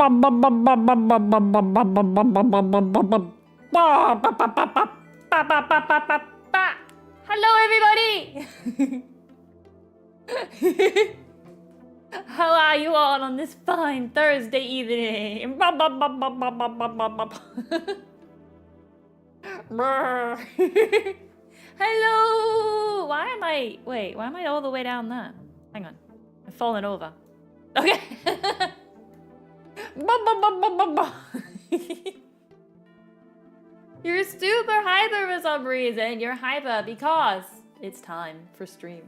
Hello, everybody! How are you all on this fine Thursday evening? Hello! Wait, why am I all the way down there? Hang on. I've fallen over. Okay. You're super hyper for some reason. You're hyper because it's time for stream.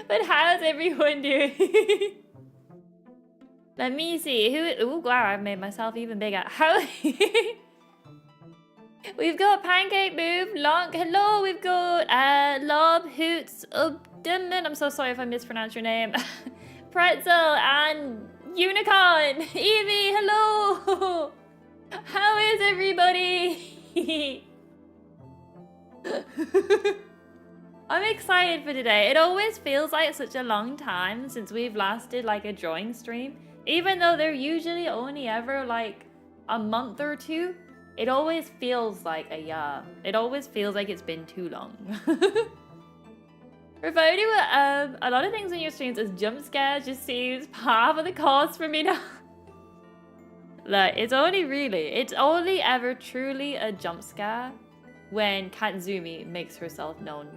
But how's everyone doing? Let me see. Ooh, wow, I've made myself even bigger. How? We've got Pancake Move, Long. Hello, we've got Lob, Hoots, Ubdimman. I'm so sorry if I mispronounced your name. Pretzel and Unicorn. Evie, hello. How is everybody? I'm excited for today. It always feels like such a long time since we've last did like a drawing stream. Even though they're usually only ever like a month or two, it always feels like a year. It always feels like it's been too long. Referring to a lot of things in your streams as jump scares just seems half of the cost for me now. Look, it's only ever truly a jump scare when Kitzumii makes herself known.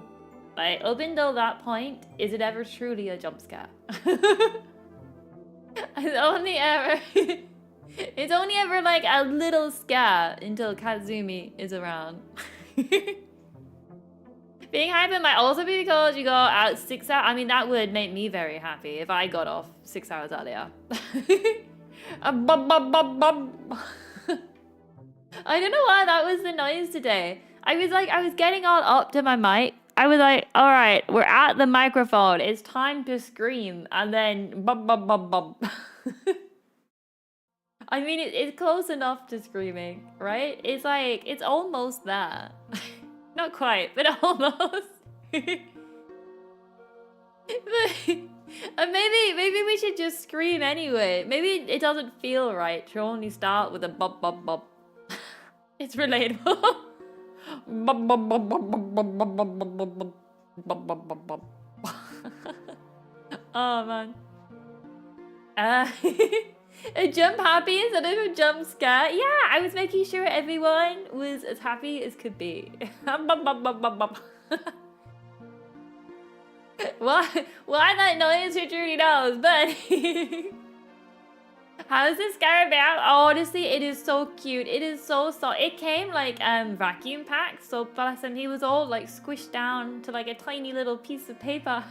Like, up until that point, is it ever truly a jump scare? It's only ever like a little scare until Kitzumii is around. Being hyper might also be because you got out 6 hours. I mean, that would make me very happy if I got off 6 hours earlier. I don't know why that was the noise today. I was getting all up to my mic. I was like, all right, we're at the microphone. It's time to scream. And then bub, bub, bub, bub. I mean, it's close enough to screaming, right? It's like, it's almost there. Not quite, but almost. Maybe we should just scream anyway. Maybe it doesn't feel right to only start with a bub bub bub. It's relatable. Bub bub bub bub bub bub bub bub bub bub bub bub bub bub. Oh man. A jump happy instead of a jump scare. Yeah, I was making sure everyone was as happy as could be. Why that noise? Who truly knows? But how's this scarab? Honestly, it is so cute. It is so soft. It came like vacuum packed, so bless him, he was all like squished down to like a tiny little piece of paper.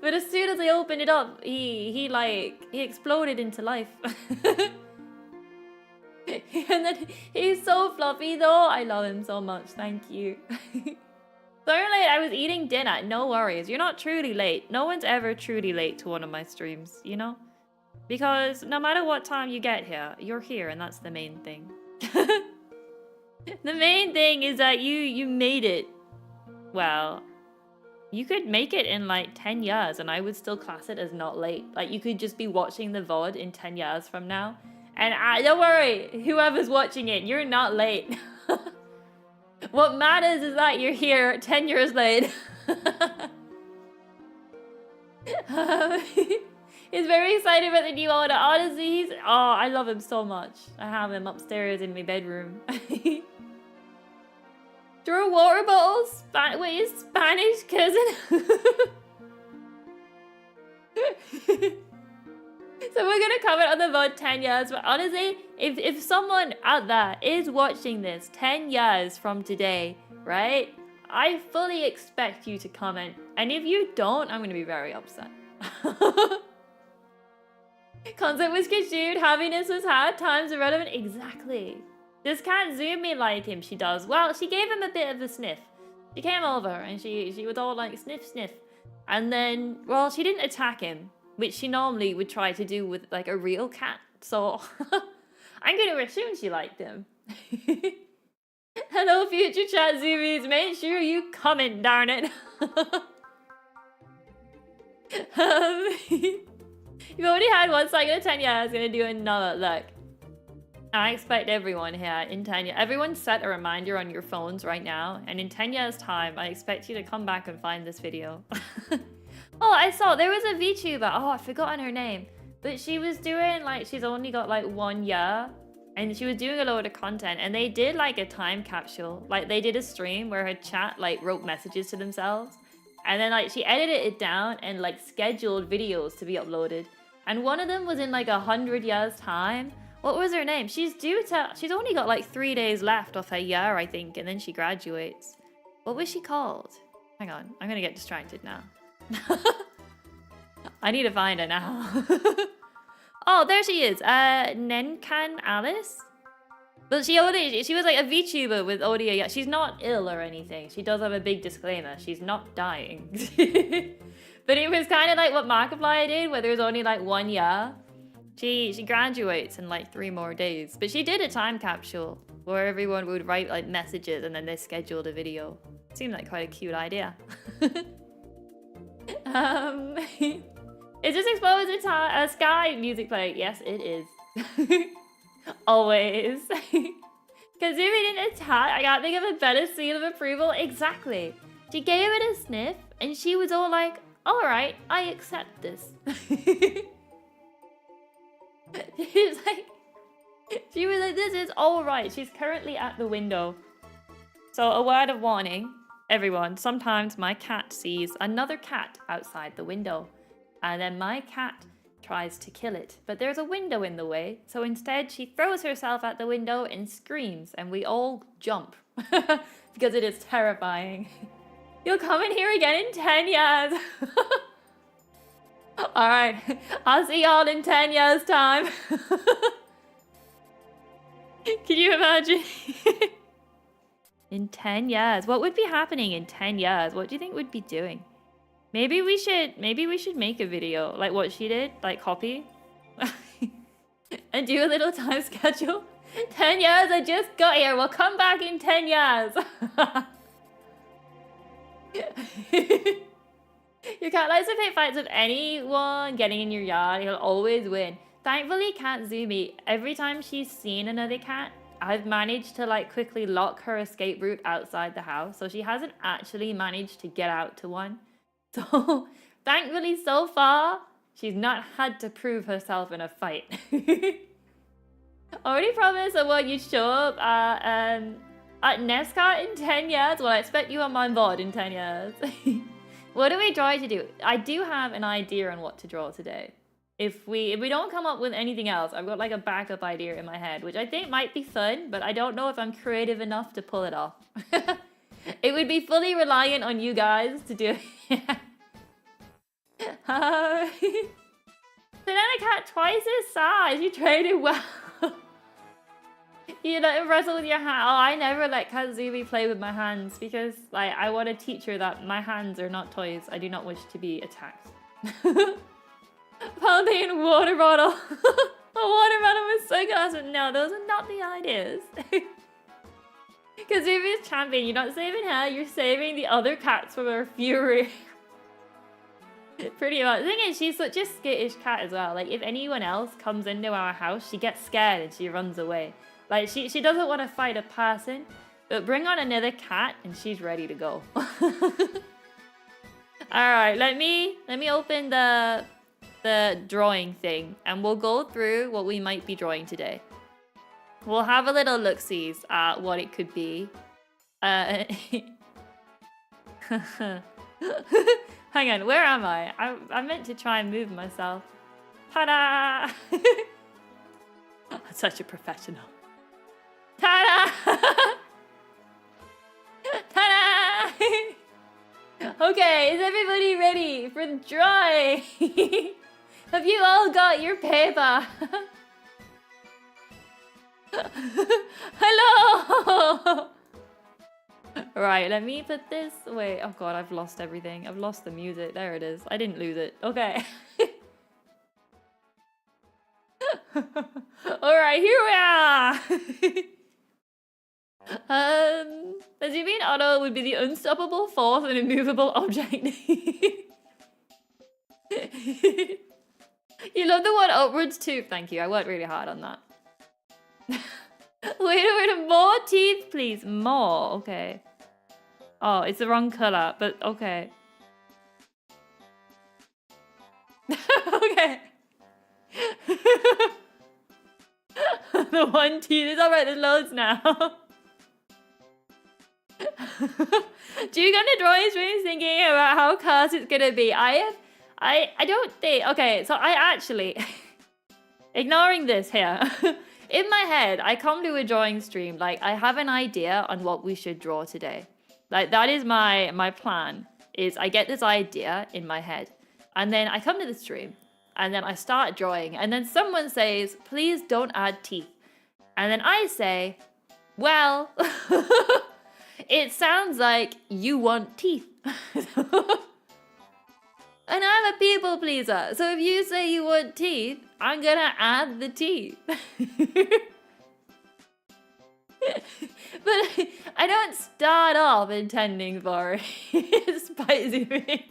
But as soon as I opened it up, he exploded into life. And then he's so fluffy though. I love him so much. Thank you. Sorry late, I was eating dinner. No worries. You're not truly late. No one's ever truly late to one of my streams, you know? Because no matter what time you get here, you're here and that's the main thing. The main thing is that you made it. Well, you could make it in like 10 years and I would still class it as not late. Like you could just be watching the VOD in 10 years from now. And don't worry, whoever's watching it, you're not late. What matters is that you're here 10 years late. He's very excited about the new order. Honestly, I love him so much. I have him upstairs in my bedroom. Throw water bottles? Wait, is Spanish cousin? So we're gonna cover it on the VOD 10 years, but honestly, if someone out there is watching this 10 years from today, right? I fully expect you to comment. And if you don't, I'm gonna be very upset. Concept was consumed, happiness was had, times irrelevant. Exactly. Does Kitzumii like him? She does. Well, she gave him a bit of a sniff. She came over and she was all like sniff sniff. And then, well, she didn't attack him, which she normally would try to do with like a real cat. So I'm gonna assume she liked him. Hello future chat zoomies, make sure you comment, darn it. You already had one cycle of 10 years, gonna do another. Look, I expect everyone here in 10 years. Everyone set a reminder on your phones right now, and in 10 years' time, I expect you to come back and find this video. Oh, I saw there was a VTuber. Oh, I've forgotten her name. But she was doing like, she's only got like 1 year, and she was doing a load of content, and they did like a time capsule. Like they did a stream where her chat like wrote messages to themselves, and then like she edited it down and like scheduled videos to be uploaded. And one of them was in like 100 years time. What was her name? She's only got like 3 days left of her year, I think, and then she graduates. What was she called? Hang on, I'm gonna get distracted now. I need to find her now. Oh, there she is. Nenkan Alice? But she was like a VTuber with audio. Yeah, she's not ill or anything. She does have a big disclaimer. She's not dying. But it was kind of like what Markiplier did, where there's only like 1 year. She graduates in like 3 more days. But she did a time capsule where everyone would write like messages and then they scheduled a video. Seemed like quite a cute idea. Is this exposed a Sky music play? Yes, it is. Always. Kitzumii didn't attack. I can't think of a better seal of approval. Exactly. She gave it a sniff and she was all like, all right, I accept this. She was like, this is all right. She's currently at the window. So a word of warning, everyone. Sometimes my cat sees another cat outside the window. And then my cat tries to kill it. But there's a window in the way. So instead, she throws herself at the window and screams. And we all jump. Because it is terrifying. You'll come in here again in 10 years. Alright. I'll see y'all in 10 years' time. Can you imagine? In 10 years. What would be happening in 10 years? What do you think we'd be doing? Maybe we should make a video like what she did, like copy. And do a little time schedule. 10 years, I just got here. We'll come back in 10 years. You can't like to pick fights with anyone getting in your yard. He'll always win. Thankfully, Kitzumii, every time she's seen another cat, I've managed to like quickly lock her escape route outside the house. So she hasn't actually managed to get out to one. So thankfully so far, she's not had to prove herself in a fight. Already promised I want you to show up at NESCAR in 10 years. Well, I expect you on my board in 10 years. What do we try to do? I do have an idea on what to draw today. If we don't come up with anything else, I've got like a backup idea in my head, which I think might be fun, but I don't know if I'm creative enough to pull it off. It would be fully reliant on you guys to do it. Banana cat twice his size. You traded well. You let him wrestle with your hand. Oh, I never let Kitzumii play with my hands because like I want to teach her that my hands are not toys. I do not wish to be attacked. Pounding water bottle. A watermelon with sunglasses. No, those are not the ideas. Kitsumii's champion. You're not saving her. You're saving the other cats from her fury. Pretty much. The thing is, she's such a skittish cat as well. Like, if anyone else comes into our house, she gets scared and she runs away. Like, she doesn't want to fight a person, but bring on another cat and she's ready to go. Alright, let me open the drawing thing and we'll go through what we might be drawing today. We'll have a little look-sees at what it could be. Hang on, where am I? I meant to try and move myself. Ta-da! Such a professional. Ta-da! Ta-da! Okay, is everybody ready for the drawing? Have you all got your paper? Hello! Right, let me put this away. Oh god, I've lost everything. I've lost the music. There it is. I didn't lose it. Okay. Alright, here we are! Kitzumii Auto would be the unstoppable force and immovable object. You love the one upwards too. Thank you. I worked really hard on that. Wait, more teeth, please. More. Okay. Oh, it's the wrong color, but okay. Okay. The one teeth. It's alright, there's loads now. Do you go to drawing streams thinking about how cursed it's gonna be? I don't think. Okay, so I actually, ignoring this here, in my head, I come to a drawing stream like I have an idea on what we should draw today. Like that is my plan. Is I get this idea in my head, and then I come to the stream, and then I start drawing, and then someone says, "Please don't add teeth," and then I say, "Well." It sounds like you want teeth. And I'm a people pleaser. So if you say you want teeth, I'm gonna add the teeth. But I don't start off intending for it. Spicy me.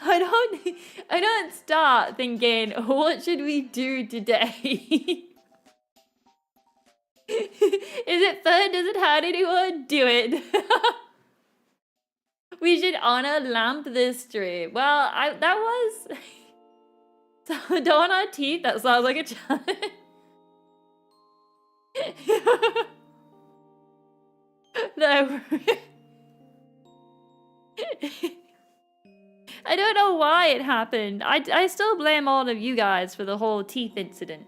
I don't start thinking, what should we do today? Is it fun? Does it hurt anyone? Do it. We should honor lamp this stream. Well, that was... So, don't our teeth? That sounds like a challenge. No. I don't know why it happened. I still blame all of you guys for the whole teeth incident.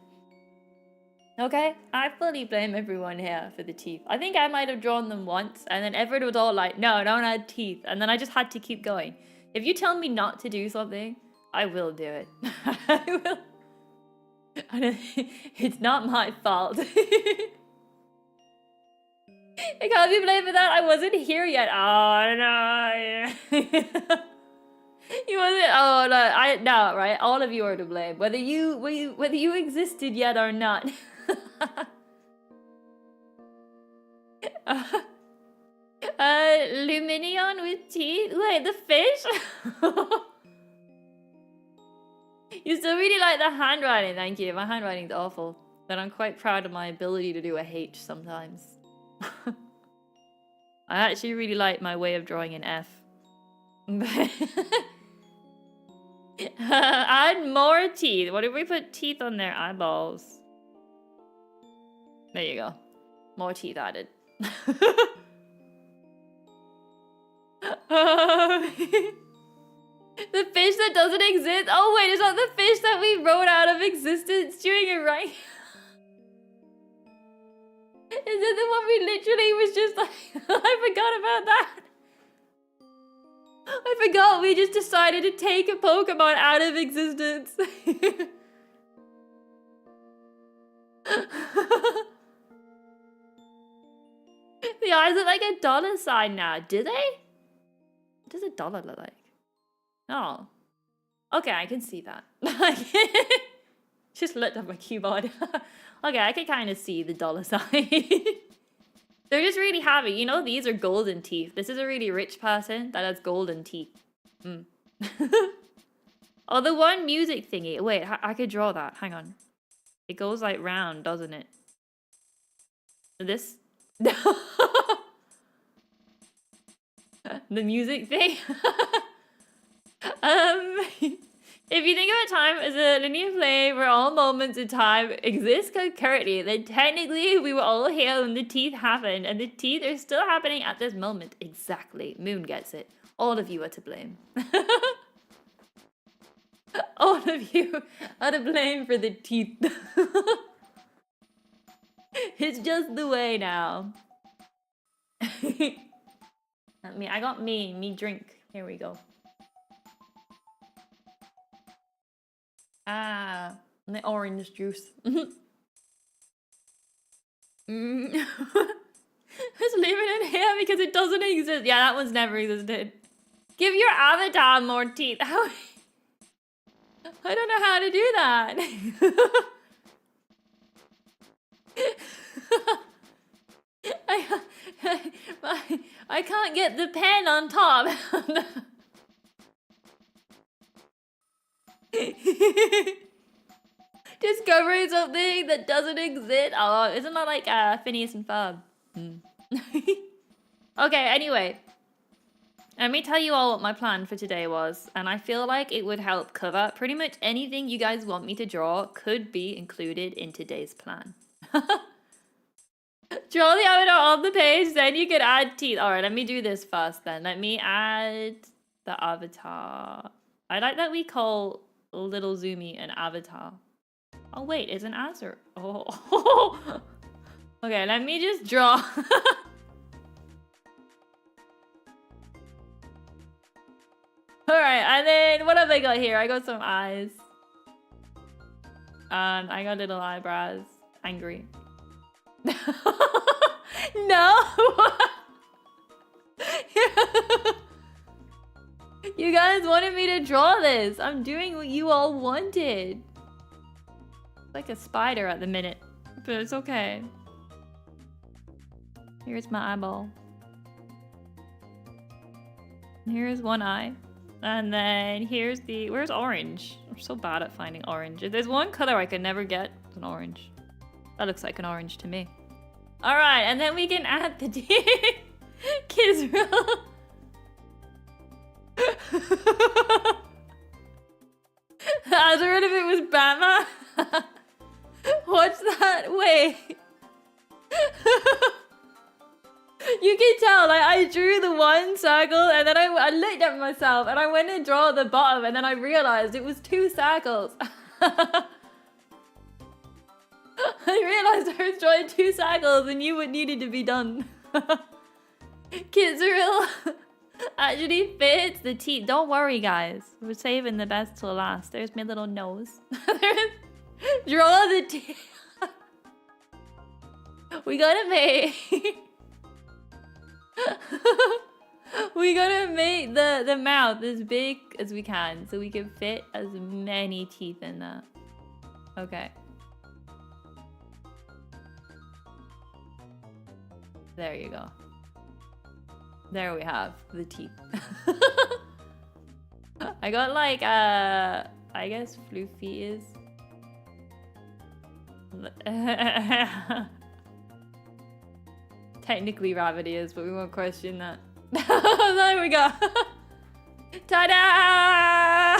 Okay, I fully blame everyone here for the teeth. I think I might have drawn them once, and then everyone was all like, no, don't add teeth. And then I just had to keep going. If you tell me not to do something, I will do it. I will. It's not my fault. I can't be blamed for that. I wasn't here yet. Oh, no. You wasn't. Oh, no. No, right? All of you are to blame. Whether you existed yet or not. Luminion with teeth? Wait, the fish? You still really like the handwriting, thank you. My handwriting's awful, but I'm quite proud of my ability to do a H sometimes. I actually really like my way of drawing an F. Add more teeth. What if we put teeth on their eyeballs? There you go. More teeth added. The fish that doesn't exist. Oh wait, is that the fish that we wrote out of existence during it, right? Is it the one we literally was just like... I forgot about that. I forgot we just decided to take a Pokemon out of existence. The eyes look like a dollar sign now. Do they? What does a dollar look like? Oh. Okay, I can see that. Just looked at my keyboard. Okay, I can kind of see the dollar sign. They're just really happy. You know, these are golden teeth. This is a really rich person that has golden teeth. Mm. Oh, the one music thingy. Wait, I could draw that. Hang on. It goes like round, doesn't it? This? The music thing? If you think of a time as a linear plane where all moments in time exist concurrently, then technically we were all here when the teeth happened, and the teeth are still happening at this moment. Exactly. Moon gets it. All of you are to blame. All of you are to blame for the teeth. It's just the way now. I got me drink. Here we go. Ah, the orange juice. Just leave it in here because it doesn't exist. Yeah, that one's never existed. Give your avatar more teeth. I don't know how to do that. I can't get the pen on top. Discovering something that doesn't exist. Oh, isn't that like Phineas and Ferb? Okay, anyway. Let me tell you all what my plan for today was, and I feel like it would help cover pretty much anything you guys want me to draw could be included in today's plan. Draw the avatar on the page, then you can add teeth. Alright, let me do this first then. Let me add the avatar. I like that we call little Zoomy an avatar. Oh wait, it's an Azure. Oh. Okay, let me just draw. Alright, and then what have I got here? I got some eyes. I got little eyebrows. Angry. No! You guys wanted me to draw this. I'm doing what you all wanted. It's like a spider at the minute, but it's okay. Here's my eyeball. Here's one eye. And then here's the... Where's orange? I'm so bad at finding orange. If there's one color I could never get, it's an orange. That looks like an orange to me. Alright, and then we can add the Kitzumii. As if it was Batman. Watch that. Wait. You can tell, like, I drew the one circle and then I looked at myself and I went to draw the bottom and then I realized it was 2 circles. I realized I was drawing 2 circles and knew what needed to be done. Kitzumii actually fits the teeth. Don't worry, guys. We're saving the best till last. There's my little nose. Draw the teeth. We gotta make... We gotta make the mouth as big as we can so we can fit as many teeth in there. Okay. There you go. There we have the teeth. I got like I guess floofy is. Technically rabbit ears, but we won't question that. There we go. Ta-da!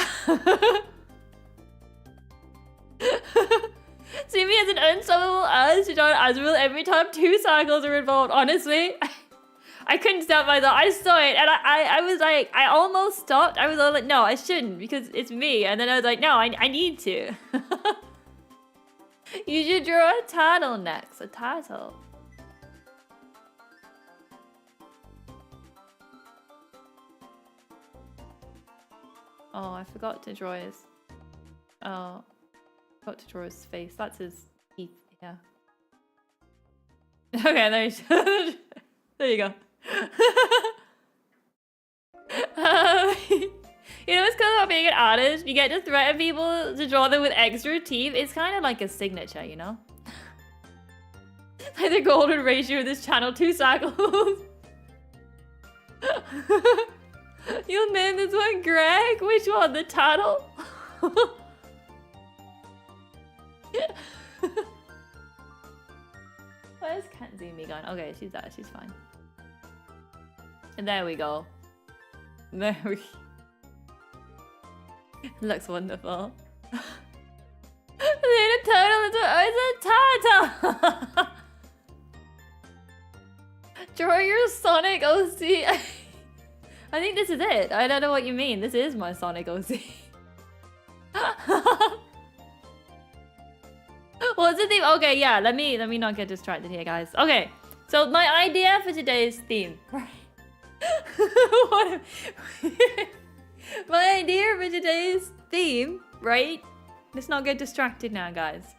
See me as an unstoppable urge to draw an Azrael every time 2 circles are involved. Honestly, I couldn't stop myself. I saw it and I was like, I almost stopped. I was all like, no, I shouldn't because it's me. And then I was like, no, I need to. You should draw a turtle next. A turtle. Oh, I forgot to draw his... Oh. I forgot to draw his face. That's his teeth, yeah. Okay, there you go. There you go. You know what's cool about being an artist? You get to threaten people to draw them with extra teeth. It's kind of like a signature, you know? Like the golden ratio of this channel, 2 circles. You'll name this one Greg? Which one? The turtle? Where's Kitzumii gone? Okay, she's there. She's fine. And there we go. There we... Looks wonderful. It's a turtle. It's a turtle. Draw your Sonic OC. I think this is it. I don't know what you mean. This is my Sonic OC. What's the theme? Okay, yeah. Let me not get distracted here, guys. Okay, so my idea for today's theme. My idea for today's theme, right? Let's not get distracted now, guys.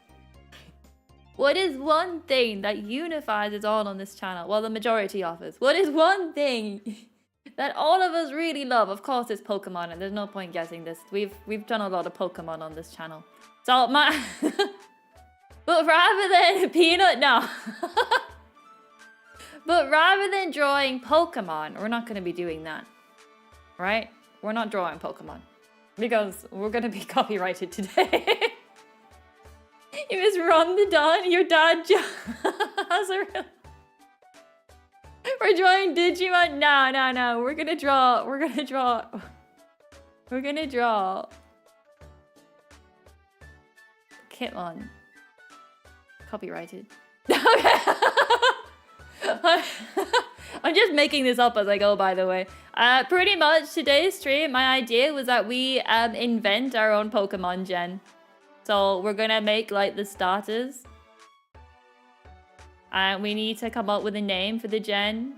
What is one thing that unifies us all on this channel? Well, the majority of us. What is one thing that all of us really love? Of course, it's Pokemon, and there's no point guessing this. We've done a lot of Pokemon on this channel. So my, but rather than Peanut, no. But rather than drawing Pokemon, we're not going to be doing that, right? We're not drawing Pokemon. Because we're gonna be copyrighted today. You miss Ron the Don, your dad has a real... We're drawing Digimon? No. We're gonna draw Kitmon. Copyrighted. Okay. I'm just making this up as I go, by the way. Pretty much today's stream, my idea was that we invent our own Pokemon gen. So we're gonna make like the starters. And we need to come up with a name for the gen.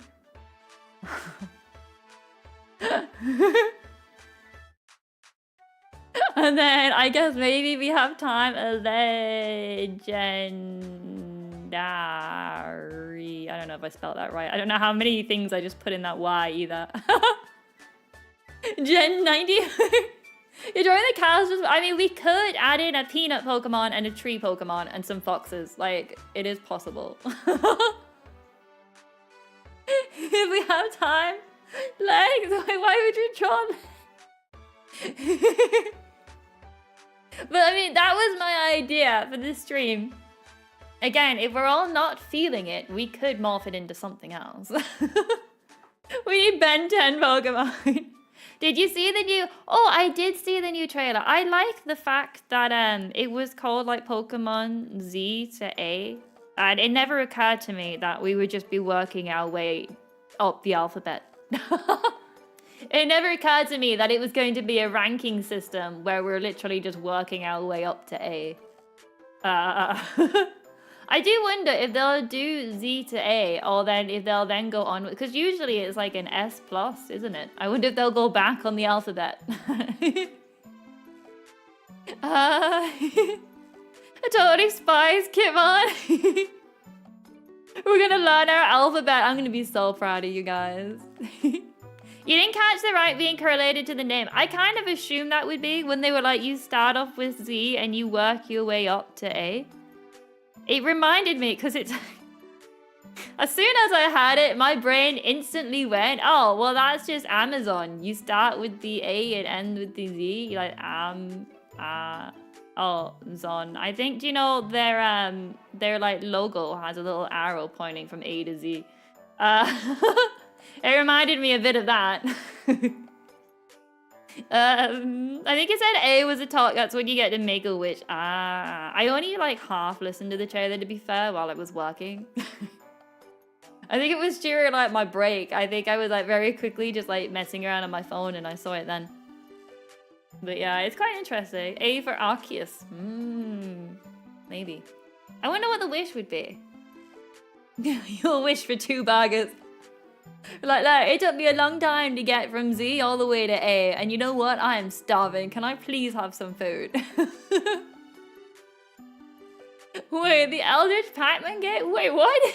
And then I guess maybe we have time a legendary. I don't know if I spelled that right. I don't know how many things I just put in that Y either. Gen 90. You're drawing the cows. I mean, we could add in a peanut Pokemon and a tree Pokemon and some foxes. Like, it is possible. If we have time. Legs. Why would you draw legs? But I mean, that was my idea for this stream. Again, if we're all not feeling it, we could morph it into something else. We need Ben 10 Pokemon. Did you see the new... Oh, I did see the new trailer. I like the fact that it was called like Pokemon Z to A. And it never occurred to me that we would just be working our way up the alphabet. It never occurred to me that it was going to be a ranking system where we're literally just working our way up to A. I do wonder if they'll do Z to A, or then if they'll then go on, because usually it's like an S plus, isn't it? I wonder if they'll go back on the alphabet. Totally spies, Kitmon. We're gonna learn our alphabet. I'm gonna be so proud of you guys. You didn't catch the right being correlated to the name. I kind of assumed that would be when they were like, you start off with Z and you work your way up to A. It reminded me, because it's... As soon as I had it, my brain instantly went, oh, well, that's just Amazon. You start with the A and end with the Z. You're like, Zon. I think, do you know, their like logo has a little arrow pointing from A to Z. It reminded me a bit of that. I think it said A was a talk. That's when you get to make a wish. I only like half listened to the trailer, to be fair, while I was working. I think it was during like my break. I think I was like very quickly just like messing around on my phone and I saw it then. But yeah, it's quite interesting. A for Arceus. Maybe. I wonder what the wish would be. You'll wish for 2 burgers. Like, it took me a long time to get from Z all the way to A. And you know what? I am starving. Can I please have some food? Wait, the Eldritch Pac-Man game? Wait, what?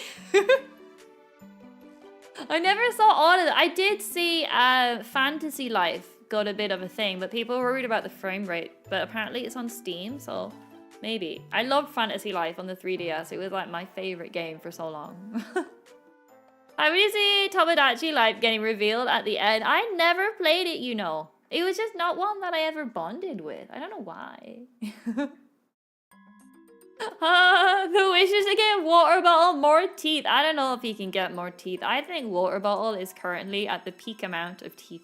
I never saw all of it. I did see Fantasy Life got a bit of a thing, but people were worried about the frame rate. But apparently it's on Steam, so maybe. I loved Fantasy Life on the 3DS. It was like my favorite game for so long. I really see Tomodachi Life getting revealed at the end. I never played it, you know. It was just not one that I ever bonded with. I don't know why. The wish is to get water bottle, more teeth. I don't know if you can get more teeth. I think water bottle is currently at the peak amount of teeth.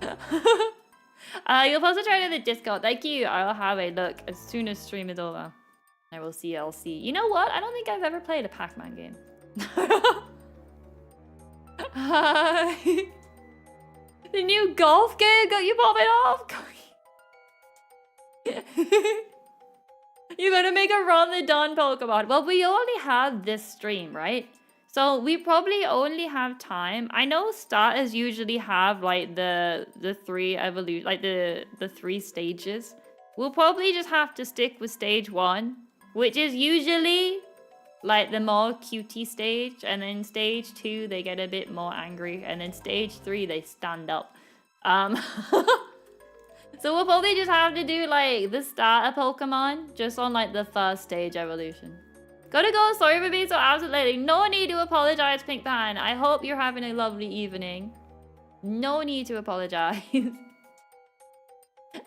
You'll post a trailer in the Discord. Thank you. I'll have a look as soon as stream is over. I will see LC. You know what? I don't think I've ever played a Pac-Man game. The new golf game got you popping off? You're gonna make a Ron the Don Pokemon. Well, we only have this stream, right? So we probably only have time. I know starters usually have like the 3 evolution, like the 3 stages. We'll probably just have to stick with stage 1. Which is usually like the more cutie stage, and then stage 2 they get a bit more angry, and then stage 3 they stand up. So we'll probably just have to do like the starter Pokemon just on like the first stage evolution. Gotta go, sorry for being so absolutely. No need to apologize, Pink Pan. I hope you're having a lovely evening. No need to apologize.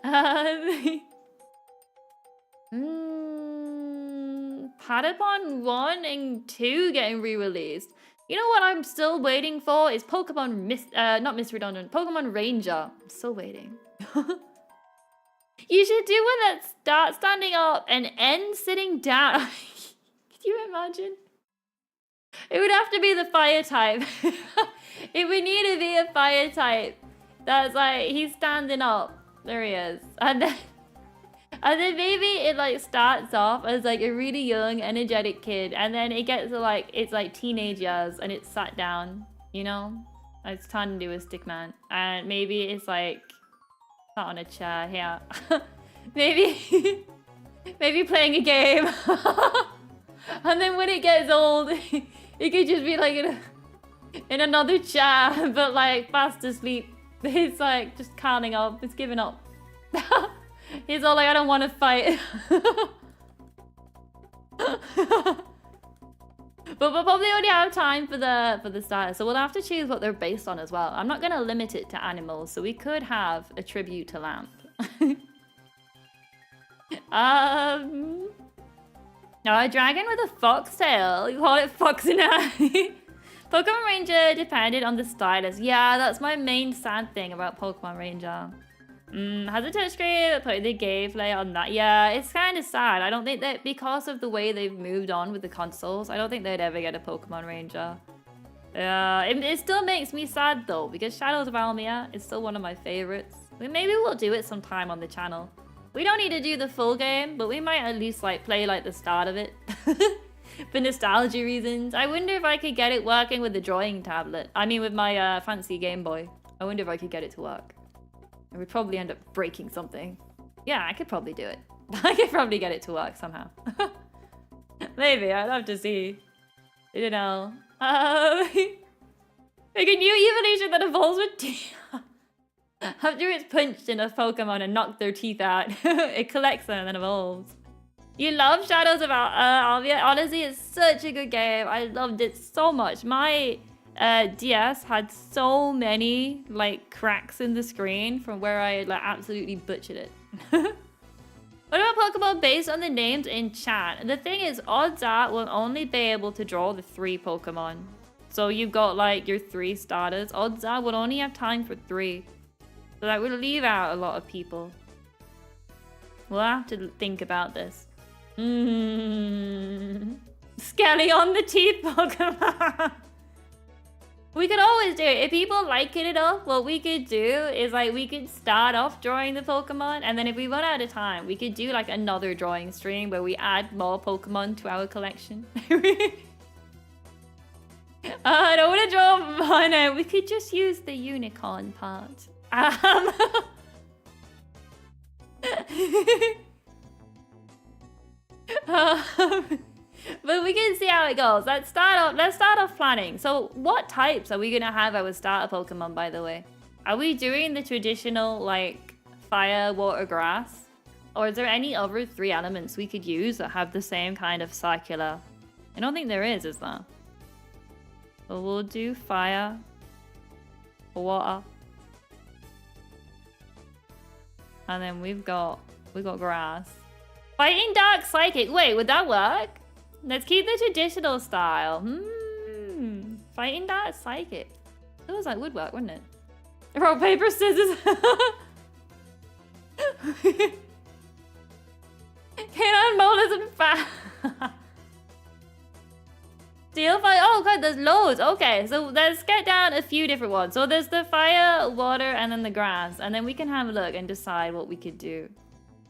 um, Patapon 1 and 2 getting re-released. You know what I'm still waiting for is Pokemon not Miss Redundant, Pokemon Ranger. I'm still waiting. You should do one that starts standing up and ends sitting down. Could you imagine? It would have to be the fire type. It would need to be a fire type. That's like, he's standing up. There he is. And then maybe it like starts off as like a really young, energetic kid. And then it gets to like, it's like teenage years and it's sat down, you know? It's turned into a stick man. And maybe it's like, not on a chair here. maybe playing a game. And then when it gets old, it could just be like in another chair, but like fast asleep. It's like just counting up. It's giving up. He's all like, I don't want to fight. But we'll probably only have time for the starter, so we'll have to choose what they're based on as well. I'm not gonna limit it to animals, so we could have a tribute to Lamp. No, a dragon with a foxtail. You call it Foxinati. Pokemon Ranger depended on the stylus. Yeah, that's my main sad thing about Pokemon Ranger. Has a touchscreen, put the gameplay on that. Yeah, it's kind of sad. I don't think that because of the way they've moved on with the consoles, I don't think they'd ever get a Pokemon Ranger. Yeah, it still makes me sad though, because Shadows of Almia is still one of my favorites. Maybe we'll do it sometime on the channel. We don't need to do the full game, but we might at least like play like the start of it. For nostalgia reasons. I wonder if I could get it working with the drawing tablet. I mean with my fancy Game Boy. I wonder if I could get it to work. I would probably end up breaking something. Yeah, I could probably do it. I could probably get it to work somehow. Maybe, I'd have to see. I don't know. Like a new evolution that evolves with teeth. After it's punched in a Pokemon and knocked their teeth out, it collects them and then evolves. You love Shadows of Almia? Honestly, it's such a good game. I loved it so much. My DS had so many like cracks in the screen from where I like absolutely butchered it. What about Pokemon based on the names in chat? The thing is, odds are we'll only be able to draw the 3 Pokemon. So you've got like your 3 starters. Odds are we'll only have time for 3. So that would leave out a lot of people. We'll have to think about this. Skelly on the teeth Pokemon. We could always do it. If people like it enough, what we could do is like we could start off drawing the Pokemon, and then if we run out of time, we could do like another drawing stream where we add more Pokemon to our collection. I don't want to draw mono. We could just use the unicorn part. But we can see how it goes. Let's start off planning. So what types are we gonna have our starter Pokemon, by the way? Are we doing the traditional like fire, water, grass? Or is there any other 3 elements we could use that have the same kind of circular? I don't think there is there? So we'll do fire, water. And then we've got grass. Fighting Dark Psychic. Wait, would that work? Let's keep the traditional style. Fighting Dark Psychic. Feels like would work, wouldn't it? Rock, paper, scissors. Canine molars and fat. Steel fire. Oh god, there's loads. Okay, so let's get down a few different ones. So there's the fire, water, and then the grass. And then we can have a look and decide what we could do.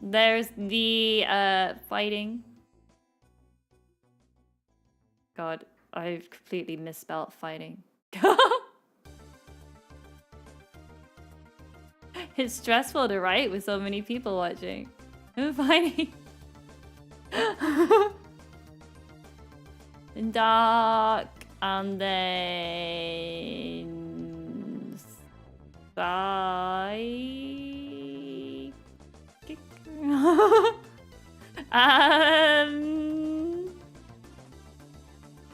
There's the fighting. God, I've completely misspelled fighting. It's stressful to write with so many people watching. Fighting. Dark, and then psychic.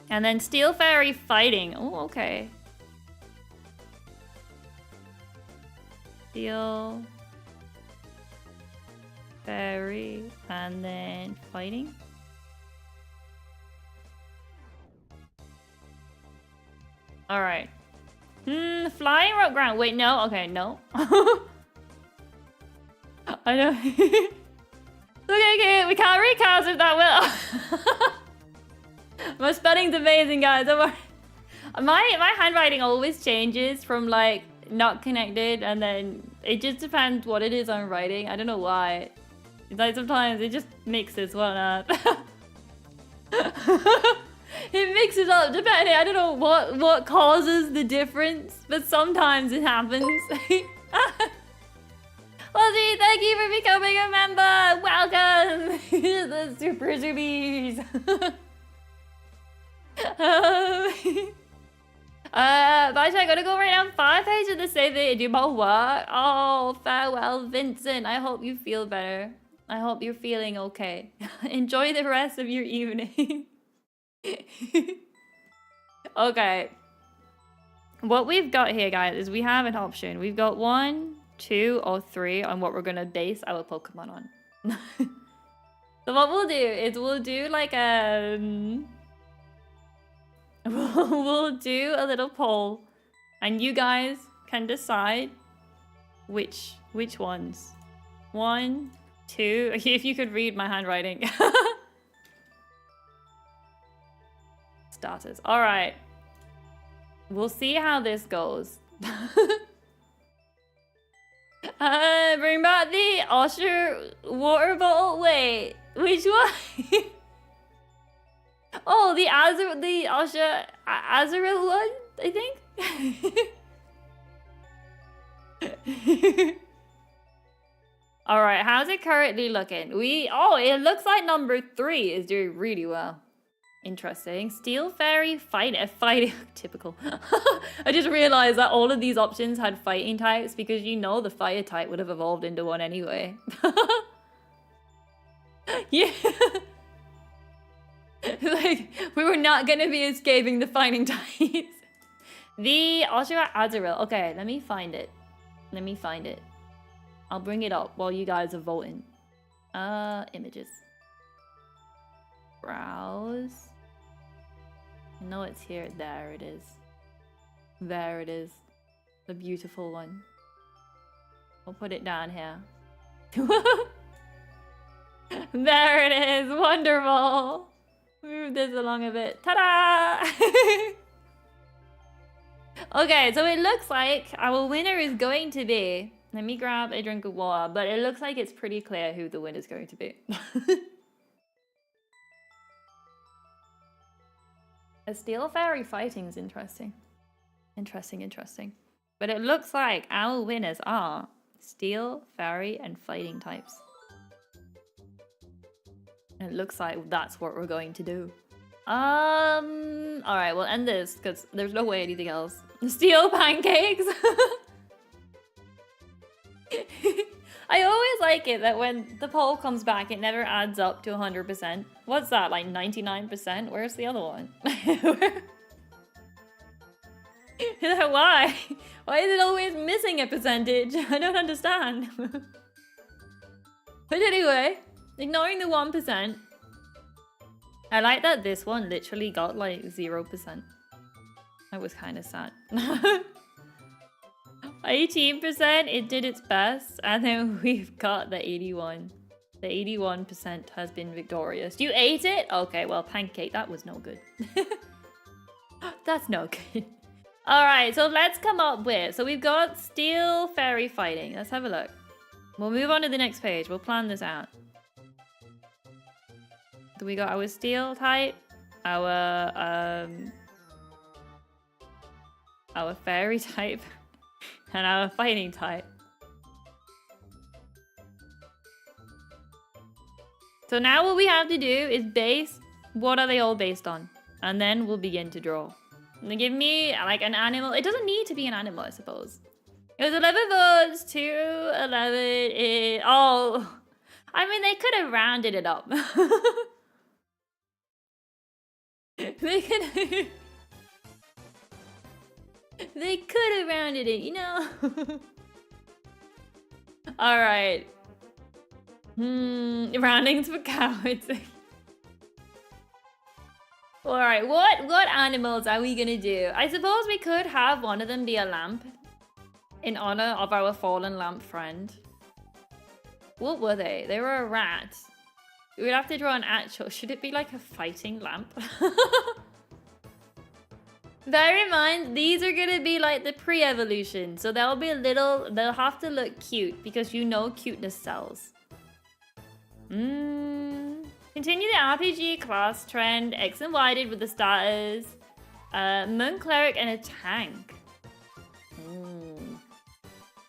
And then Steel Fairy fighting. Oh, okay. Steel. Fairy. And then fighting. Alright. Flying rock ground. Wait, no. Okay, no. I know. Okay, we can't recast if that will. My spelling's amazing, guys. Don't worry. My handwriting always changes from like not connected, and then it just depends what it is I'm writing. I don't know why. It's like sometimes it just mixes one up. It mixes up depending. I don't know what causes the difference, but sometimes it happens. Lizzie, thank you for becoming a member. Welcome to the Super Zoomies. But I gotta go right now. 5 pages to say that I do my work. Oh, farewell, Vincent. I hope you feel better. I hope you're feeling okay. Enjoy the rest of your evening. Okay. What we've got here, guys, is we have an option. We've got 1, 2, or 3 on what we're gonna base our Pokemon on. So what we'll do is we'll do like we'll do a little poll, and you guys can decide which ones. 1, 2. If you could read my handwriting. Starters. All right. We'll see how this goes. Bring back the Usher water bottle. Wait, which one? Oh, the Usher Azrael one, I think. All right, how's it currently looking? It looks like number 3 is doing really well. Interesting. Steel Fairy fighting typical. I just realized that all of these options had fighting types because you know the fire type would have evolved into one anyway. Yeah. Like, we were not gonna be escaping the fighting types. The Oshira Azrael. Okay, let me find it. I'll bring it up while you guys are voting. Images. Browse. I know it's here. There it is. There it is. The beautiful one. I'll put it down here. There it is. Wonderful. Move this along a bit. Ta-da! Okay, so it looks like our winner is going to be... Let me grab a drink of water, but it looks like it's pretty clear who the winner is going to be. A Steel Fairy fighting is interesting. Interesting. But it looks like our winners are Steel, Fairy, and fighting types. And it looks like that's what we're going to do. Alright, we'll end this because there's no way anything else. Steel pancakes! I always like it that when the poll comes back, it never adds up to 100%. What's that, like 99%? Where's the other one? Why? Why is it always missing a percentage? I don't understand. But anyway, ignoring the 1%, I like that this one literally got like 0%. I was kind of sad. 18%, it did its best, and then we've got the 81. The 81% has been victorious. You ate it? Okay, well, pancake, that was no good. That's no good. Alright, so let's come up with... So we've got Steel Fairy fighting. Let's have a look. We'll move on to the next page. We'll plan this out. So we got our Steel type, our Fairy type, and our fighting type. So now what we have to do is base what are they all based on, and then we'll begin to draw. And they give me like an animal. It doesn't need to be an animal, I suppose. It was 11 votes to 11. Oh, I mean, they could have rounded it up. They could have rounded it, you know. All right. Roundings for cowards. All right, what animals are we gonna do? I suppose we could have one of them be a lamp in honor of our fallen lamp friend. What were they? They were a rat. We'd have to draw an actual. Should it be like a fighting lamp? Bear in mind, these are gonna be like the pre-evolution, so they'll be a little. They'll have to look cute because you know cuteness sells. Continue the RPG class trend. X and Y did with the starters. Monk, cleric, and a tank.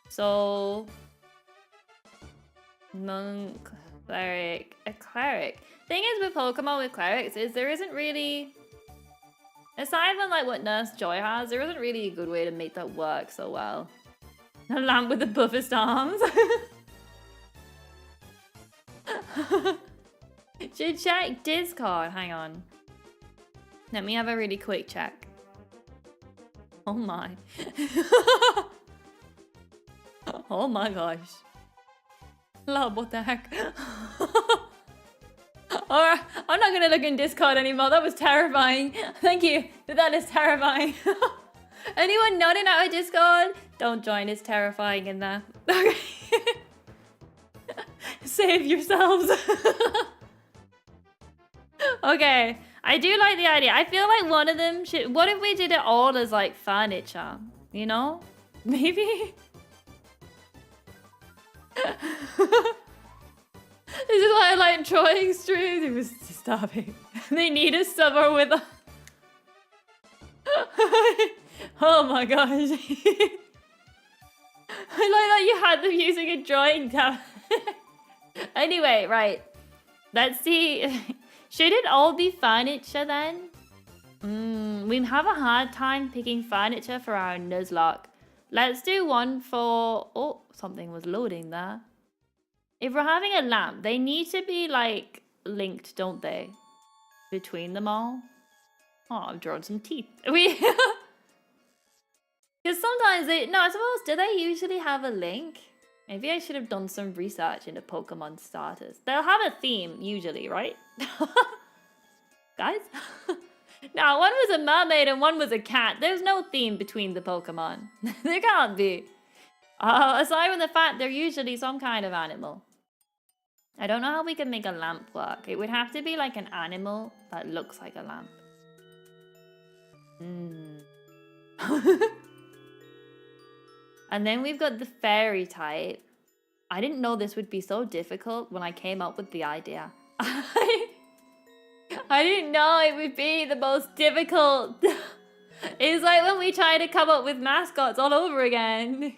So monk, cleric, a cleric. Thing is with Pokemon with clerics is there isn't really, aside from like what Nurse Joy has, there isn't really a good way to make that work so well. A lamp with the buffest arms. Should check Discord. Hang on. Let me have a really quick check. Oh my. Oh my gosh. Love, what the heck? Alright, I'm not gonna look in Discord anymore. That was terrifying. Thank you. That is terrifying. Anyone not in our Discord? Don't join. It's terrifying in there. Okay. Save yourselves. Okay, I do like the idea. I feel like one of them should... What if we did it all as like furniture? You know? Maybe? This is why I like drawing streams. It was disturbing. They need a summer with us. Oh my gosh. I like that you had them using a drawing tab. Anyway, right. Let's see. Should it all be furniture then? We have a hard time picking furniture for our Nuzlocke. Let's do one for... Oh, something was loading there. If we're having a lamp, they need to be like linked, don't they? Between them all. Oh, I've drawn some teeth. Because sometimes they... No, I suppose, do they usually have a link? Maybe I should have done some research into Pokemon starters. They'll have a theme, usually, right? Guys? Now, one was a mermaid and one was a cat. There's no theme between the Pokemon. There can't be. Aside from the fact they're usually some kind of animal. I don't know how we can make a lamp work. It would have to be like an animal that looks like a lamp. And then we've got the fairy type. I didn't know this would be so difficult when I came up with the idea. I didn't know it would be the most difficult. It's like when we try to come up with mascots all over again.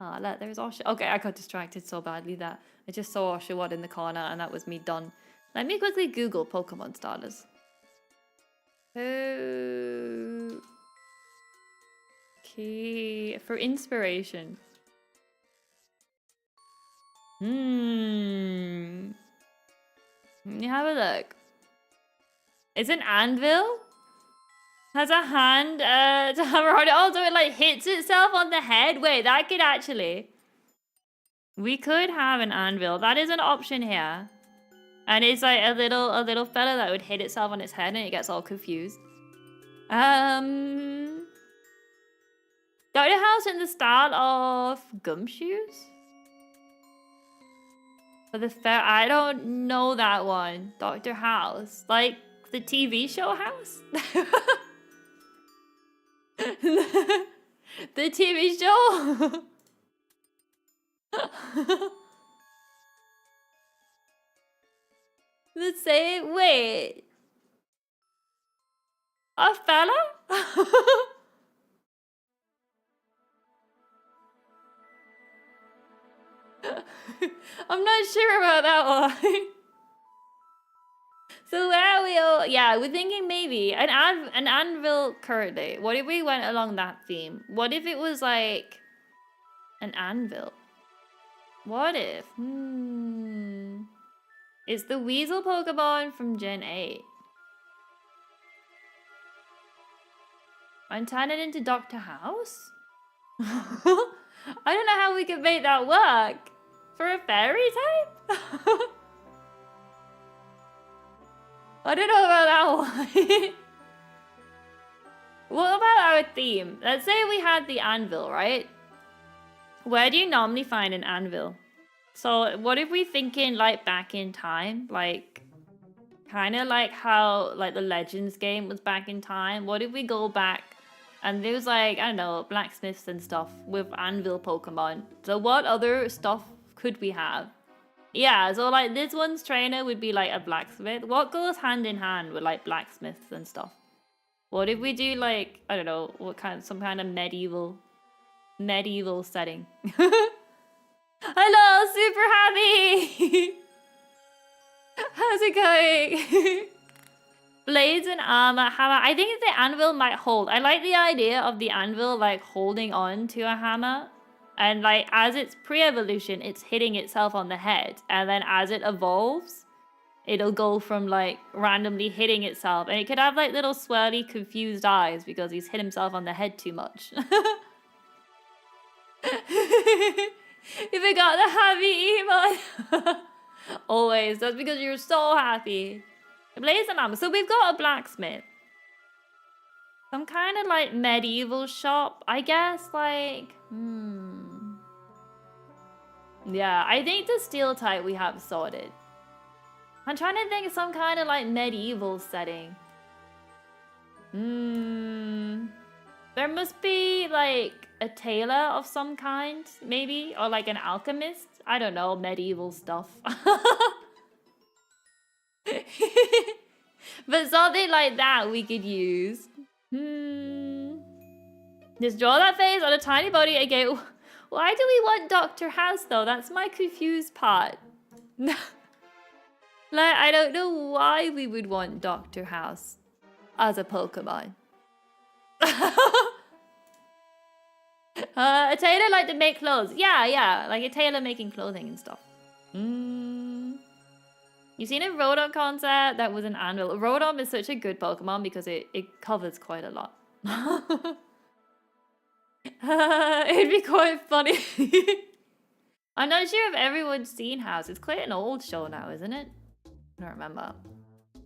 Oh, look, there's Osha. Okay, I got distracted so badly that I just saw Oshawott in the corner and that was me done. Let me quickly Google Pokemon starters. Okay, for inspiration. Let me have a look. It's an anvil? Has a hand to hammer on it. Also, it like hits itself on the head. Wait, that could actually... We could have an anvil. That is an option here. And it's like a little fella that would hit itself on its head and it gets all confused. Dr. House in the style of Gumshoes? For the fair, I don't know that one. Dr. House. Like the TV show House? The TV show? Let's say, wait. A fella? I'm not sure about that one. So where are we all? Yeah, we're thinking maybe an anvil currently. What if we went along that theme? What if it was like an anvil? What if? It's the Weasel Pokemon from Gen 8. And turn it into Dr. House? I don't know how we could make that work. For a fairy type? I don't know about that one. What about our theme? Let's say we had the anvil, right? Where do you normally find an anvil? So what if we thinking like back in time? Like kind of like how like the Legends game was back in time. What if we go back and there's like, I don't know, blacksmiths and stuff with anvil Pokemon. So what other stuff could we have? Yeah, so like this one's trainer would be like a blacksmith. What goes hand in hand with like blacksmiths and stuff? What if we do like, I don't know, what kind, some kind of medieval setting? Hello, super happy! How's it going? Blades and armor, hammer. I think the anvil might hold. I like the idea of the anvil like holding on to a hammer. And like as it's pre-evolution, it's hitting itself on the head. And then as it evolves, it'll go from like randomly hitting itself. And it could have like little swirly confused eyes because he's hit himself on the head too much. If it got the happy emote. Always. That's because you're so happy. Blaze and armor. So we've got a blacksmith. Some kind of like medieval shop, I guess. Like, yeah, I think the steel type we have sorted. I'm trying to think of some kind of like medieval setting. There must be like a tailor of some kind, maybe, or like an alchemist. I don't know, medieval stuff. But something like that we could use. Just draw that face on a tiny body again. Why do we want Dr. House though? That's my confused part. Like, I don't know why we would want Dr. House as a Pokemon. A tailor like to make clothes. Yeah, like a tailor making clothing and stuff. You seen a Rotom concept that was an anvil. Rotom is such a good Pokemon because it covers quite a lot. It'd be quite funny. I'm not sure if everyone's seen House. It's quite an old show now, isn't it? I don't remember.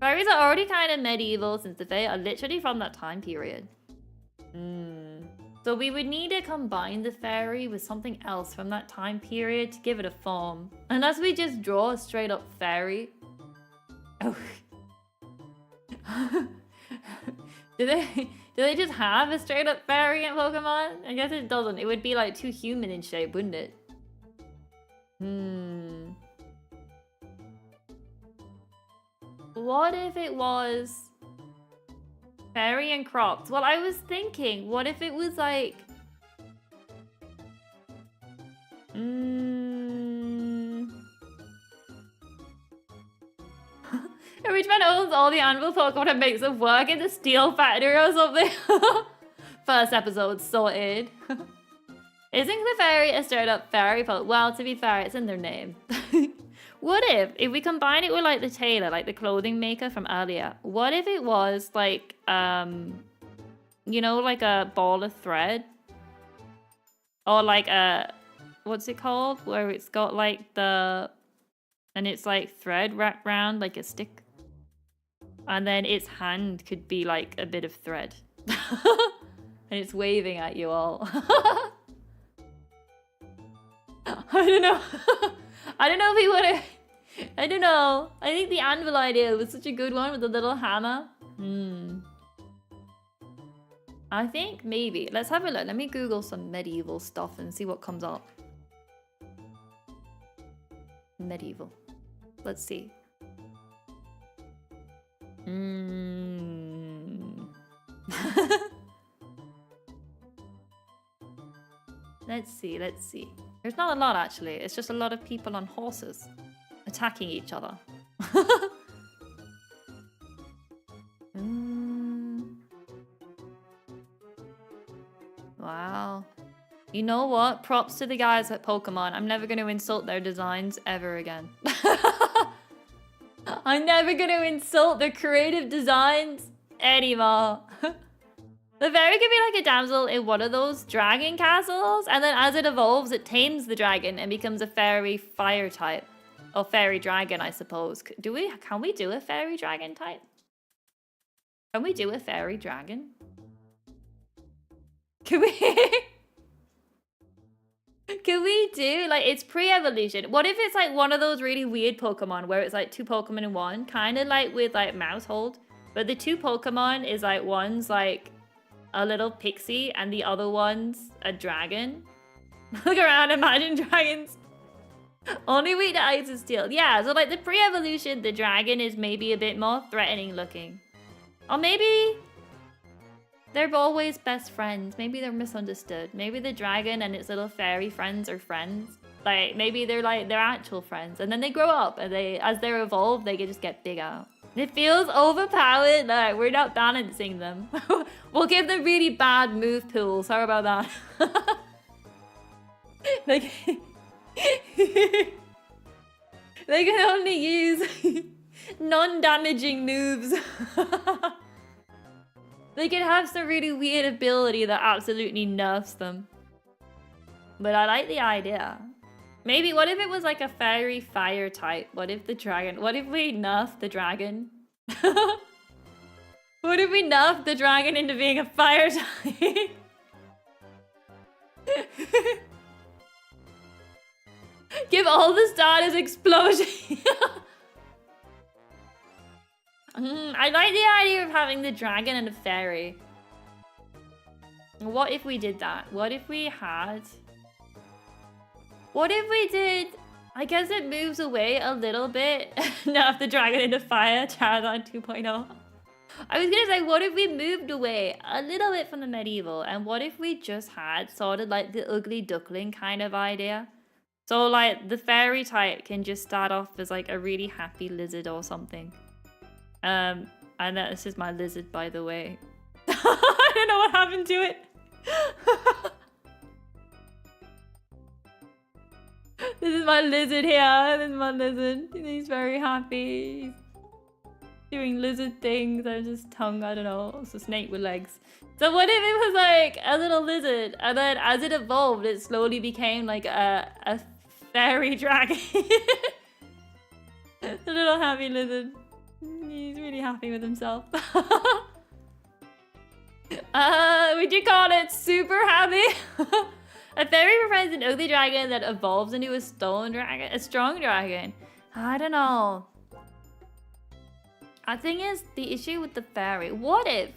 Fairies are already kind of medieval since the Fae are literally from that time period. So we would need to combine the fairy with something else from that time period to give it a form. Unless we just draw a straight up fairy. Oh. Do they just have a straight up fairy in Pokemon? I guess it doesn't. It would be like too human in shape, wouldn't it? What if it was fairy and cropped? Well, I was thinking, what if it was like... Which man owns all the anvil Pokemon and makes them work in the steel factory or something? First episode sorted. Isn't Clefairy a straight up fairy Pokemon? Well, to be fair, it's in their name. What if we combine it with like the tailor, like the clothing maker from earlier? What if it was like, you know, like a ball of thread? Or like a, what's it called? Where it's got like the, and it's like thread wrapped around like a stick. And then its hand could be like a bit of thread. And it's waving at you all. I don't know. I don't know if he would have... I don't know. I think the anvil idea was such a good one with the little hammer. I think maybe. Let's have a look. Let me Google some medieval stuff and see what comes up. Medieval. Let's see. Let's see. There's not a lot actually. It's just a lot of people on horses attacking each other. Wow. You know what? Props to the guys at Pokemon. I'm never going to insult their designs ever again. I'm never going to insult their creative designs anymore. The fairy could be like a damsel in one of those dragon castles, and then as it evolves, it tames the dragon and becomes a fairy fire type. Or fairy dragon, I suppose. Can we do a fairy dragon type? Can we do a fairy dragon? Can we? Can we do, like, it's pre-evolution. What if it's like one of those really weird Pokemon where it's like 2 Pokemon in one? Kind of like with like Mousehold. But the 2 Pokemon is like one's like a little pixie and the other one's a dragon. Look around, imagine dragons. Only weak to ice and steel. Yeah, so like the pre-evolution, the dragon is maybe a bit more threatening looking. Or maybe they're always best friends. Maybe they're misunderstood. Maybe the dragon and its little fairy friends are friends. Like maybe they're actual friends. And then they grow up and as they're evolved, they just get bigger. It feels overpowered. Like we're not balancing them. We'll give them really bad move pools. How about that? Like they can only use non-damaging moves. They can have some really weird ability that absolutely nerfs them. But I like the idea. Maybe, what if it was like a fairy fire type? What if we nerf the dragon? What if we nerf the dragon into being a fire type? Give all the starters explosion. I like the idea of having the dragon and a fairy. What if we did that? What if we did... I guess it moves away a little bit. Nerf the dragon into fire, Charizard 2.0. I was gonna say, what if we moved away a little bit from the medieval? And what if we just had sort of like the ugly duckling kind of idea? So like the fairy type can just start off as like a really happy lizard or something. And this is my lizard, by the way. I don't know what happened to it. This is my lizard here. This is my lizard. He's very happy. He's doing lizard things. There's his tongue, I don't know. It's a snake with legs. So what if it was like a little lizard, and then as it evolved, it slowly became like a fairy dragon. A little happy lizard. He's really happy with himself. Would you call it super happy? A fairy befriends an ugly dragon that evolves into a strong dragon. I don't know. I think is the issue with the fairy. What if?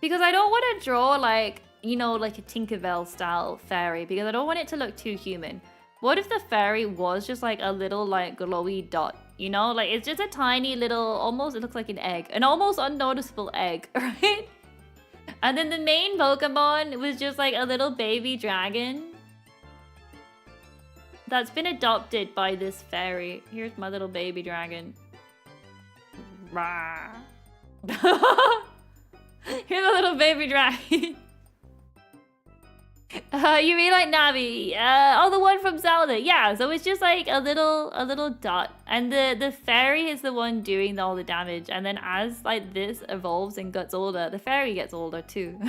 Because I don't want to draw like, you know, like a Tinkerbell style fairy, because I don't want it to look too human. What if the fairy was just like a little like glowy dot, you know? Like it's just a tiny little, almost, it looks like an egg. An almost unnoticeable egg, right? And then the main Pokemon was just like a little baby dragon that's been adopted by this fairy. Here's my little baby dragon. Rah. Here's a little baby dragon. You mean like Navi? Oh, the one from Zelda. Yeah, so it's just like a little dot, and the fairy is the one doing all the damage. And then as like this evolves and gets older, the fairy gets older too.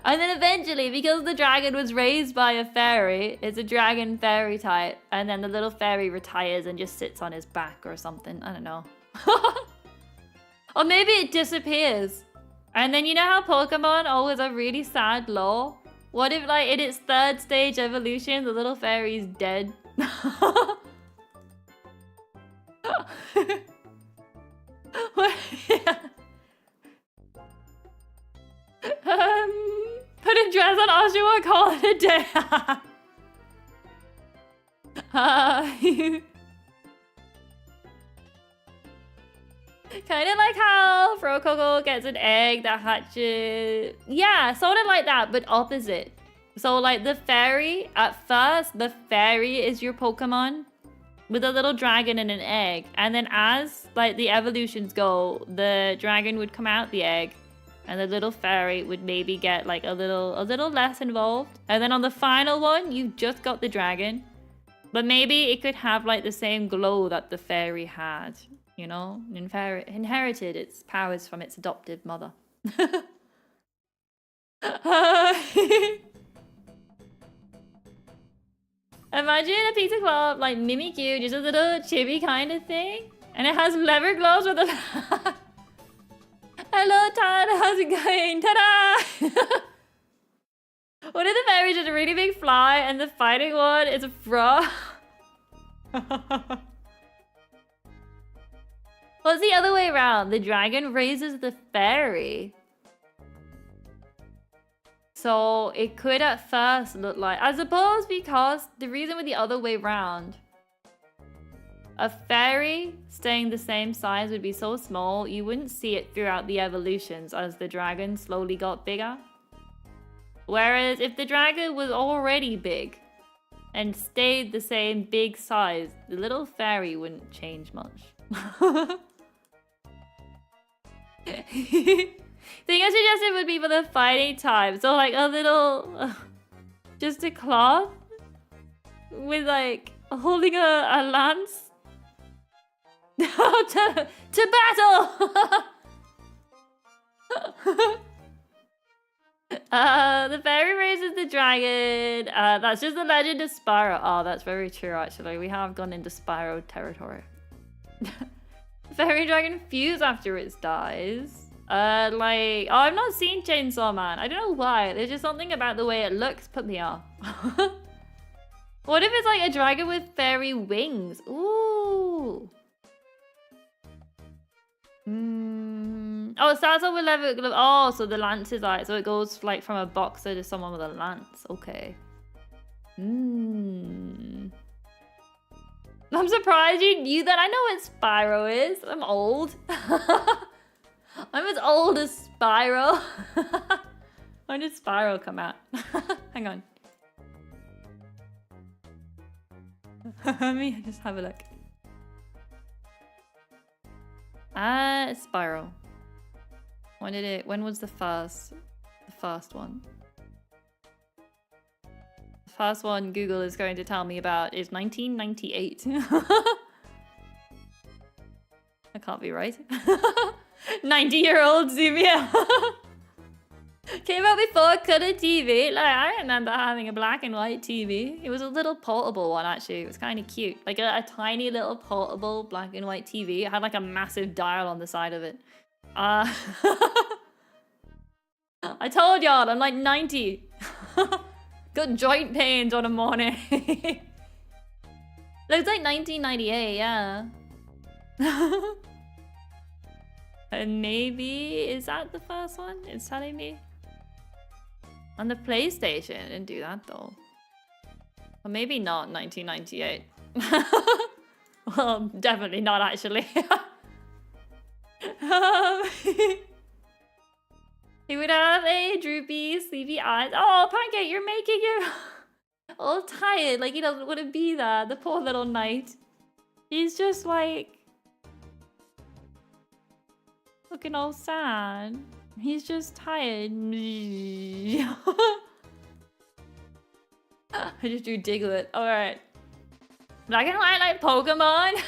And then eventually, because the dragon was raised by a fairy, it's a dragon fairy type. And then the little fairy retires and just sits on his back or something. I don't know. Or maybe it disappears. And then you know how Pokemon always have really sad lore? What if like in its 3rd stage evolution, the little fairy's dead? Put a dress on Oshawott, call it a day. Kind of like how Frococo gets an egg that hatches. Yeah, sort of like that, but opposite. So like the fairy, at first, the fairy is your Pokemon with a little dragon and an egg. And then as like the evolutions go, the dragon would come out the egg and the little fairy would maybe get like a little less involved. And then on the final one, you've just got the dragon. But maybe it could have like the same glow that the fairy had. You know, inherited its powers from its adoptive mother. Imagine a pizza club like Mimikyu, just a little chibi kind of thing. And it has leather gloves with a... Hello, Todd, how's it going? Ta-da! What if the fairies is a really big fly and the fighting one is a frog? What's the other way around? The dragon raises the fairy. So it could at first look like... I suppose because the reason with the other way around, a fairy staying the same size would be so small, you wouldn't see it throughout the evolutions as the dragon slowly got bigger. Whereas if the dragon was already big and stayed the same big size, the little fairy wouldn't change much. Thing I suggested would be for the fighting type. So like a little, just a cloth with like holding a lance. to battle! The fairy raises the dragon. That's just the legend of Spyro. Oh, that's very true actually. We have gone into Spyro territory. Fairy dragon fuse after it dies. Like, oh, I've not seen Chainsaw Man. I don't know why. There's just something about the way it looks put me off. What if it's like a dragon with fairy wings? Ooh. Oh, it starts off with leather glove. Oh, so the lance is like, so it goes like from a boxer to someone with a lance. Okay. I'm surprised you knew that. I know what Spyro is. I'm old. I'm as old as Spyro. When did Spyro come out? Hang on. Let me just have a look. Spyro. When was the first one? The first one Google is going to tell me about is 1998. That can't be right. 90-year-old Zubia. Came out before color TV. Like, I remember having a black and white TV. It was a little portable one, actually. It was kind of cute. Like a tiny little portable black and white TV. It had like a massive dial on the side of it. I told y'all, I'm like 90. Got joint pains on a morning. Looks like 1998, yeah. And maybe, is that the first one? It's telling me. On the PlayStation, it didn't do that though. Or maybe not 1998. Well, definitely not actually. He would have a droopy, sleepy eyes. Oh, Pancake, you're making him all tired. Like he doesn't want to be there. The poor little knight. He's just like looking all sad. He's just tired. I just drew Diglett. Alright. Black and white like Pokemon.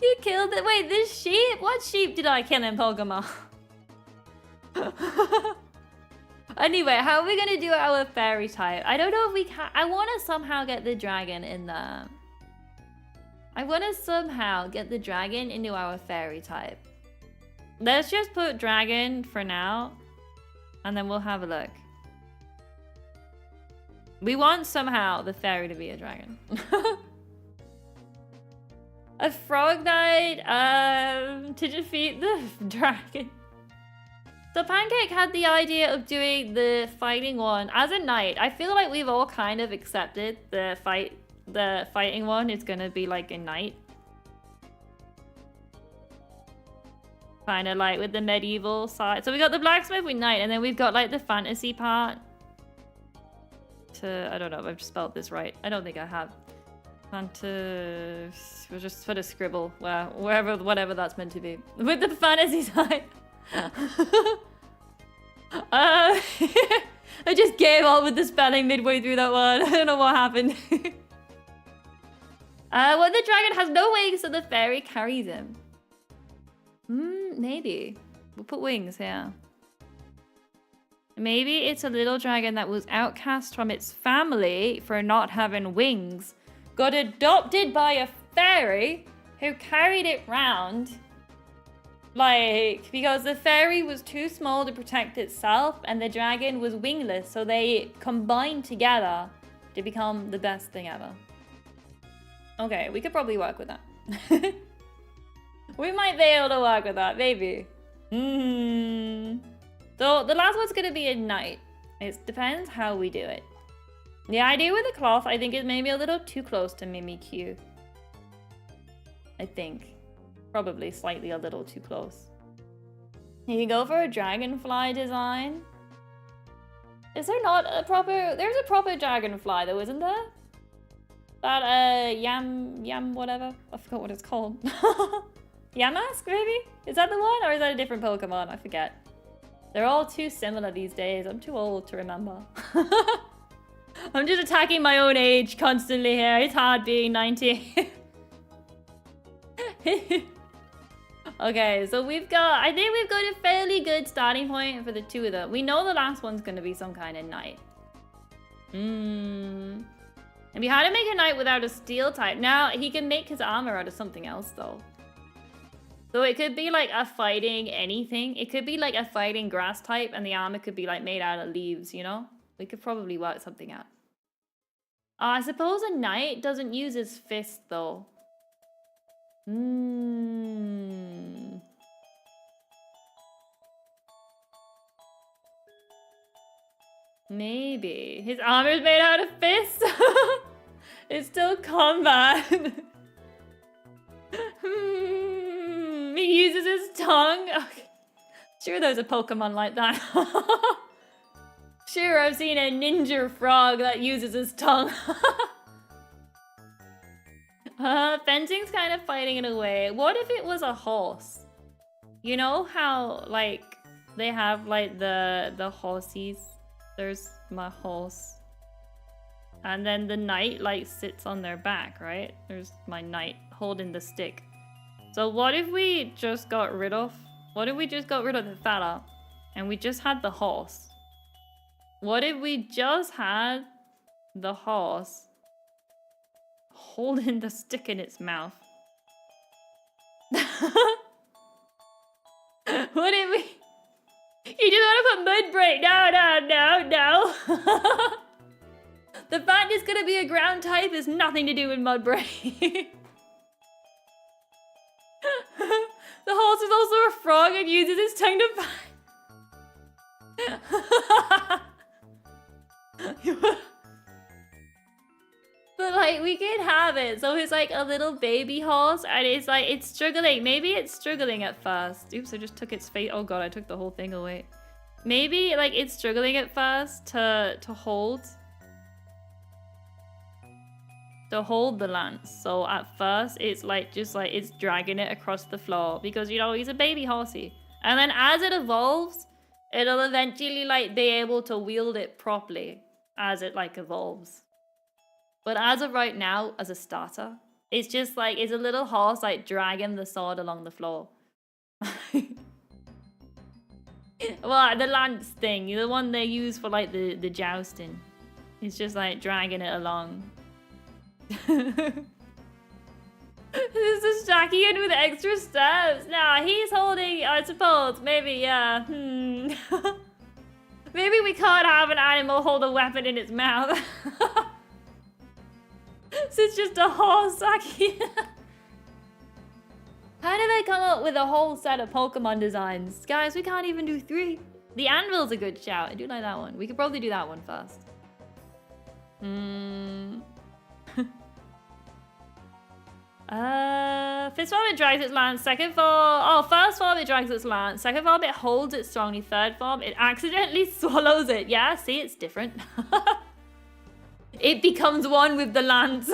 You killed it. Wait, this sheep? What sheep did I kill in Pokemon? Anyway, how are we gonna do our fairy type? I don't know if we can. I want to somehow get the dragon in there. I want to somehow get the dragon into our fairy type. Let's just put dragon for now. And then we'll have a look. We want somehow the fairy to be a dragon. A frog knight to defeat the dragon. So Pancake had the idea of doing the fighting one as a knight. I feel like we've all kind of accepted the fighting one is gonna be like a knight. Kind of like with the medieval side. So we got the blacksmith with knight, and then we've got like the fantasy part. I don't know if I've spelled this right. I don't think I have. We'll just put a scribble whatever that's meant to be. With the fantasy side. I just gave up with the spelling midway through that one. I don't know what happened. Well, the dragon has no wings, so the fairy carries him. Maybe. We'll put wings here. Maybe it's a little dragon that was outcast from its family for not having wings. Got adopted by a fairy who carried it round. Like, because the fairy was too small to protect itself and the dragon was wingless, so they combined together to become the best thing ever. Okay, we could probably work with that. We might be able to work with that, maybe. So the last one's gonna be at night. It depends how we do it. The idea with the cloth, I think, is maybe a little too close to Mimikyu. I think. Probably slightly a little too close. You can go for a dragonfly design. Is there not a proper... There's a proper dragonfly though, isn't there? That, yam whatever. I forgot what it's called. Yamask, maybe? Is that the one? Or is that a different Pokemon? I forget. They're all too similar these days. I'm too old to remember. I'm just attacking my own age constantly here. It's hard being 90. Okay, so we've got... I think we've got a fairly good starting point for the two of them. We know the last one's going to be some kind of knight. And we had to make a knight without a steel type. Now, he can make his armor out of something else, though. So it could be like a fighting anything. It could be like a fighting grass type, and the armor could be like made out of leaves, you know? We could probably work something out. I suppose a knight doesn't use his fist, though. Maybe. His armor's made out of fists? It's still combat. He uses his tongue. Okay. Sure there's a Pokemon like that. Sure, I've seen a ninja frog that uses his tongue. Fencing's kind of fighting in a way. What if it was a horse? You know how, like, they have, like, the horsies? There's my horse. And then the knight, like, sits on their back, right? There's my knight holding the stick. So what if we just got rid of... What if we just got rid of the fella and we just had the horse? What if we just had the horse holding the stick in its mouth? What if we... You just want to put Mudbray? No. The fact it's gonna be a ground type has nothing to do with Mudbray. The horse is also a frog and uses his tongue to But like, we could have it. So it's like a little baby horse and it's like, it's struggling. Maybe it's struggling at first. Oops, I just took its face. Oh god, I took the whole thing away. Maybe like it's struggling at first to hold the lance. So at first it's like just like it's dragging it across the floor because, you know, he's a baby horsey. And then as it evolves, it'll eventually like be able to wield it properly as it like evolves. But as of right now, as a starter, it's just like it's a little horse like dragging the sword along the floor. Well, the lance thing, the one they use for like the jousting. It's just like dragging it along. This is Jackie in with extra steps. Nah, he's holding, I suppose, maybe, yeah. Maybe we can't have an animal hold a weapon in its mouth. So it's just a horse, Jackie. How do they come up with a whole set of Pokemon designs? Guys, we can't even do 3. The anvil's a good shout. I do like that one. We could probably do that one first. First form it drags its lance, second form... Oh, first form it drags its lance, second form it holds it strongly, third form it accidentally swallows it. Yeah, see, it's different. It becomes one with the lance.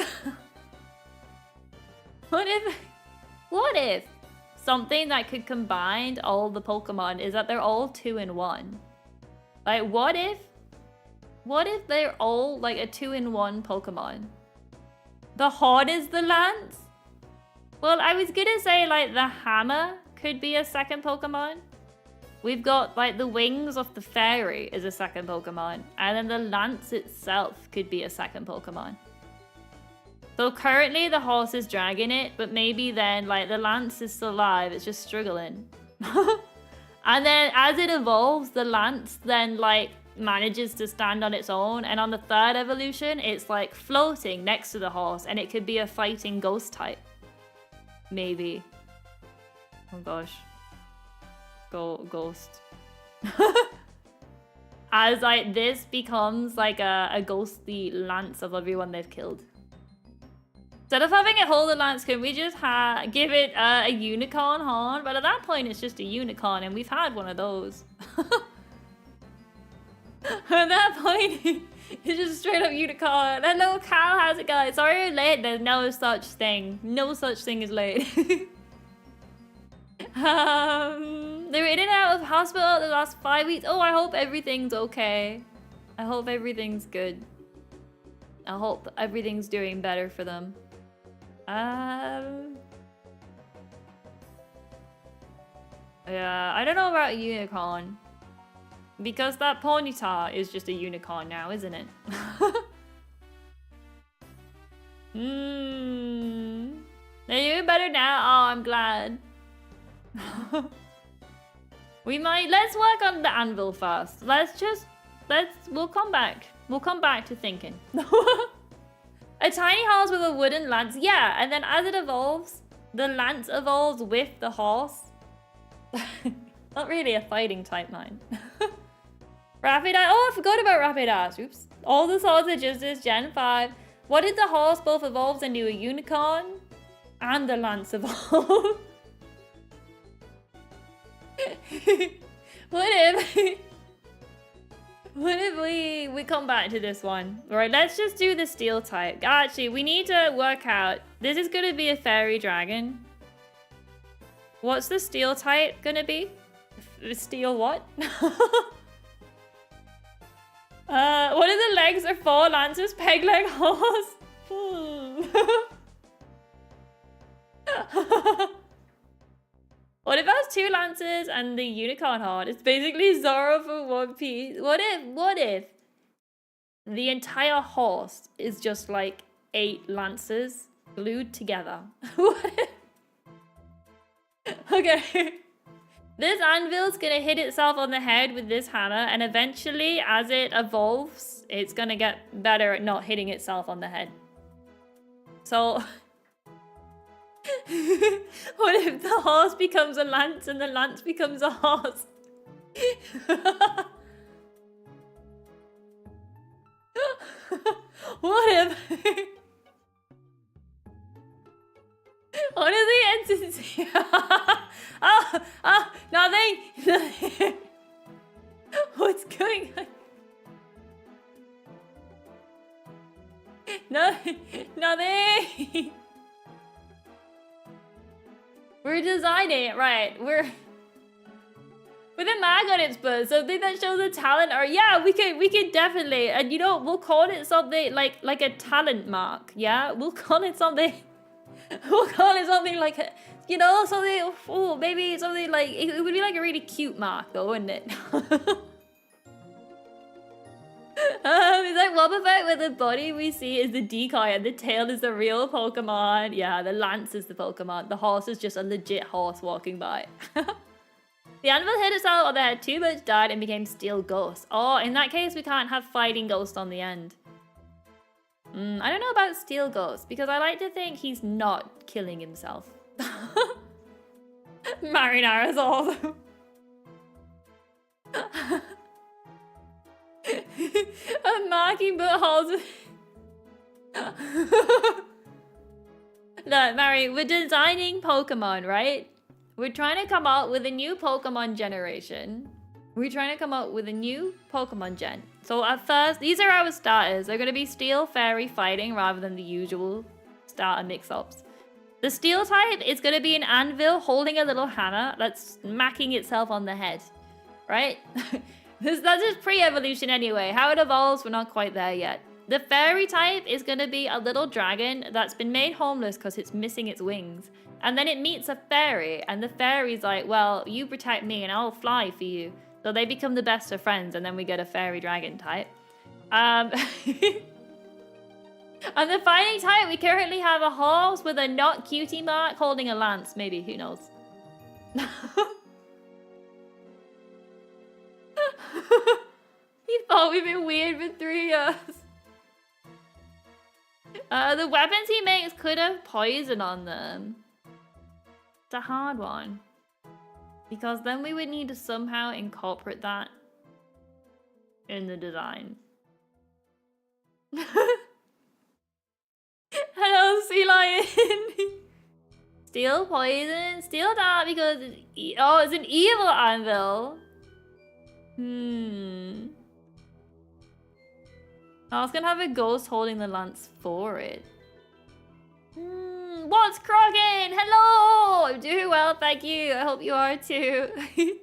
What if something that could combine all the Pokemon is that they're all 2 in 1? Like, what if they're all like a 2 in 1 Pokemon? The horn is the lance? Well, I was gonna say, like, the hammer could be a second Pokemon. We've got, like, the wings of the fairy is a second Pokemon. And then the lance itself could be a second Pokemon. So currently the horse is dragging it, but maybe then, like, the lance is still alive. It's just struggling. And then as it evolves, the lance then, like, manages to stand on its own. And on the third evolution, it's, like, floating next to the horse. And it could be a fighting ghost type. Maybe. Oh, gosh. Ghost. As, like, this becomes, like, a ghostly lance of everyone they've killed. Instead of having it hold the lance, can we just give it a unicorn horn? But at that point, it's just a unicorn, and we've had one of those. At that point, it's just a straight up unicorn. Hello, Cal, how's it going? Sorry you're late. There's no such thing. No such thing as late. They were in and out of hospital the last 5 weeks. Oh, I hope everything's okay. I hope everything's good. I hope everything's doing better for them. Yeah, I don't know about unicorn. Because that Ponyta is just a unicorn now, isn't it? They're doing better now. Oh, I'm glad. Let's work on the anvil first. We'll come back. We'll come back to thinking. A tiny horse with a wooden lance. Yeah, and then as it evolves, the lance evolves with the horse. Not really a fighting type, mine. Rapidash. Oh, I forgot about Rapidash. Oops. All the swords are just this Gen 5. What did the horse both evolve into a unicorn? And the lance evolve? What if we come back to this one? All right, let's just do the steel type. Actually, we need to work out. This is going to be a fairy dragon. What's the steel type going to be? Steel what? What are the legs are 4 lances, peg leg horse? What if that's 2 lances and the unicorn horn? It's basically Zoro for one piece. What if the entire horse is just like 8 lances glued together? What if? Okay. This anvil's gonna hit itself on the head with this hammer, and eventually, as it evolves, it's gonna get better at not hitting itself on the head. So... what if the horse becomes a lance and the lance becomes a horse? What if... Honestly, it's... nothing! What's going on? Nothing! We're designing it, right? With a mag on its butt, something that shows a talent, or yeah, we could definitely, and you know, we'll call it something like a talent mark, yeah? We'll call it something like, you know, something, oh, maybe something like, it would be like a really cute mark though, wouldn't it? It's like Wobbuffet with the body we see is the decoy and the tail is the real Pokemon. Yeah, the lance is the Pokemon. The horse is just a legit horse walking by. The anvil hit itself on the head, 2 birds died and became steel ghosts. Oh, in that case, we can't have fighting ghost on the end. I don't know about steel ghost because I like to think he's not killing himself. Marinara's awesome. I'm marking buttholes. Look, Mari, we're designing Pokemon, right? We're trying to come out with a new Pokemon generation. We're trying to come out with a new Pokemon gen. So at first, these are our starters. They're going to be Steel, Fairy, Fighting rather than the usual starter mix-ups. The Steel type is going to be an anvil holding a little hammer that's smacking itself on the head, right? That's just pre-evolution anyway. How it evolves, we're not quite there yet. The fairy type is going to be a little dragon that's been made homeless because it's missing its wings. And then it meets a fairy, and the fairy's like, well, you protect me and I'll fly for you. So they become the best of friends, and then we get a fairy dragon type. And the fighting type, we currently have a horse with a not cutie mark holding a lance. Maybe, who knows? He thought we've been weird for 3 years. The weapons he makes could have poison on them. It's a hard one. Because then we would need to somehow incorporate that in the design. Hello, sea lion. Steel poison. Steel that because it's an evil anvil. I was gonna have a ghost holding the lance for it. What's crocking? Hello! I'm doing well, thank you. I hope you are too. Think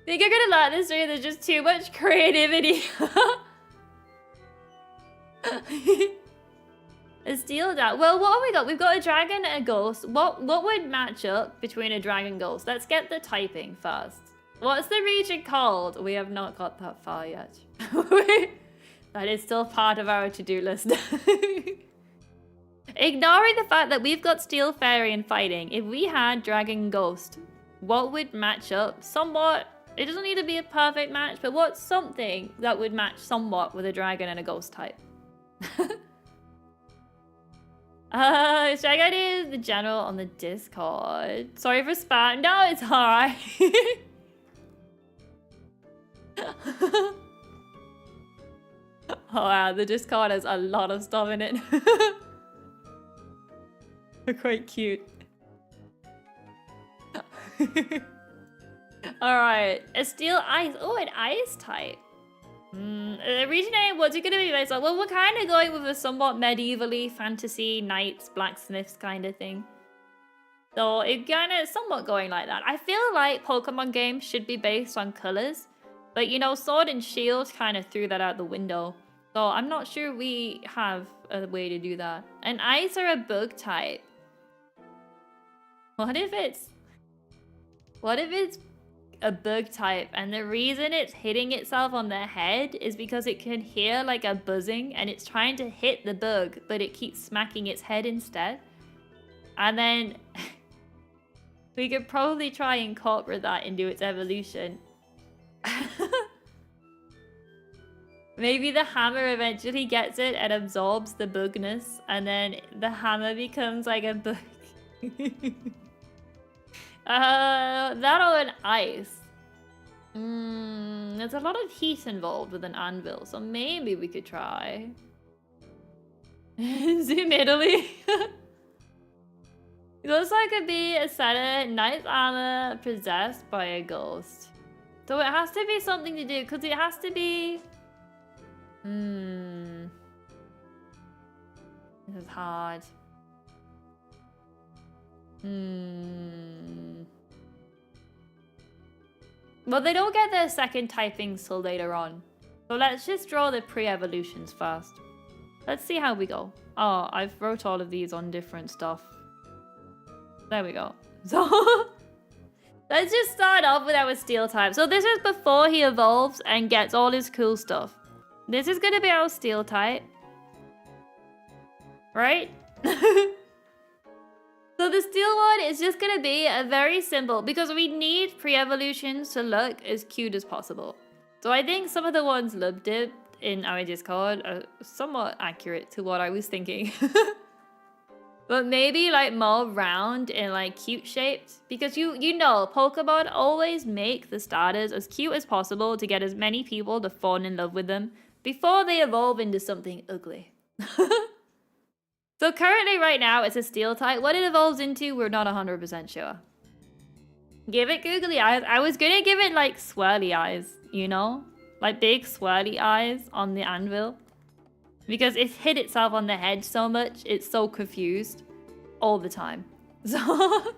you're gonna like this stream? There's just too much creativity. A steel dart. Well, what have we got? We've got a dragon and a ghost. What would match up between a dragon and ghost? Let's get the typing first. What's the region called? We have not got that far yet. That is still part of our to-do list. Ignoring the fact that we've got steel fairy and fighting, if we had dragon ghost, what would match up somewhat? It doesn't need to be a perfect match, but what's something that would match somewhat with a dragon and a ghost type? Should I go to the general on the Discord? Sorry for spam. No, it's alright. Oh wow, the Discord has a lot of stuff in it. They're quite cute. Alright, a steel ice. Oh, an ice type. Region name, what's it gonna be based on? Well, we're kind of going with a somewhat medievally fantasy, knights, blacksmiths kind of thing. So it kind of somewhat going like that. I feel like Pokemon games should be based on colors. But you know, Sword and Shield kind of threw that out the window. So I'm not sure we have a way to do that. And ice are a bug type. What if it's a bug type and the reason it's hitting itself on the head is because it can hear like a buzzing and it's trying to hit the bug, but it keeps smacking its head instead. And then we could probably try and incorporate that into its evolution. Maybe the hammer eventually gets it and absorbs the bugness, and then the hammer becomes like a bug. That or an ice. There's a lot of heat involved with an anvil, so maybe we could try. Zoom Italy. It looks like it could be a set of knight's armor possessed by a ghost. So it has to be something to do, because it has to be... This is hard. Well, they don't get their second typings till later on. So let's just draw the pre-evolutions first. Let's see how we go. Oh, I've wrote all of these on different stuff. There we go. So... Let's just start off with our steel type. So this is before he evolves and gets all his cool stuff. This is going to be our steel type. Right? So the steel one is just going to be a very simple, because we need pre-evolutions to look as cute as possible. So I think some of the ones loved it in our Discord are somewhat accurate to what I was thinking. But maybe like more round and like cute shaped, because you know Pokemon always make the starters as cute as possible to get as many people to fall in love with them before they evolve into something ugly. So currently right now it's a steel type. What it evolves into, we're not 100% sure. Give it googly eyes. I was gonna give it like swirly eyes, you know? Like big swirly eyes on the anvil. Because it's hit itself on the head so much, it's so confused all the time. So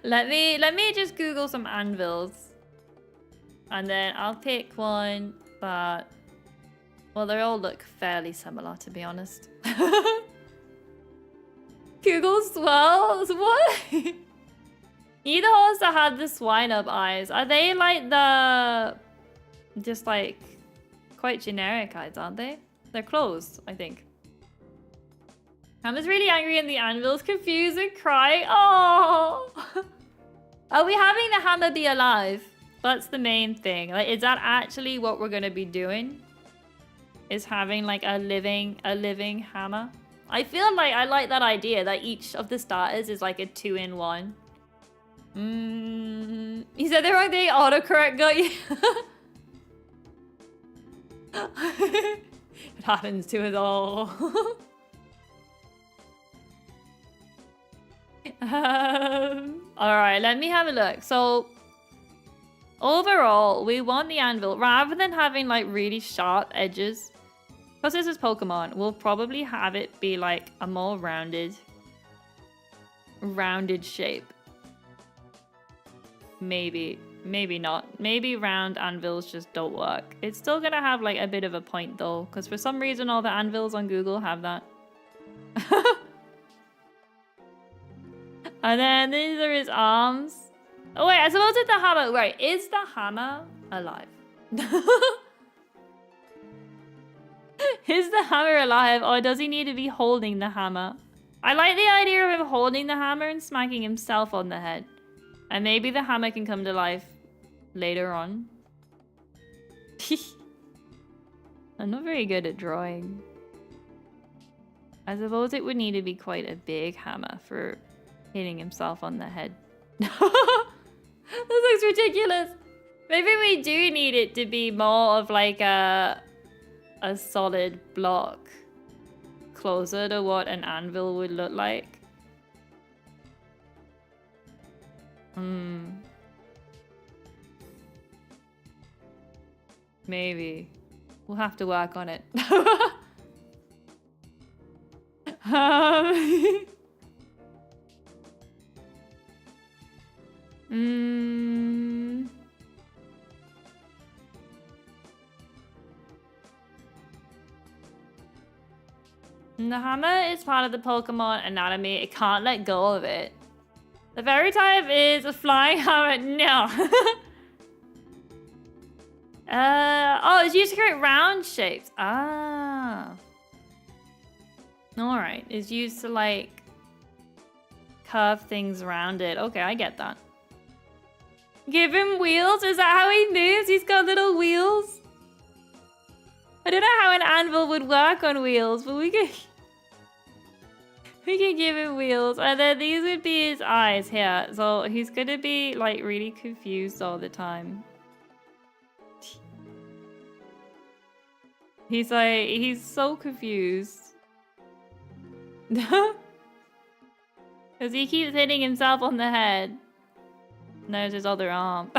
let me just Google some anvils. And then I'll pick one that Well, they all look fairly similar, to be honest. Google swirls? What? Either horse that had the swine up eyes. Are they like the... just like... quite generic eyes, aren't they? They're closed, I think. Hammer's really angry and the anvil's confused and crying. Oh! Are we having the hammer be alive? That's the main thing. Like, is that actually what we're gonna be doing? Is having like a living hammer? I feel like I like that idea that each of the starters is like a 2-in-1. You said the wrong thing. Autocorrect got you. It happens to us all. Alright, let me have a look. So, overall, we want the anvil, rather than having like really sharp edges, because this is Pokemon, we'll probably have it be like a more rounded shape. Maybe not. Maybe round anvils just don't work. It's still gonna have like a bit of a point though, because for some reason all the anvils on Google have that. And then these are his arms. Oh wait, I suppose it's the hammer. Right, is the hammer alive? Is the hammer alive, or does he need to be holding the hammer? I like the idea of him holding the hammer and smacking himself on the head. And maybe the hammer can come to life later on. I'm not very good at drawing. I suppose it would need to be quite a big hammer for hitting himself on the head. This looks ridiculous. Maybe we do need it to be more of like a solid block, closer to what an anvil would look like. Maybe. We'll have to work on it. The hammer is part of the Pokemon anatomy. It can't let go of it. The fairy type is a flying hammer. No. Oh, it's used to create round shapes. Ah. Alright. It's used to like curve things around it. Okay, I get that. Give him wheels? Is that how he moves? He's got little wheels? I don't know how an anvil would work on wheels, but we can give him wheels. And then these would be his eyes here. So he's gonna be like really confused all the time. He's so confused. Because he keeps hitting himself on the head. And there's his other arm.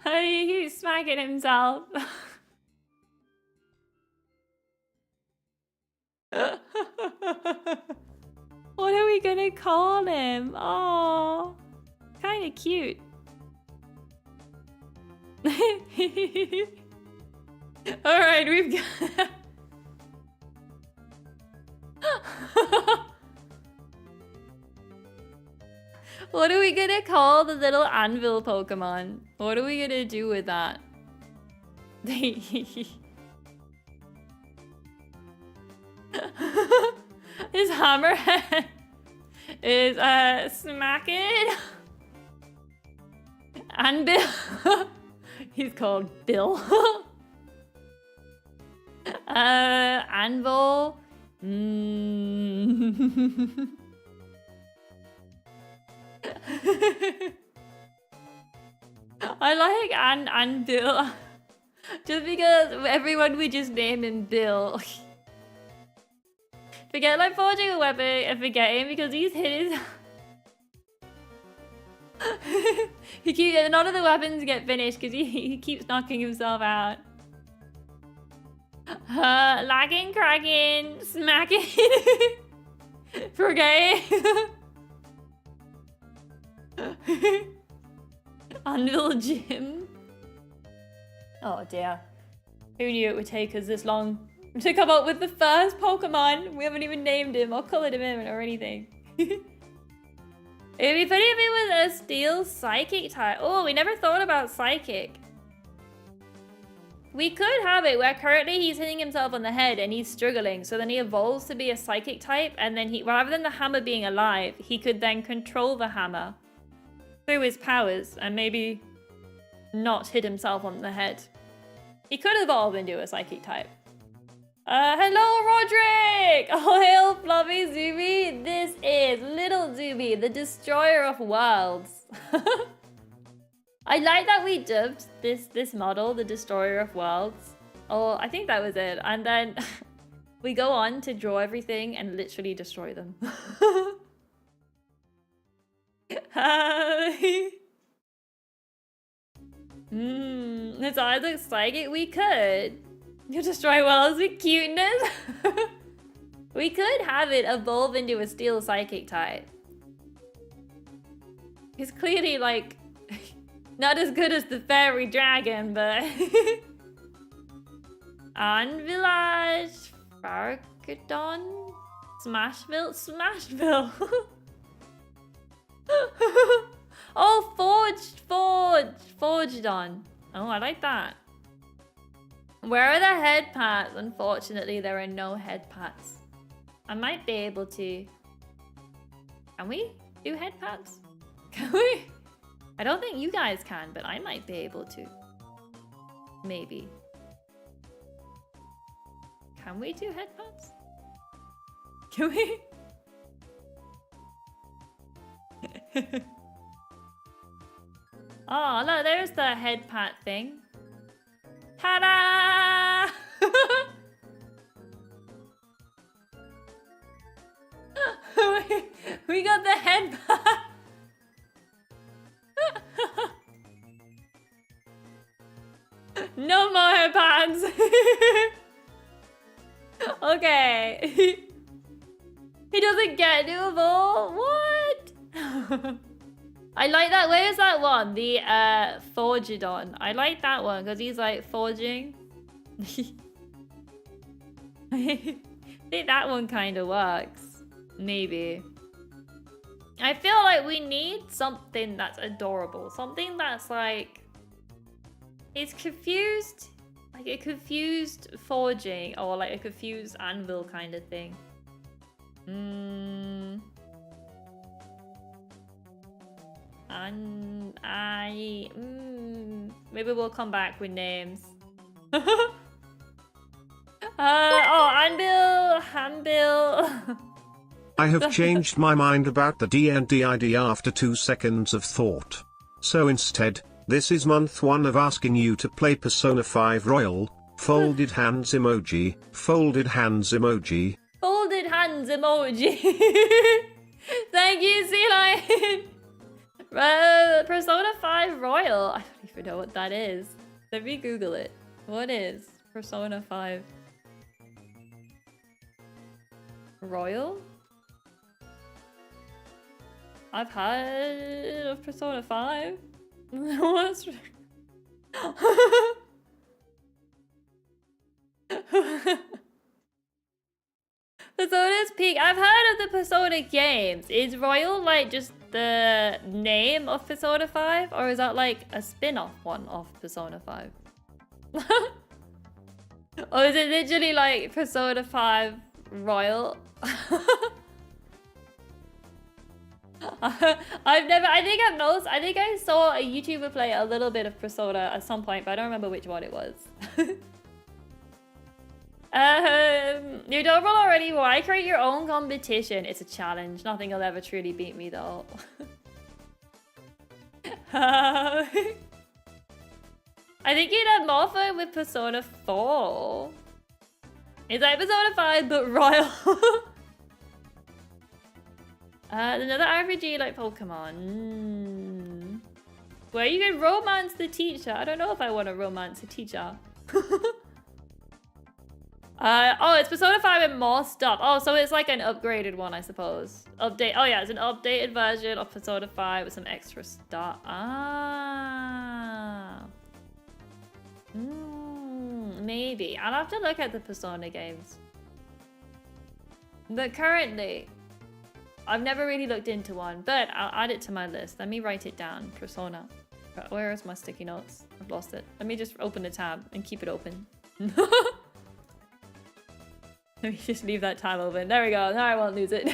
How do you keep smacking himself? What are we gonna call him? Oh, kind of cute. All right, we've got. What are we gonna call the little anvil Pokemon? What are we gonna do with that? His hammerhead is smacking. And Bill. He's called Bill. Anvil. I like and Bill. Just because everyone would just name him Bill. Forget like forging a weapon and forget him because he's hit his. None of the weapons get finished because he keeps knocking himself out. Lagging, cracking, smacking, forgetting. Anvil Gym. Oh dear. Who knew it would take us this long to come up with the first Pokemon? We haven't even named him or colored him in or anything. It'd be funny if it was a Steel Psychic type. Oh, we never thought about Psychic. We could have it where currently he's hitting himself on the head and he's struggling. So then he evolves to be a Psychic type. And then he, rather than the hammer being alive, he could then control the hammer through his powers and maybe not hit himself on the head. He could evolve into a Psychic type. Hello, Roderick! Oh, hail, Fluffy Zuby. This is Little Zuby, the Destroyer of Worlds. I like that we dubbed this model the Destroyer of Worlds. Oh, I think that was it. And then we go on to draw everything and literally destroy them. Hi. His eyes look psychic. We could. You destroy worlds with cuteness. We could have it evolve into a Steel Psychic type. He's clearly like not as good as the fairy dragon, but Anvilage, Fargadon, Smashville. Oh, Forgedon. Oh, I like that. Where are the head pats? Unfortunately, there are no head pats. I might be able to. Can we do head pats? Can we? I don't think you guys can, but I might be able to. Maybe. Can we do head pats? Can we? Oh, look, there's the head pat thing. Ta-da! we got the head pat. No more head pats. Okay. He doesn't get to evolve. What? I like that. Where's that one? The Forgedon. I like that one because he's like forging. I think that one kind of works. Maybe. I feel like we need something that's adorable. Something that's like... It's confused. Like a confused forging or like a confused anvil kind of thing. Maybe we'll come back with names. Oh, Hanbill. I have changed my mind about the D&D idea after 2 seconds of thought. So instead, this is month 1 of asking you to play Persona 5 Royal. Folded hands emoji. Folded hands emoji. Folded hands emoji. Thank you, Sea Lion. Persona 5 Royal. I don't even know what that is. Let me Google it. What is Persona 5 Royal? I've heard of Persona 5. What's... Persona's Peak. I've heard of the Persona games. Is Royal like just the name of Persona 5? Or is that like a spin-off one of Persona 5? Or is it literally like Persona 5 Royal? I think I saw a YouTuber play a little bit of Persona at some point, but I don't remember which one it was. You don't roll already. Why create your own competition? It's a challenge. Nothing will ever truly beat me though. I think you'd have more fun with Persona 4. It's like Persona 5 but royal. Another RPG like Pokemon. Where you can romance the teacher. I don't know if I want to romance a teacher. Oh, it's Persona 5 with more stuff. Oh, so it's like an upgraded one, I suppose. Update. Oh yeah, it's an updated version of Persona 5 with some extra stuff. Ah. Maybe. I'll have to look at the Persona games. But currently, I've never really looked into one, but I'll add it to my list. Let me write it down. Persona. Where is my sticky notes? I've lost it. Let me just open the tab and keep it open. Let me just leave that tab open. There we go. Now I won't lose it.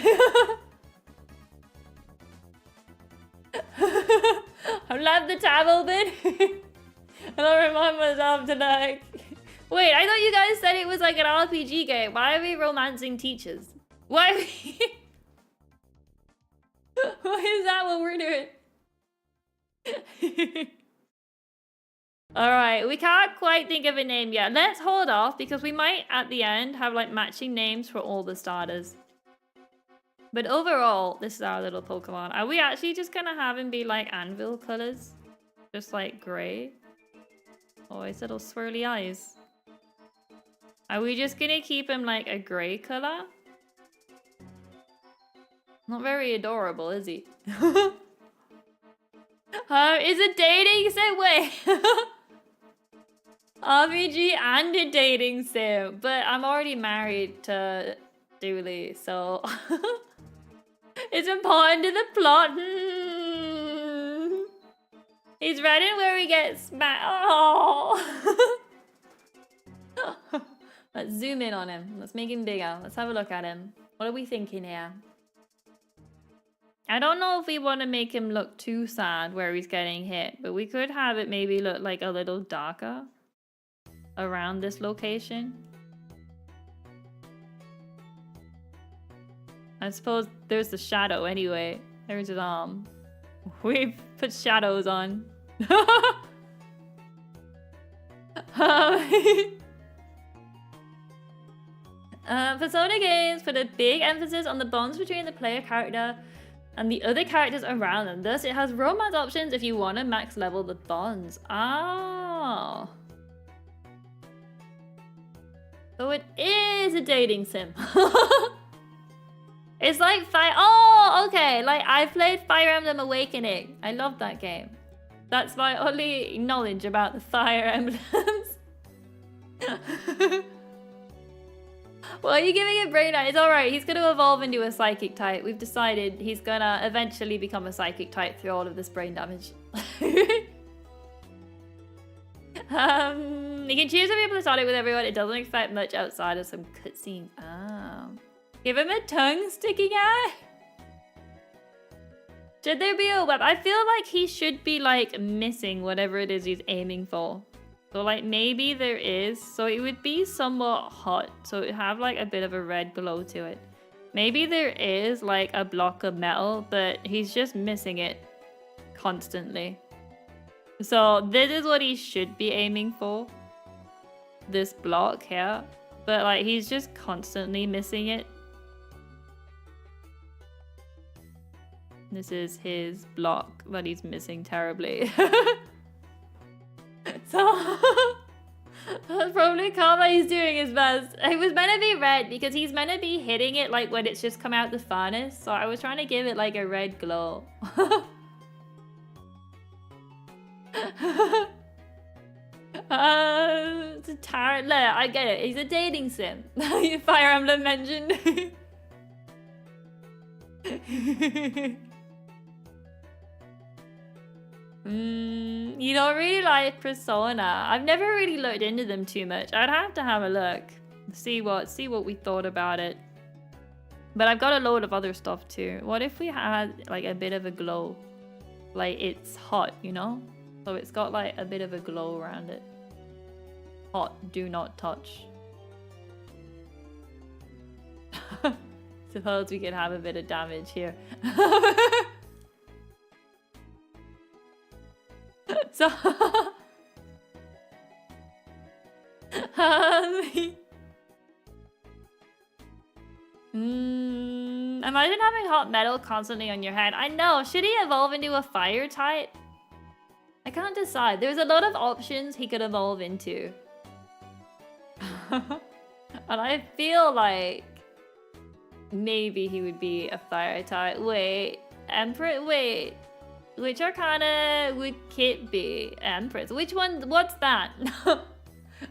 I've left the tab open. And I'll remind myself to like... Wait, I thought you guys said it was like an RPG game. Why are we romancing teachers? Why are we... Why is that what we're doing? Alright, we can't quite think of a name yet. Let's hold off because we might at the end have like matching names for all the starters. But overall, this is our little Pokemon. Are we actually just gonna have him be like anvil colors? Just like grey? Oh, his little swirly eyes. Are we just gonna keep him like a grey color? Not very adorable, is he? Is it dating sim? Wait. RPG and a dating sim. But I'm already married to Dooley, so... It's important to the plot. He's right in where we get smacked. Oh. Let's zoom in on him. Let's make him bigger. Let's have a look at him. What are we thinking here? I don't know if we want to make him look too sad where he's getting hit, but we could have it maybe look like a little darker around this location. I suppose there's the shadow anyway. There's his arm. We've put shadows on. Persona games put a big emphasis on the bonds between the player character and the other characters around them. Thus, it has romance options if you want to max level the bonds. Oh. So it is a dating sim. It's like oh, okay. Like, I played Fire Emblem Awakening. I love that game. That's my only knowledge about the Fire Emblems. Well, are you giving it brain eye? It's alright. He's going to evolve into a psychic type. We've decided he's going to eventually become a psychic type through all of this brain damage. You can choose to be able to start it with everyone. It doesn't expect much outside of some cutscenes. Oh. Give him a tongue sticking out. Should there be a web? I feel like he should be like missing whatever it is he's aiming for. So like maybe there is. So it would be somewhat hot. So it would have like a bit of a red glow to it. Maybe there is like a block of metal, but he's just missing it constantly. So this is what he should be aiming for. This block here. But like he's just constantly missing it. This is his block that he's missing terribly. So that's probably Karma, he's doing his best. It was meant to be red because he's meant to be hitting it like when it's just come out the furnace. So I was trying to give it like a red glow. It's a tarot. I get it. He's a dating sim. Fire Emblem mentioned. You don't really like Persona. I've never really looked into them too much. I'd have to have a look. See what we thought about it. But I've got a load of other stuff too. What if we had like a bit of a glow? Like it's hot, you know? So it's got like a bit of a glow around it. Hot, do not touch. Suppose we could have a bit of damage here. So, imagine having hot metal constantly on your head. I know. Should he evolve into a fire type? I can't decide. There's a lot of options he could evolve into. And I feel like maybe he would be a fire type. Wait, Emperor. Wait, which Arcana would Kit be? Empress. Which one? What's that?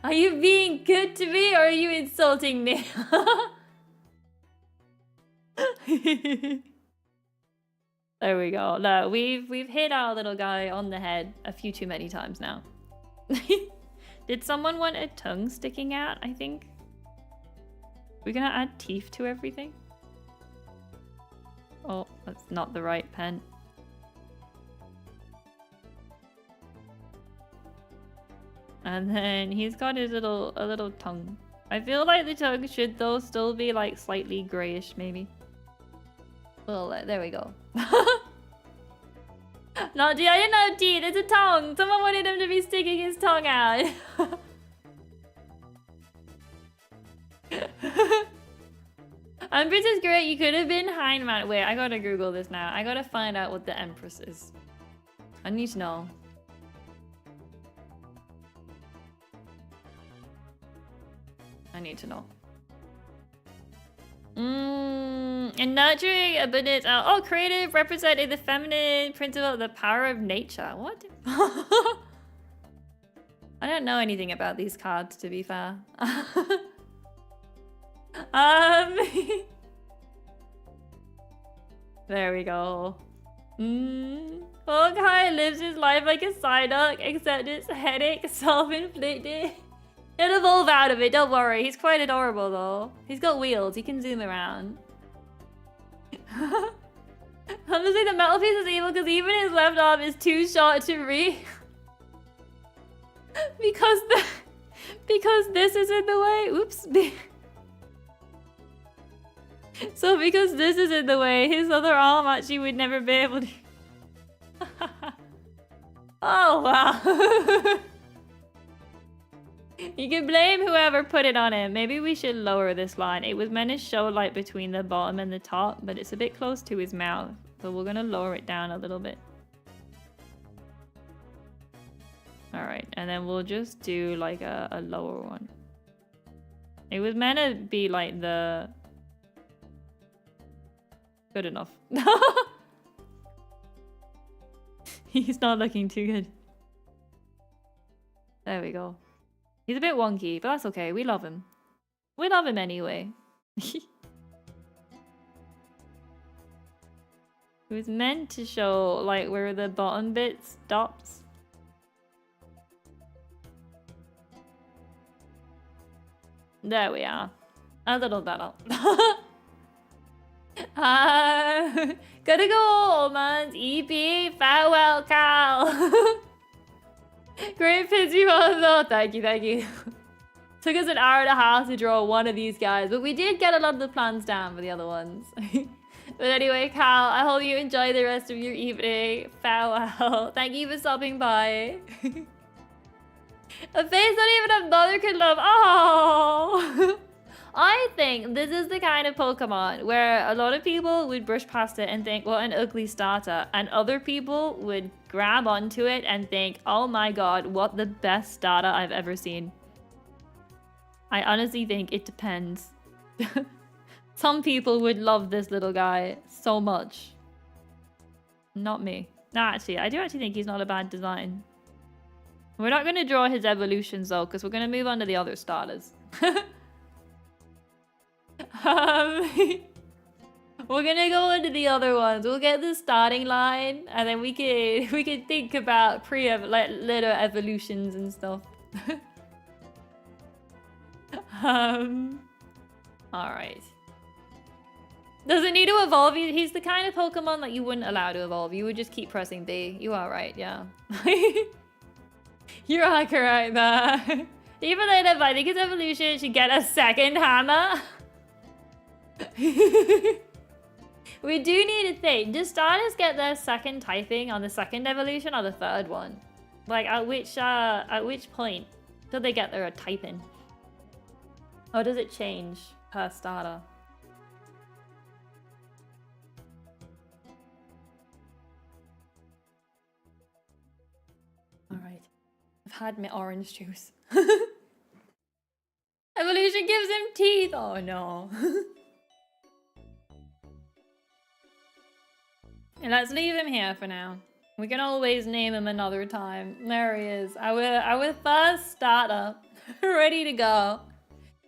Are you being good to me or are you insulting me? There we go. No, we've hit our little guy on the head a few too many times now. Did someone want a tongue sticking out? I think. We're gonna add teeth to everything. Oh, that's not the right pen. And then he's got his a little tongue. I feel like the tongue should though still be like slightly grayish maybe. Well, there we go. No, dude, I didn't have teeth. It's a tongue. Someone wanted him to be sticking his tongue out. Empress is great. You could have been Hindman. Wait, I gotta Google this now. I gotta find out what the Empress is. I need to know. I need to know. And nurturing abundance. Oh, creative, representing the feminine principle, the power of nature. What? I don't know anything about these cards, to be fair. There we go. Hawkeye lives his life like a Psyduck, except it's headache self-inflicted. He'll evolve out of it, don't worry. He's quite adorable though. He's got wheels, he can zoom around. Honestly, the metal piece is evil because even his left arm is too short to reach. because this is in the way. Oops. So because this is in the way, his other arm actually would never be able to. Oh wow. You can blame whoever put it on him. Maybe we should lower this line. It was meant to show like between the bottom and the top, but it's a bit close to his mouth. So we're gonna lower it down a little bit. Alright, and then we'll just do like a lower one. It was meant to be like the... Good enough. He's not looking too good. There we go. He's a bit wonky, but that's okay. We love him. We love him anyway. It was meant to show like where the bottom bit stops. There we are. A little better. Gotta go, old man's EP. Farewell, Cal. Great picture, though. Thank you, thank you. Took us an hour and a half to draw one of these guys, but we did get a lot of the plans down for the other ones. But anyway, Cal, I hope you enjoy the rest of your evening. Farewell. Thank you for stopping by. A face not even a mother could love. Oh. I think this is the kind of Pokemon where a lot of people would brush past it and think, what an ugly starter. And other people would grab onto it and think, oh my god, what the best starter I've ever seen. I honestly think it depends. Some people would love this little guy so much. Not me. No, actually, I do actually think he's not a bad design. We're not going to draw his evolutions though, because we're going to move on to the other starters. We're gonna go into the other ones. We'll get the starting line, and then we can think about later evolutions and stuff. All right. Doesn't need to evolve. He's the kind of Pokemon that you wouldn't allow to evolve. You would just keep pressing B. You are right, yeah. You're all correct there. Even then, if I think his evolution should get a second hammer. We do need to think. Do starters get their second typing on the second evolution or the third one? Like at which point do they get their typing? Or does it change per starter? All right, I've had my orange juice. Evolution evolution gives him teeth. Oh no. And let's leave him here for now. We can always name him another time. There he is. Our first starter. Ready to go.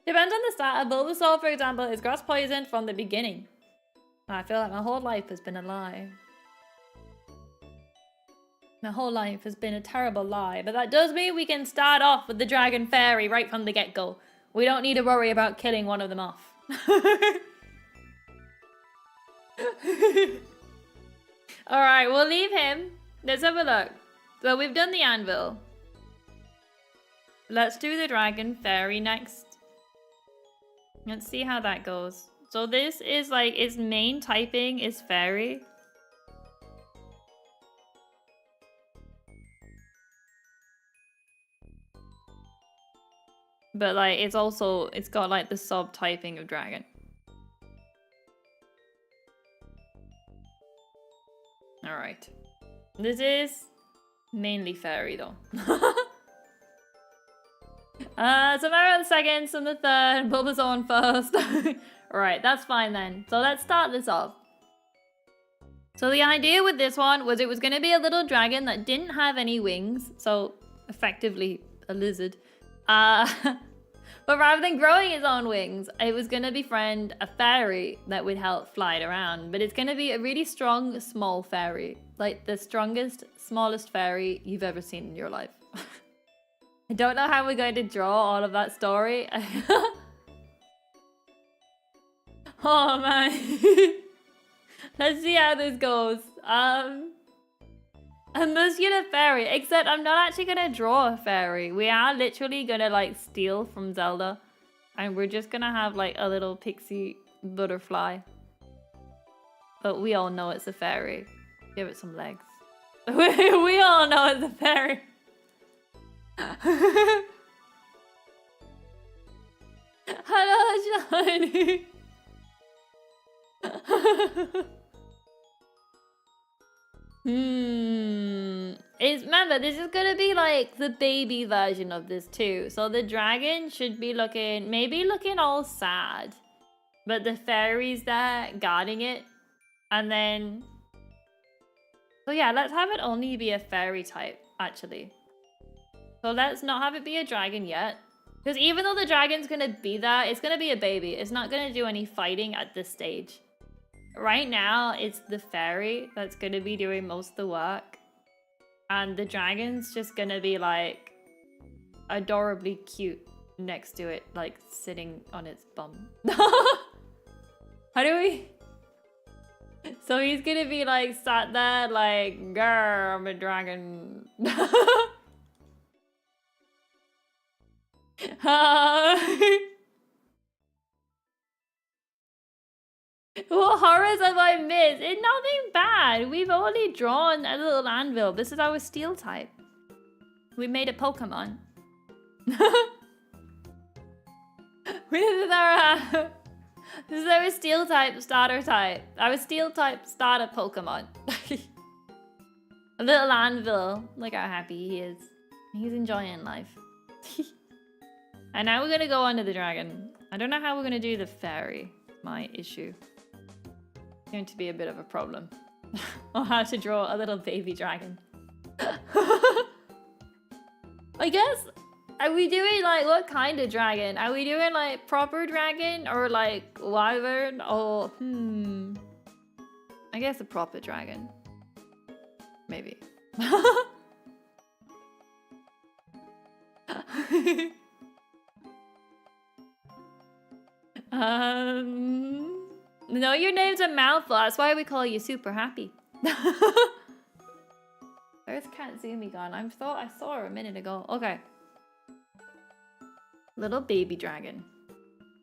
Depends on the starter. Bulbasaur, for example, is grass poisoned from the beginning. I feel like my whole life has been a lie. My whole life has been a terrible lie. But that does mean we can start off with the Dragon Fairy right from the get-go. We don't need to worry about killing one of them off. Alright, we'll leave him. Let's have a look. So we've done the anvil. Let's do the Dragon Fairy next. Let's see how that goes. So this is like, its main typing is fairy. But like, it's got like the sub-typing of dragon. Alright. This is mainly fairy though. Samara on the second, Sam the third, Bulbasaur on first. Alright, that's fine then. So let's start this off. So the idea with this one was it was going to be a little dragon that didn't have any wings. So effectively a lizard. But rather than growing its own wings, it was going to befriend a fairy that would help fly it around. But it's going to be a really strong, small fairy. Like the strongest, smallest fairy you've ever seen in your life. I don't know how we're going to draw all of that story. Oh man. Let's see how this goes. A muscular fairy, except I'm not actually gonna draw a fairy. We are literally gonna like steal from Zelda. And we're just gonna have like a little pixie butterfly. But we all know it's a fairy. Give it some legs. We all know it's a fairy. Hello, Shiny. Remember, this is gonna be like the baby version of this too. So the dragon should be maybe looking all sad. But the fairy's there guarding it. And then... So yeah, let's have it only be a fairy type, actually. So let's not have it be a dragon yet. Because even though the dragon's gonna be there, it's gonna be a baby. It's not gonna do any fighting at this stage. Right now, it's the fairy that's gonna be doing most of the work. And the dragon's just gonna be like adorably cute next to it, like sitting on its bum. How do we? So he's gonna be like sat there like, grr, I'm a dragon. What horrors have I missed? It's nothing bad. We've only drawn a little anvil. This is our steel type. We made a Pokemon. This is our steel type starter type. Our steel type starter Pokemon. A little anvil. Look how happy he is. He's enjoying life. And now we're gonna go on to the dragon. I don't know how we're gonna do the fairy. My issue. It's going to be a bit of a problem. Or how to draw a little baby dragon. I guess, are we doing like, what kind of dragon? Are we doing like proper dragon or like wyvern or, I guess a proper dragon. Maybe. No, your name's a mouthful. That's why we call you Super Happy. Where's Kitzumii gone? I saw her a minute ago. Okay. Little baby dragon.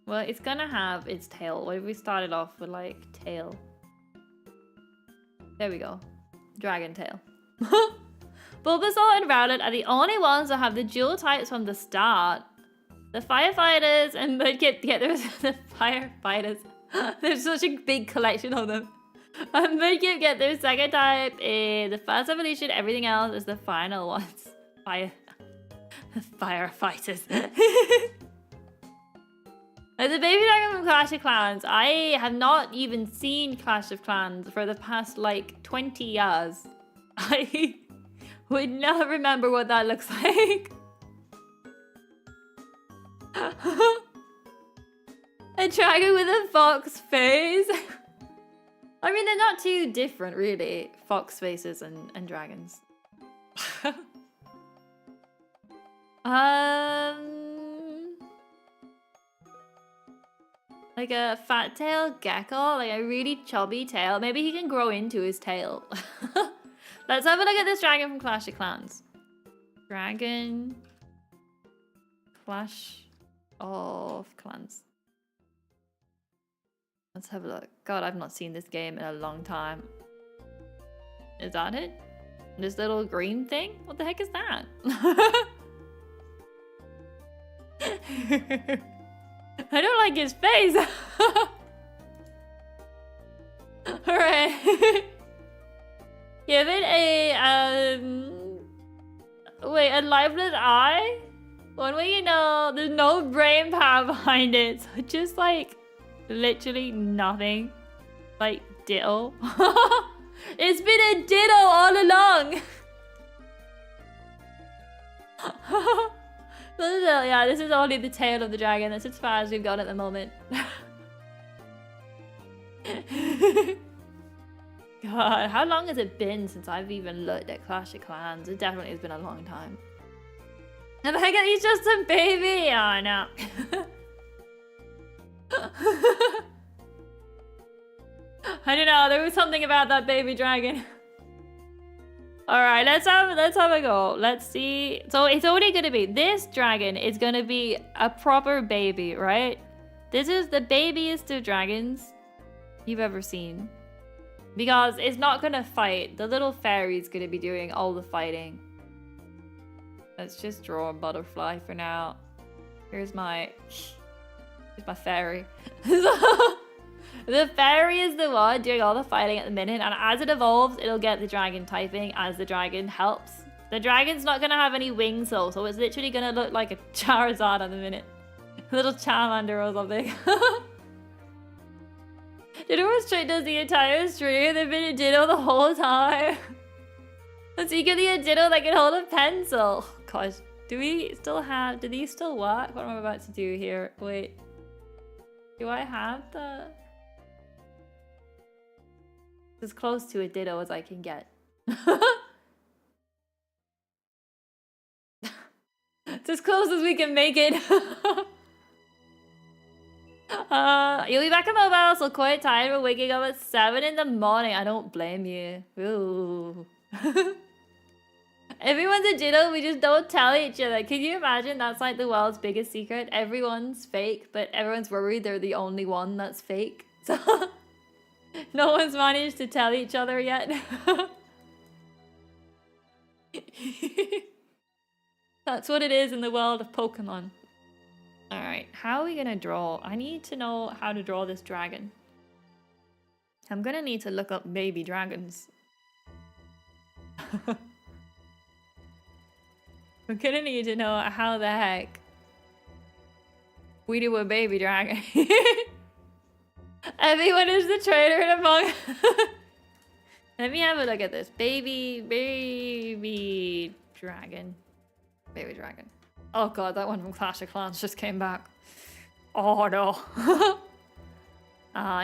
Well, it's gonna have its tail. What if we started off with like tail? There we go. Dragon tail. Bulbasaur and Rowlet are the only ones that have the dual types from the start. The firefighters and Mudkip get the firefighters. There's such a big collection of them. And Mudkip get their second type in the first evolution. Everything else is the final ones. Firefighters. As a baby dragon from Clash of Clans, I have not even seen Clash of Clans for the past like 20 years. I would not remember what that looks like. A dragon with a fox face. I mean, they're not too different, really. Fox faces and dragons. Like a fat tail gecko, like a really chubby tail. Maybe he can grow into his tail. Let's have a look at this dragon from Clash of Clans. Dragon Clash of Clans. Let's have a look. God, I've not seen this game in a long time. Is that it? This little green thing? What the heck is that? I don't like his face. Alright. Give it a wait, a lifeless eye? One way you know there's no brain power behind it. So just like literally nothing. Like ditto. It's been a ditto all along. Yeah, this is only the tail of the dragon. That's as far as we've got at the moment. God, how long has it been since I've even looked at Clash of Clans? It definitely has been a long time. And I get he's just a baby. Oh no. I don't know. There was something about that baby dragon. All right, let's have a go. Let's see. So it's only gonna be this dragon is gonna be a proper baby, right? This is the babiest of dragons you've ever seen, because it's not gonna fight. The little fairy's gonna be doing all the fighting. Let's just draw a butterfly for now. Here's my fairy. The fairy is the one doing all the fighting at the minute, and as it evolves, it'll get the dragon typing as the dragon helps. The dragon's not gonna have any wings though, so it's literally gonna look like a Charizard at the minute. A little Charmander or something. Ditto straight does the entire stream. They've been a Ditto the whole time. Let's secretly a Ditto that can hold a pencil. Gosh, do these still work? What am I about to do here? Wait. Do I have the... as close to a Ditto as I can get. It's as close as we can make it. You'll be back on mobile, so quite tired. We're waking up at 7 in the morning. I don't blame you. Ooh. Everyone's a Ditto, we just don't tell each other. Can you imagine? That's like the world's biggest secret. Everyone's fake, but everyone's worried they're the only one that's fake. So no one's managed to tell each other yet. That's what it is in the world of Pokemon. Alright, how are we gonna draw? I need to know how to draw this dragon. I'm gonna need to look up baby dragons. I'm gonna need to know how the heck we do a baby dragon. Everyone is the traitor in Among Us. Let me have a look at this. Baby dragon. Baby dragon. Oh god, that one from Clash of Clans just came back. Oh no.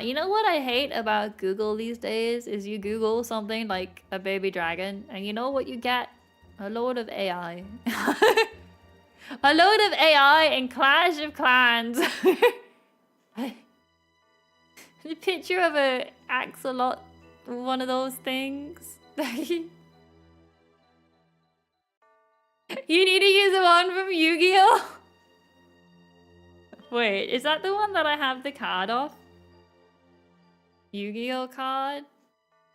You know what I hate about Google these days is you Google something like a baby dragon and you know what you get? A load of AI. A load of AI in Clash of Clans. The picture of a axolot, one of those things. You need to use the one from Yu-Gi-Oh! Wait, is that the one that I have the card of? Yu-Gi-Oh card?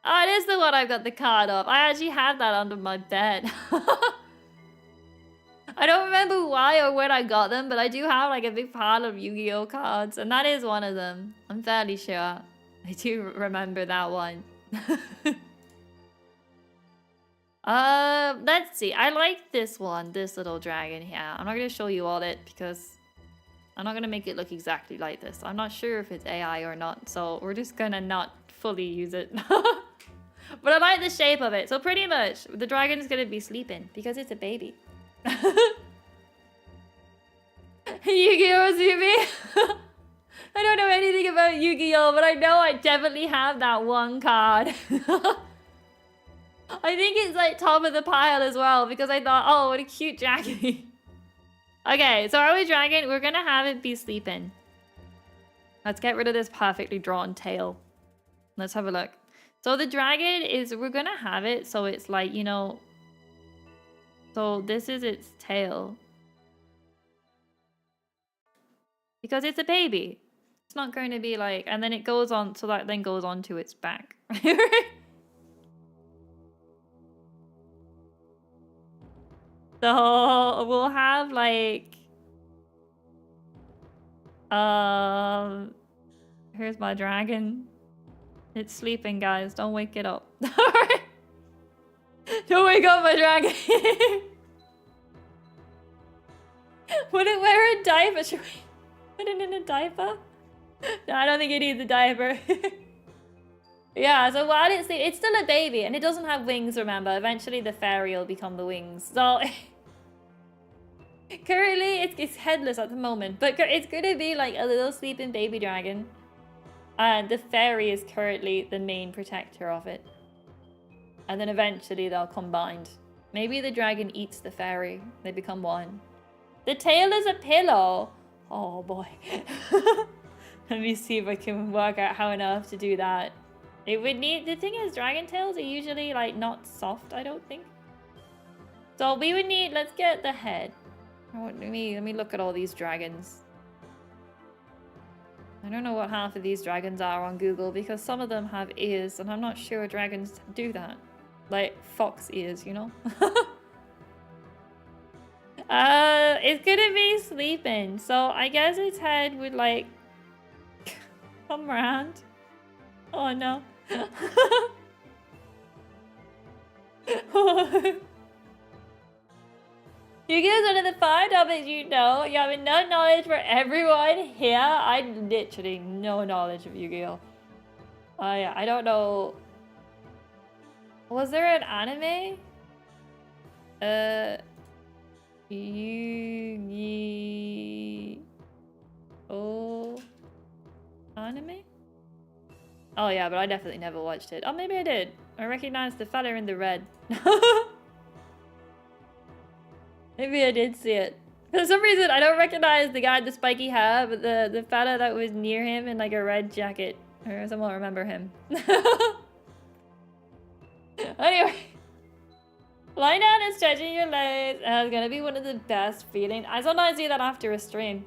Oh, it is the one I've got the card of. I actually have that under my bed. I don't remember why or when I got them, but I do have like a big pile of Yu-Gi-Oh cards, and that is one of them. I'm fairly sure. I do remember that one. Let's see. I like this one, this little dragon here. I'm not gonna show you all it because I'm not gonna make it look exactly like this. I'm not sure if it's AI or not, so we're just gonna not fully use it. But I like the shape of it. So pretty much, the dragon is gonna be sleeping because it's a baby. Yu-Gi-Oh! Zumi! I don't know anything about Yu-Gi-Oh! But I know I definitely have that one card. I think it's like top of the pile as well because I thought, oh, what a cute dragon. Okay, so our dragon, we're gonna have it be sleeping. Let's get rid of this perfectly drawn tail. Let's have a look. So the dragon is, we're gonna have it so it's like, you know, so this is its tail. Because it's a baby. It's not going to be like, and then it goes on, so that then goes on to its back. So we'll have like, here's my dragon. It's sleeping, guys. Don't wake it up. Don't wake up my dragon. Would it wear a diaper? Should we put it in a diaper? No, I don't think it needs a diaper. Yeah, so while it's still a baby and it doesn't have wings, remember. Eventually the fairy will become the wings. So currently it's headless at the moment, but it's gonna be like a little sleeping baby dragon. And the fairy is currently the main protector of it. And then eventually they'll combine. Maybe the dragon eats the fairy. They become one. The tail is a pillow. Oh boy. Let me see if I can work out how enough to do that. It would need, the thing is, dragon tails are usually like not soft, I don't think. So we would need, let's get the head. Oh, let me look at all these dragons. I don't know what half of these dragons are on Google because some of them have ears and I'm not sure dragons do that. Like fox ears, you know? It's gonna be sleeping. So I guess its head would like come around. Oh no. Yu-Gi-Oh! Is one of the 5 topics you know. You have enough knowledge for everyone here. I literally no knowledge of Yu-Gi-Oh! Yeah, I don't know. Was there an anime? Yu-Gi-Oh! Anime? Oh yeah, but I definitely never watched it. Oh, maybe I did. I recognized the fella in the red. Maybe I did see it. For some reason, I don't recognize the guy with the spiky hair, but the fella that was near him in like a red jacket. Or someone will remember him. Anyway. Lying down and stretching your legs is gonna be one of the best feelings. I sometimes do that after a stream.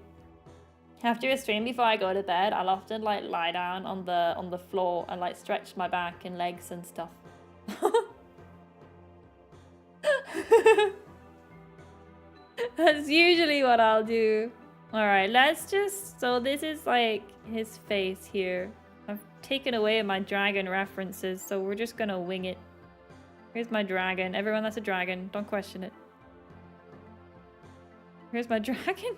After a stream, before I go to bed, I'll often like lie down on the floor and like stretch my back and legs and stuff. That's usually what I'll do. Alright, let's just... So this is like his face here. I've taken away my dragon references, so we're just gonna wing it. Here's my dragon. Everyone, that's a dragon. Don't question it. Here's my dragon.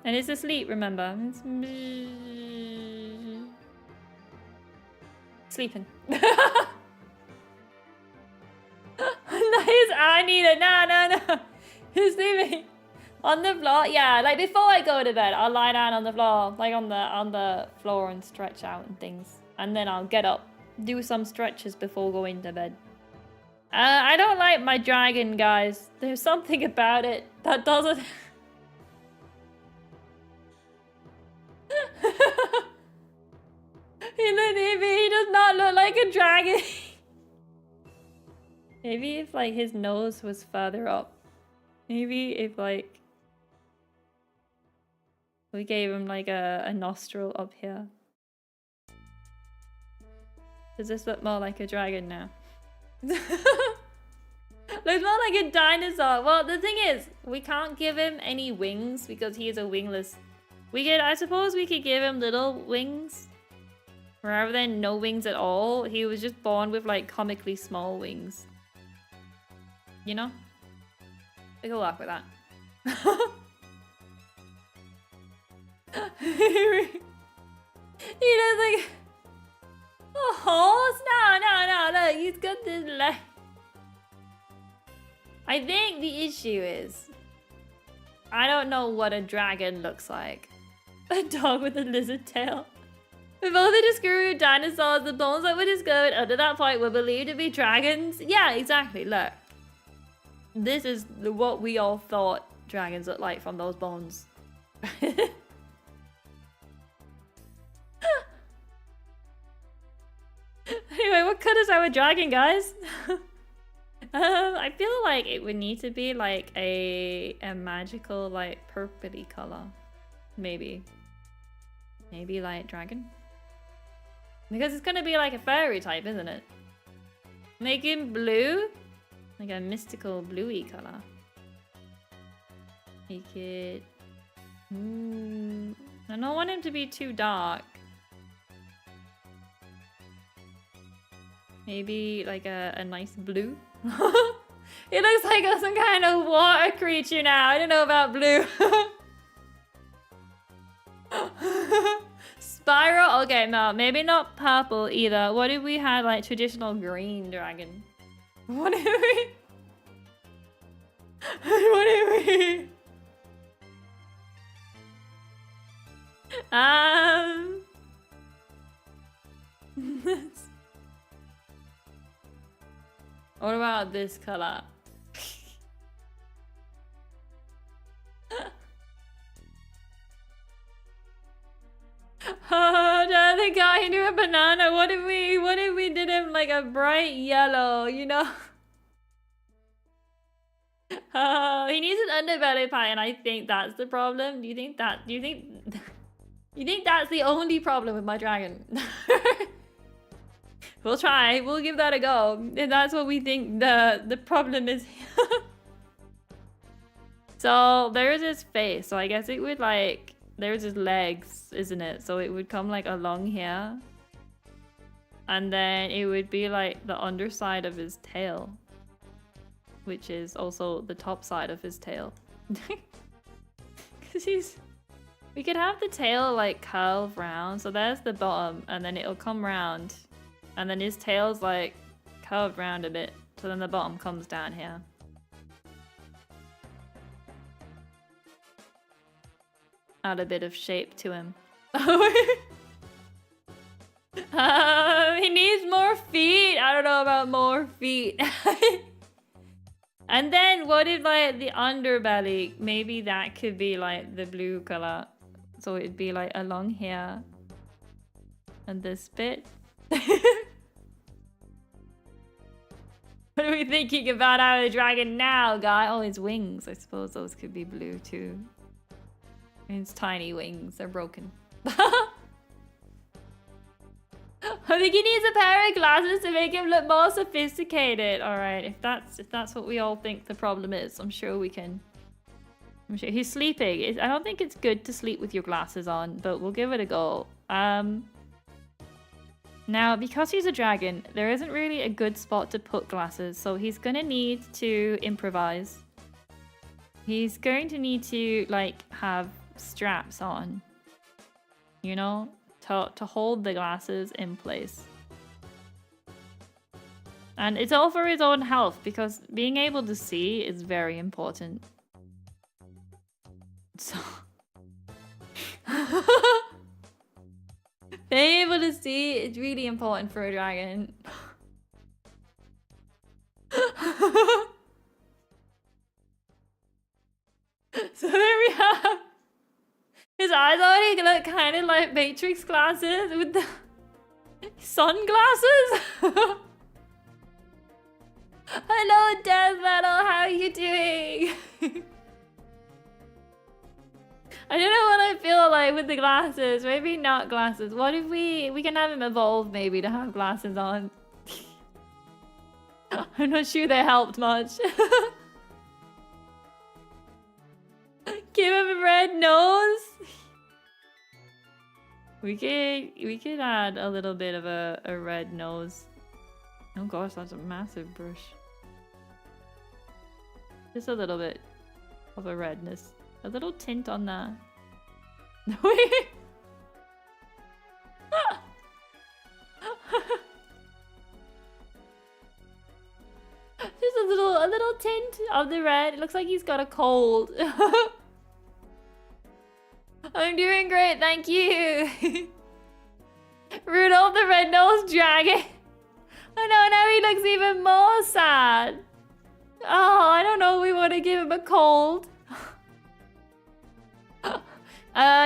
And it's asleep, remember. It's sleeping. Nice, I need it. No. He's sleeping. On the floor? Yeah, like before I go to bed, I'll lie down on the floor. Like on the floor and stretch out and things. And then I'll get up. Do some stretches before going to bed. I don't like my dragon, guys. There's something about it that doesn't... He does not look like a dragon. Maybe if like his nose was further up. Maybe if like we gave him like a nostril up here. Does this look more like a dragon now? Looks more like a dinosaur. Well, the thing is, we can't give him any wings because he is a wingless. I suppose we could give him little wings. Rather than no wings at all, he was just born with like comically small wings. you know? We can work with that. He does like a horse? No, look, he's got this leg. I think the issue is I don't know what a dragon looks like. A dog with a lizard tail. With all the discovery of dinosaurs, the bones that were discovered under that point were believed to be dragons. Yeah, exactly, look. This is what we all thought dragons looked like from those bones. Anyway, what color is our dragon, guys? I feel like it would need to be like a magical, like purpley color. Maybe light dragon. Because it's gonna be like a fairy type, isn't it? Make him blue, like a mystical bluey color. Make it. I don't want him to be too dark. Maybe like a nice blue. It looks like some kind of water creature now. I don't know about blue. Spiral? Okay, no, maybe not purple either. What if we had like traditional green dragon? What if we... What if we... What about this color? Oh, no, the guy into a banana. What if we did him like a bright yellow, you know? Oh, he needs an underbelly pie, and I think that's the problem. Do you think that's the only problem with my dragon? We'll try. We'll give that a go. If that's what we think the problem is. So there's his face. So I guess it would like... There's his legs, isn't it? So it would come like along here. And then it would be like the underside of his tail. Which is also the top side of his tail. Because he's... We could have the tail like curve round. So there's the bottom and then it'll come round. And then his tail's like curved round a bit. So then the bottom comes down here. Add a bit of shape to him. He needs more feet. I don't know about more feet. And then what if like the underbelly, maybe that could be like the blue color. So it'd be like along here. And this bit. What are we thinking about our dragon now, guy? Oh, his wings. I suppose those could be blue too. His tiny wings, they're broken. I think he needs a pair of glasses to make him look more sophisticated. All right, if that's what we all think the problem is, I'm sure we can. I'm sure he's sleeping. I don't think it's good to sleep with your glasses on, but we'll give it a go. Now, because he's a dragon, there isn't really a good spot to put glasses, so he's gonna need to improvise. He's going to need to like have straps on, you know, to hold the glasses in place. And it's all for his own health, because being able to see is very important. So being able to see is really important for a dragon. So there we have. His eyes already look kind of like Matrix glasses with the sunglasses. Hello, Death Metal. How are you doing? I don't know what I feel like with the glasses. Maybe not glasses. What if we can have him evolve maybe to have glasses on? I'm not sure they helped much. Give him a red nose. We could add a little bit of a red nose. Oh gosh, that's a massive brush. Just a little bit of a redness. A little tint on that. Just a little tint of the red. It looks like he's got a cold. I'm doing great, thank you. Rudolph the Red-Nosed Dragon. Oh no, now he looks even more sad. Oh, I don't know, we want to give him a cold.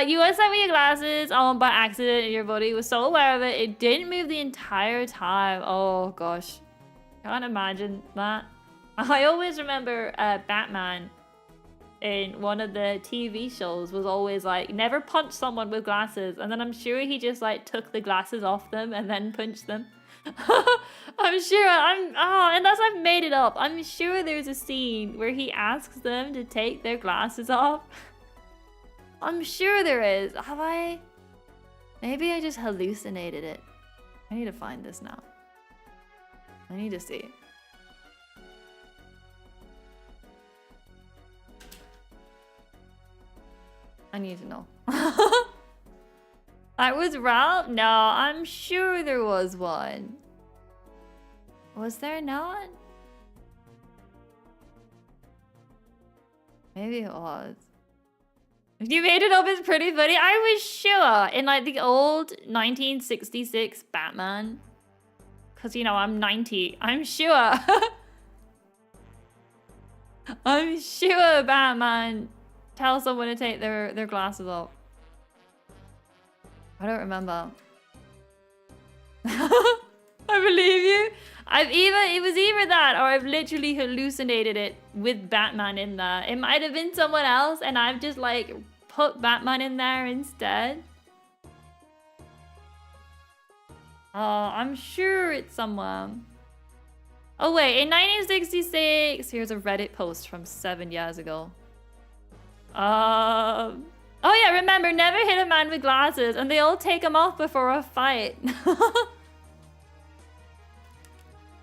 You were sent me your glasses on by accident and your body was so aware of it, it didn't move the entire time. Oh gosh. Can't imagine that. I always remember Batman in one of the TV shows was always like, never punch someone with glasses. And then I'm sure he just like took the glasses off them and then punched them. I'm sure, unless I've made it up, I'm sure there's a scene where he asks them to take their glasses off. I'm sure there is. Have I? Maybe I just hallucinated it. I need to find this now. I need to see. I need to know. That was Ralph? No, I'm sure there was one. Was there not? Maybe it was. If you made it up, it's pretty funny. I was sure in like the old 1966 Batman. Because, you know, I'm 90. I'm sure. I'm sure Batman tells someone to take their glasses off. I don't remember. I believe you. It was either that or I've literally hallucinated it with Batman in there. It might have been someone else and I've just like put Batman in there instead. Oh, I'm sure it's somewhere. Oh wait, in 1966, here's a Reddit post from 7 years ago. Oh yeah, remember, never hit a man with glasses and they all take them off before a fight.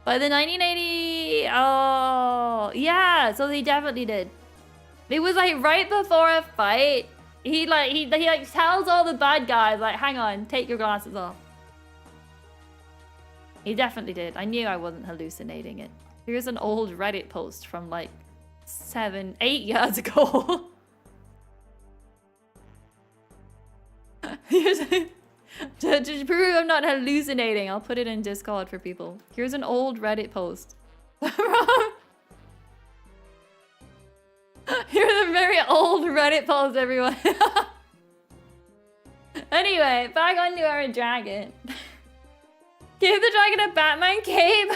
By the 1980, oh yeah, so they definitely did. It was like right before a fight. He tells all the bad guys like, hang on, take your glasses off. He definitely did. I knew I wasn't hallucinating it. Here's an old Reddit post from like 7, 8 years ago. To prove I'm not hallucinating, I'll put it in Discord for people. Here's an old Reddit post. Here's a very old Reddit post, everyone. Anyway, back on to our dragon. Give the dragon a Batman cape.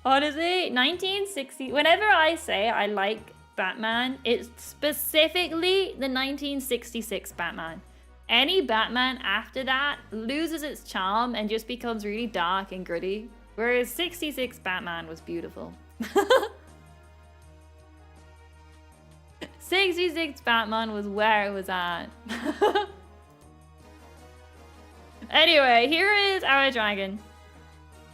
Honestly, 1960. Whenever I say I like Batman, it's specifically the 1966 Batman. Any Batman after that loses its charm and just becomes really dark and gritty. Whereas 66 Batman was beautiful. 66 Batman was where it was at. Anyway, here is our dragon.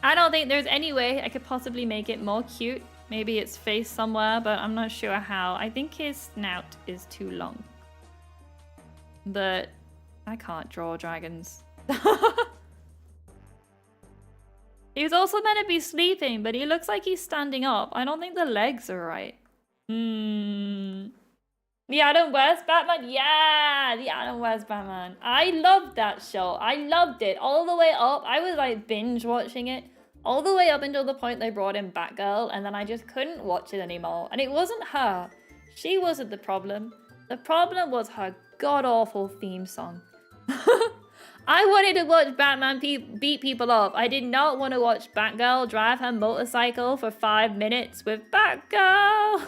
I don't think there's any way I could possibly make it more cute. Maybe its face somewhere, but I'm not sure how. I think his snout is too long. But I can't draw dragons. He was also meant to be sleeping, but he looks like he's standing up. I don't think the legs are right. The Adam West Batman? Yeah, the Adam West Batman. I loved that show. I loved it all the way up. I was like binge watching it all the way up until the point they brought in Batgirl, and then I just couldn't watch it anymore. And it wasn't her. She wasn't the problem. The problem was her god-awful theme song. I wanted to watch Batman beat people up. I did not want to watch Batgirl drive her motorcycle for 5 minutes with Batgirl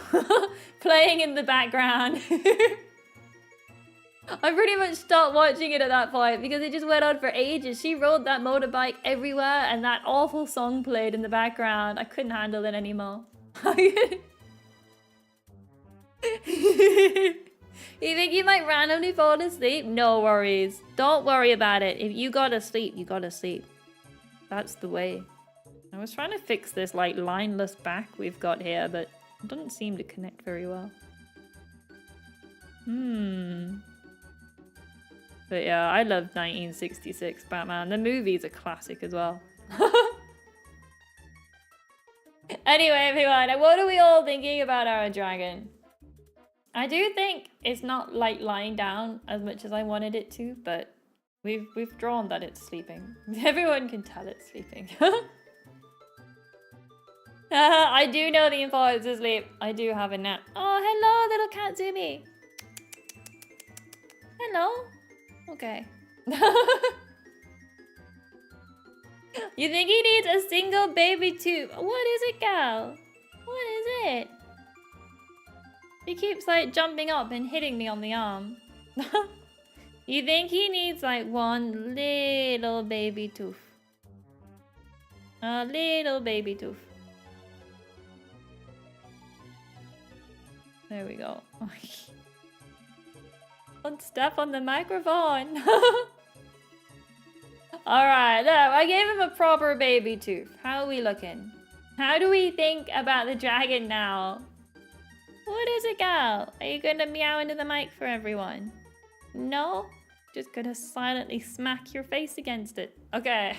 playing in the background. I pretty much stopped watching it at that point because it just went on for ages. She rode that motorbike everywhere and that awful song played in the background. I couldn't handle it anymore. You think you might randomly fall asleep? No worries. Don't worry about it. If you gotta sleep, you gotta sleep. That's the way. I was trying to fix this like lineless back we've got here, but It doesn't seem to connect very well. But yeah, I love 1966 Batman. The movie's a classic as well. Anyway, everyone, what are we all thinking about our dragon? I do think it's not like lying down as much as I wanted it to, but we've drawn that it's sleeping. Everyone can tell it's sleeping. I do know the importance of sleep. I do have a nap. Oh, hello, little Kitzumii. Hello. Okay. You think he needs a single baby tube? What is it, gal? What is it? He keeps like jumping up and hitting me on the arm. You think he needs like one little baby tooth? A little baby tooth. There we go. Don't step on the microphone. Alright, look, I gave him a proper baby tooth. How are we looking? How do we think about the dragon now? What is it, gal? Are you gonna meow into the mic for everyone? No? Just gonna silently smack your face against it. Okay.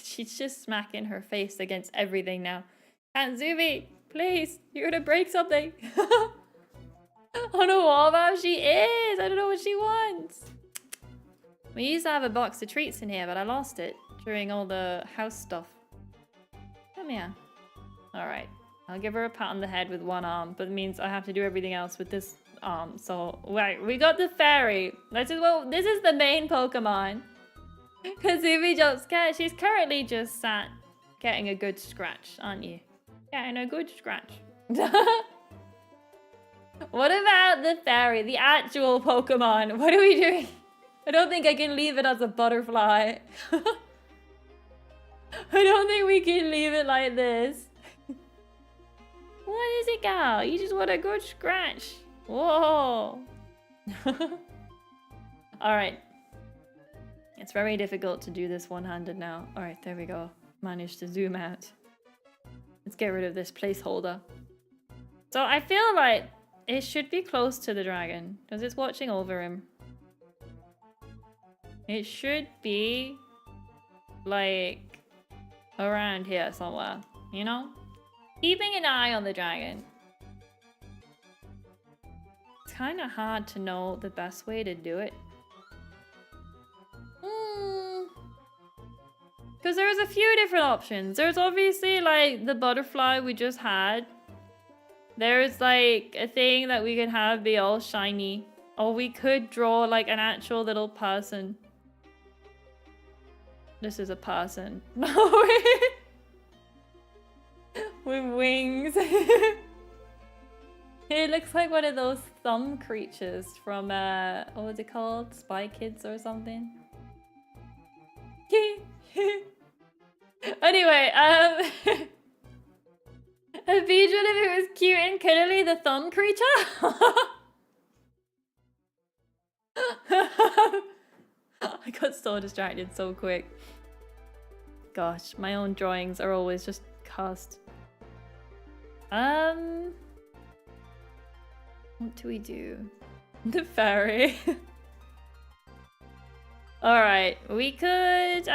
She's just smacking her face against everything now. Kitzumii, please, you're gonna break something. On a wall bar, she is. I don't know what she wants. We used to have a box of treats in here, but I lost it during all the house stuff. Come here. All right, I'll give her a pat on the head with one arm, but it means I have to do everything else with this arm. So, right, we got the fairy. This is the main Pokemon. Kitzumii jump scare. She's currently just sat getting a good scratch, aren't you? Getting a good scratch. What about the fairy, the actual Pokemon? What are we doing? I don't think I can leave it as a butterfly. I don't think we can leave it like this. What is it, gal? You just want a good scratch. Whoa. Alright. It's very difficult to do this one-handed now. Alright, there we go. Managed to zoom out. Let's get rid of this placeholder. So I feel like it should be close to the dragon, because it's watching over him. It should be, like, around here somewhere, you know? Keeping an eye on the dragon. It's kind of hard to know the best way to do it. Because there's a few different options. There's obviously, like, the butterfly we just had. There's like a thing that we could have be all shiny. Or we could draw like an actual little person. This is a person. With wings. It looks like one of those thumb creatures from, what was it called? Spy Kids or something? Anyway, Imagine if it was cute and cuddly, the thumb creature. I got so distracted so quick. Gosh, my own drawings are always just cussed. What do we do? The fairy. Alright, we could...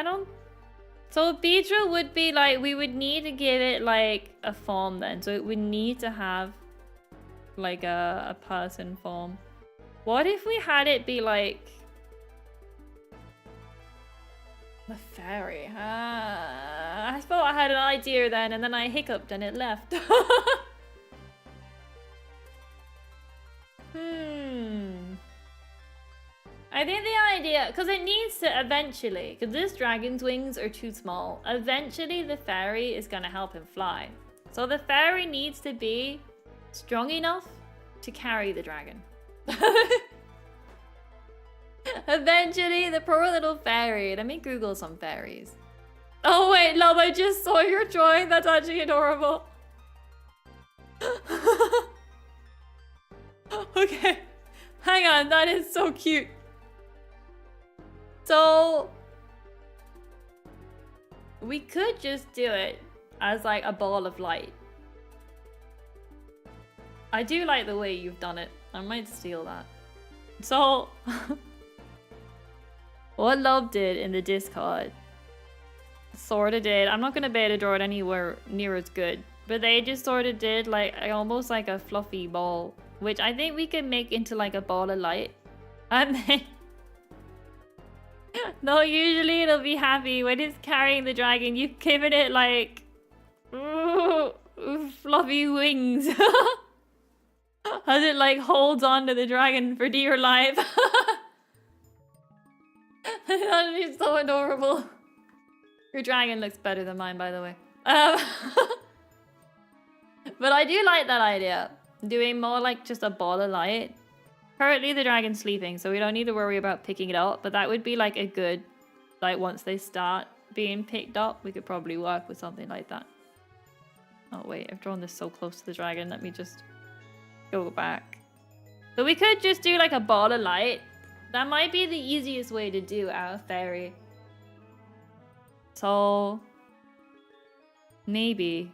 So Beedrill would be like, we would need to give it like a form then. So it would need to have like a person form. What if we had it be like the fairy? I thought I had an idea then and then I hiccuped and it left. I think the idea, because it needs to eventually, because this dragon's wings are too small, eventually the fairy is going to help him fly. So the fairy needs to be strong enough to carry the dragon. Eventually, the poor little fairy. Let me Google some fairies. Oh wait, love, I just saw your drawing. That's actually adorable. Okay, hang on, that is so cute. So, We could just do it as like a ball of light. I do like the way you've done it. I might steal that. So, what Love did in the Discord, sorta did. I'm not gonna be able to draw it anywhere near as good, but they just sorta did like almost like a fluffy ball, which I think we can make into like a ball of light. And then, no, usually it'll be happy when it's carrying the dragon. You've given it like fluffy wings. As it like holds on to the dragon for dear life. That'd be so adorable. Your dragon looks better than mine, by the way. But I do like that idea. Doing more like just a ball of light. Currently the dragon's sleeping, so we don't need to worry about picking it up. But that would be like a good, like once they start being picked up, we could probably work with something like that. Oh wait, I've drawn this so close to the dragon. Let me just go back. So we could just do like a ball of light. That might be the easiest way to do our fairy. So maybe.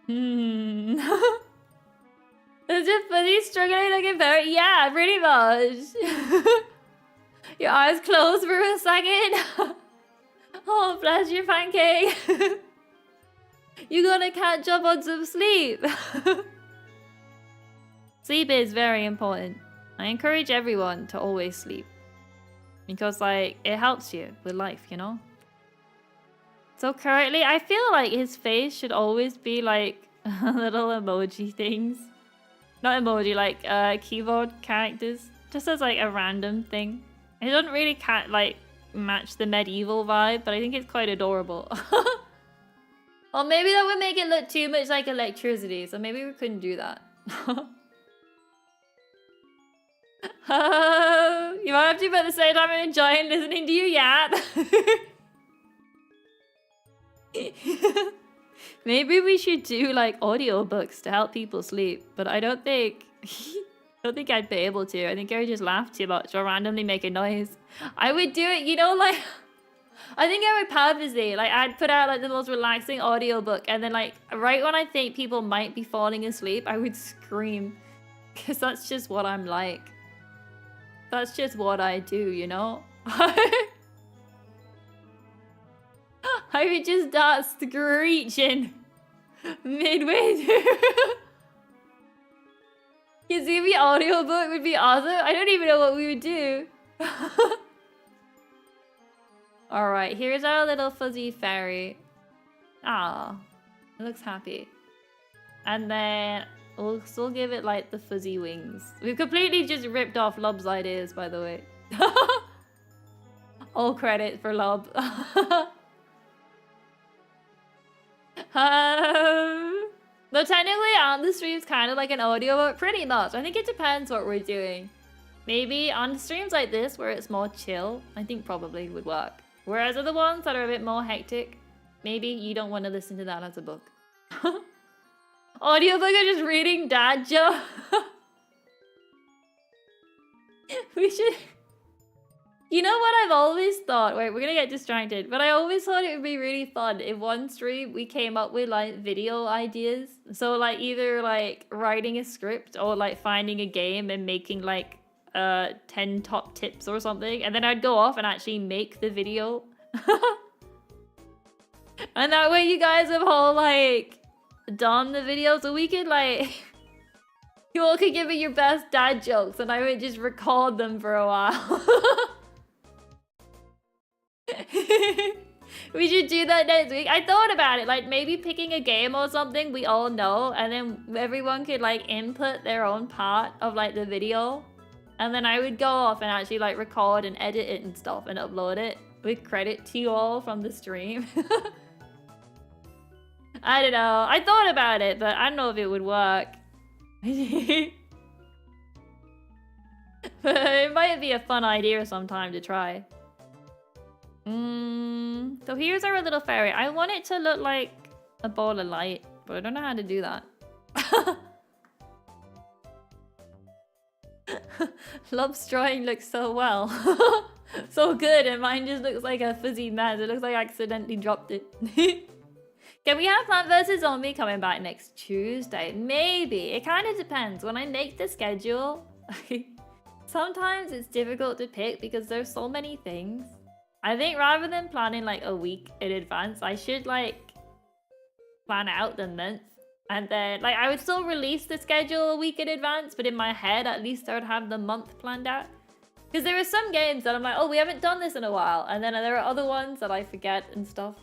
Is it funny struggling like a fairy? Yeah, pretty much. Your eyes closed for a second. Oh, bless your pancake. You're gonna catch up on some sleep. Sleep is very important. I encourage everyone to always sleep. Because, like, it helps you with life, you know? So currently, I feel like his face should always be, like, little emoji things. Not emoji, like, keyboard characters. Just as, like, a random thing. It doesn't really, match the medieval vibe, but I think it's quite adorable. Or maybe that would make it look too much like electricity, so maybe we couldn't do that. You might have to, but at the same time I'm enjoying listening to you yap. Maybe we should do like audiobooks to help people sleep, but I don't think I'd be able to. I think I would just laugh too much or randomly make a noise. I would do it, you know, like I think I would purposely, like I'd put out like the most relaxing audiobook and then like right when I think people might be falling asleep, I would scream. Because that's just what I'm like. That's just what I do, you know? I would just start screeching midway through. Kitzumii audiobook would be awesome. I don't even know what we would do. Alright, here's our little fuzzy fairy. Ah, it looks happy. And then we'll still give it like the fuzzy wings. We've completely just ripped off Lob's ideas, by the way. All credit for Lob. But technically on the stream's kind of like an audiobook, pretty much. I think it depends what we're doing. Maybe on streams like this where it's more chill, I think probably would work. Whereas other ones that are a bit more hectic, maybe you don't want to listen to that as a book. Audiobook of just reading dad joke. We should... You know what I've always thought? Wait, we're gonna get distracted. But I always thought it would be really fun if one stream we came up with like video ideas. So like either like writing a script or like finding a game and making like 10 top tips or something. And then I'd go off and actually make the video. And that way you guys have all like done the video so we could like... You all could give me your best dad jokes and I would just record them for a while. We should do that next week. I thought about it, like maybe picking a game or something we all know and then everyone could like input their own part of like the video. And then I would go off and actually like record and edit it and stuff and upload it with credit to you all from the stream. I don't know. I thought about it, but I don't know if it would work. But it might be a fun idea sometime to try. So here's our little fairy. I want it to look like a ball of light, but I don't know how to do that. Lob's drawing looks so well. so good, and mine just looks like a fuzzy mess. It looks like I accidentally dropped it. Can we have Plant vs. Zombie coming back next Tuesday? Maybe. It kind of depends. When I make the schedule, sometimes it's difficult to pick because there's so many things. I think rather than planning like a week in advance, I should like plan out the month. And then like I would still release the schedule a week in advance, but in my head at least I would have the month planned out. Because there are some games that I'm like, oh, we haven't done this in a while. And then there are other ones that I forget and stuff.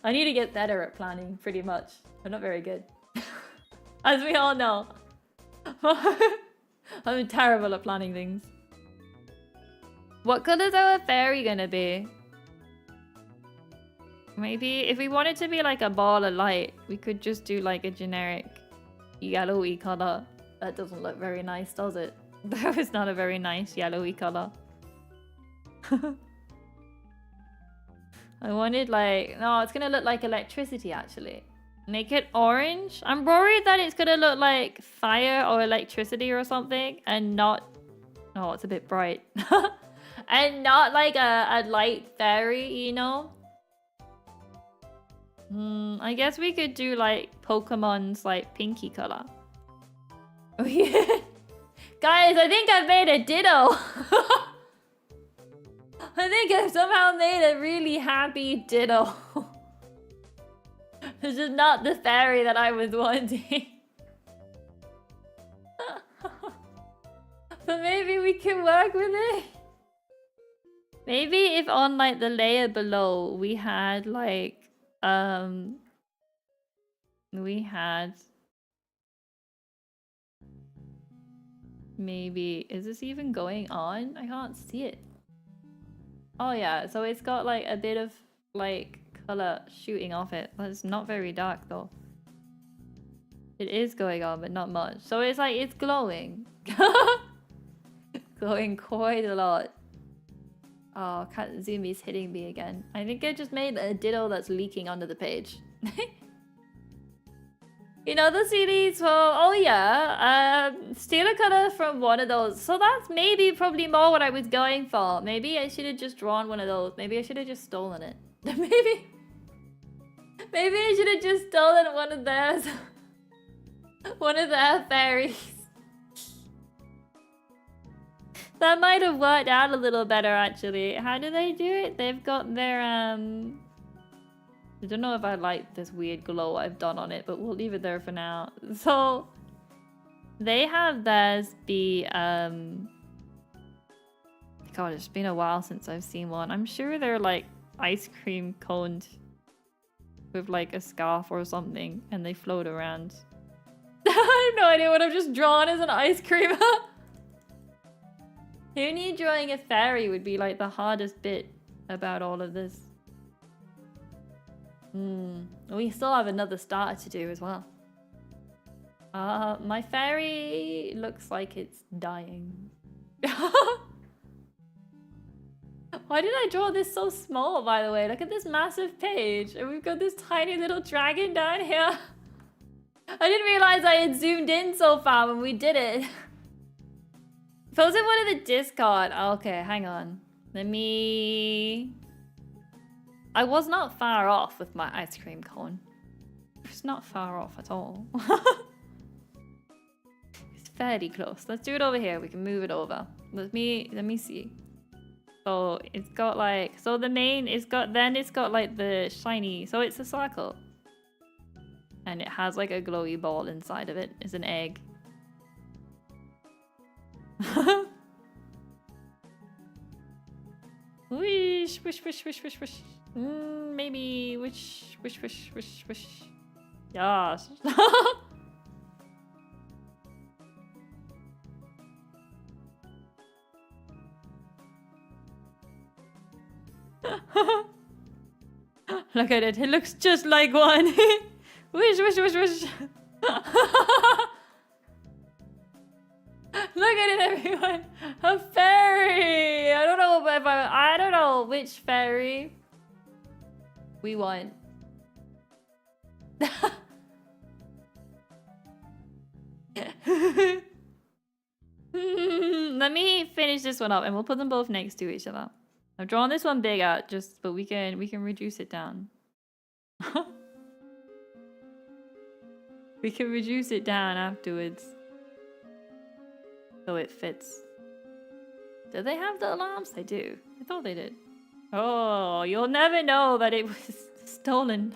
I need to get better at planning, pretty much. I'm not very good. As we all know. I'm terrible at planning things. What color is our fairy gonna be? Maybe if we wanted to be like a ball of light, we could just do like a generic yellowy color. That doesn't look very nice, does it? That was not a very nice yellowy color. I wanted like... No, it's gonna look like electricity actually. Make it orange. I'm worried that it's gonna look like fire or electricity or something and not... Oh, it's a bit bright. And not like a light fairy, you know? I guess we could do like Pokemon's like pinky color. Oh yeah. Guys, I think I've made a Ditto. I think I've somehow made a really happy Ditto. This is not the fairy that I was wanting. But maybe we can work with it. Maybe if on like the layer below we had like maybe, is this even going on? I can't see it. Oh yeah, so it's got like a bit of like color shooting off it. That's not very dark though. It is going on, but not much. So it's like, it's glowing. Glowing quite a lot. Oh, Kitsumii's hitting me again. I think I just made a Ditto that's leaking onto the page. You know the CDs for... Oh yeah, steal a color from one of those. So that's maybe probably more what I was going for. Maybe I should have just drawn one of those. Maybe I should have just stolen it. Maybe I should have just stolen one of theirs. One of their fairies. That might have worked out a little better, actually. How do they do it? They've got their, I don't know if I like this weird glow I've done on it, but we'll leave it there for now. So, they have theirs be, God, it's been a while since I've seen one. I'm sure they're, like, ice cream coned with, like, a scarf or something, and they float around. I have no idea what I've just drawn as an ice cream. Who knew drawing a fairy would be like the hardest bit about all of this? We still have another starter to do as well. My fairy looks like it's dying. Why did I draw this so small, by the way? Look at this massive page. And we've got this tiny little dragon down here. I didn't realize I had zoomed in so far when we did it. Post in one of the Discord. Okay, hang on. Let me... I was not far off with my ice cream cone. It's not far off at all. It's fairly close. Let's do it over here. We can move it over. Let me see. So it's got like... So the main, it's got like the shiny... So it's a circle. And it has like a glowy ball inside of it. It's an egg. Wish, wish, wish, wish, wish, wish. Maybe wish, wish, wish, wish, wish. Yes. Look at it. It looks just like one. Wish, wish, wish, wish. Look at it, everyone! A fairy! I don't know if I don't know which fairy we want. Let me finish this one up and we'll put them both next to each other. I've drawn this one bigger, but we can reduce it down. We can reduce it down afterwards. So it fits. Do they have the alarms? They do. I thought they did. Oh, you'll never know that it was stolen.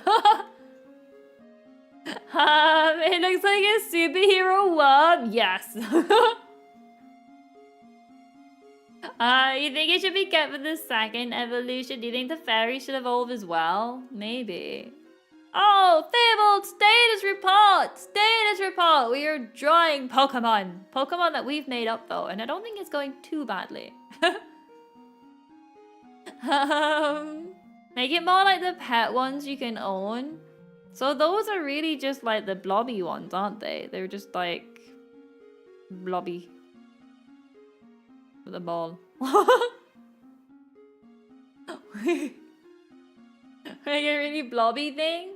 It looks like a superhero worm. Yes. You think it should be kept for the second evolution? Do you think the fairy should evolve as well? Maybe. Oh, Fabled! Status report! Status report! We are drawing Pokemon. Pokemon that we've made up though, and I don't think it's going too badly. Make it more like the pet ones you can own. So those are really just like the blobby ones, aren't they? They're just like blobby. With a ball. Make a really blobby thing?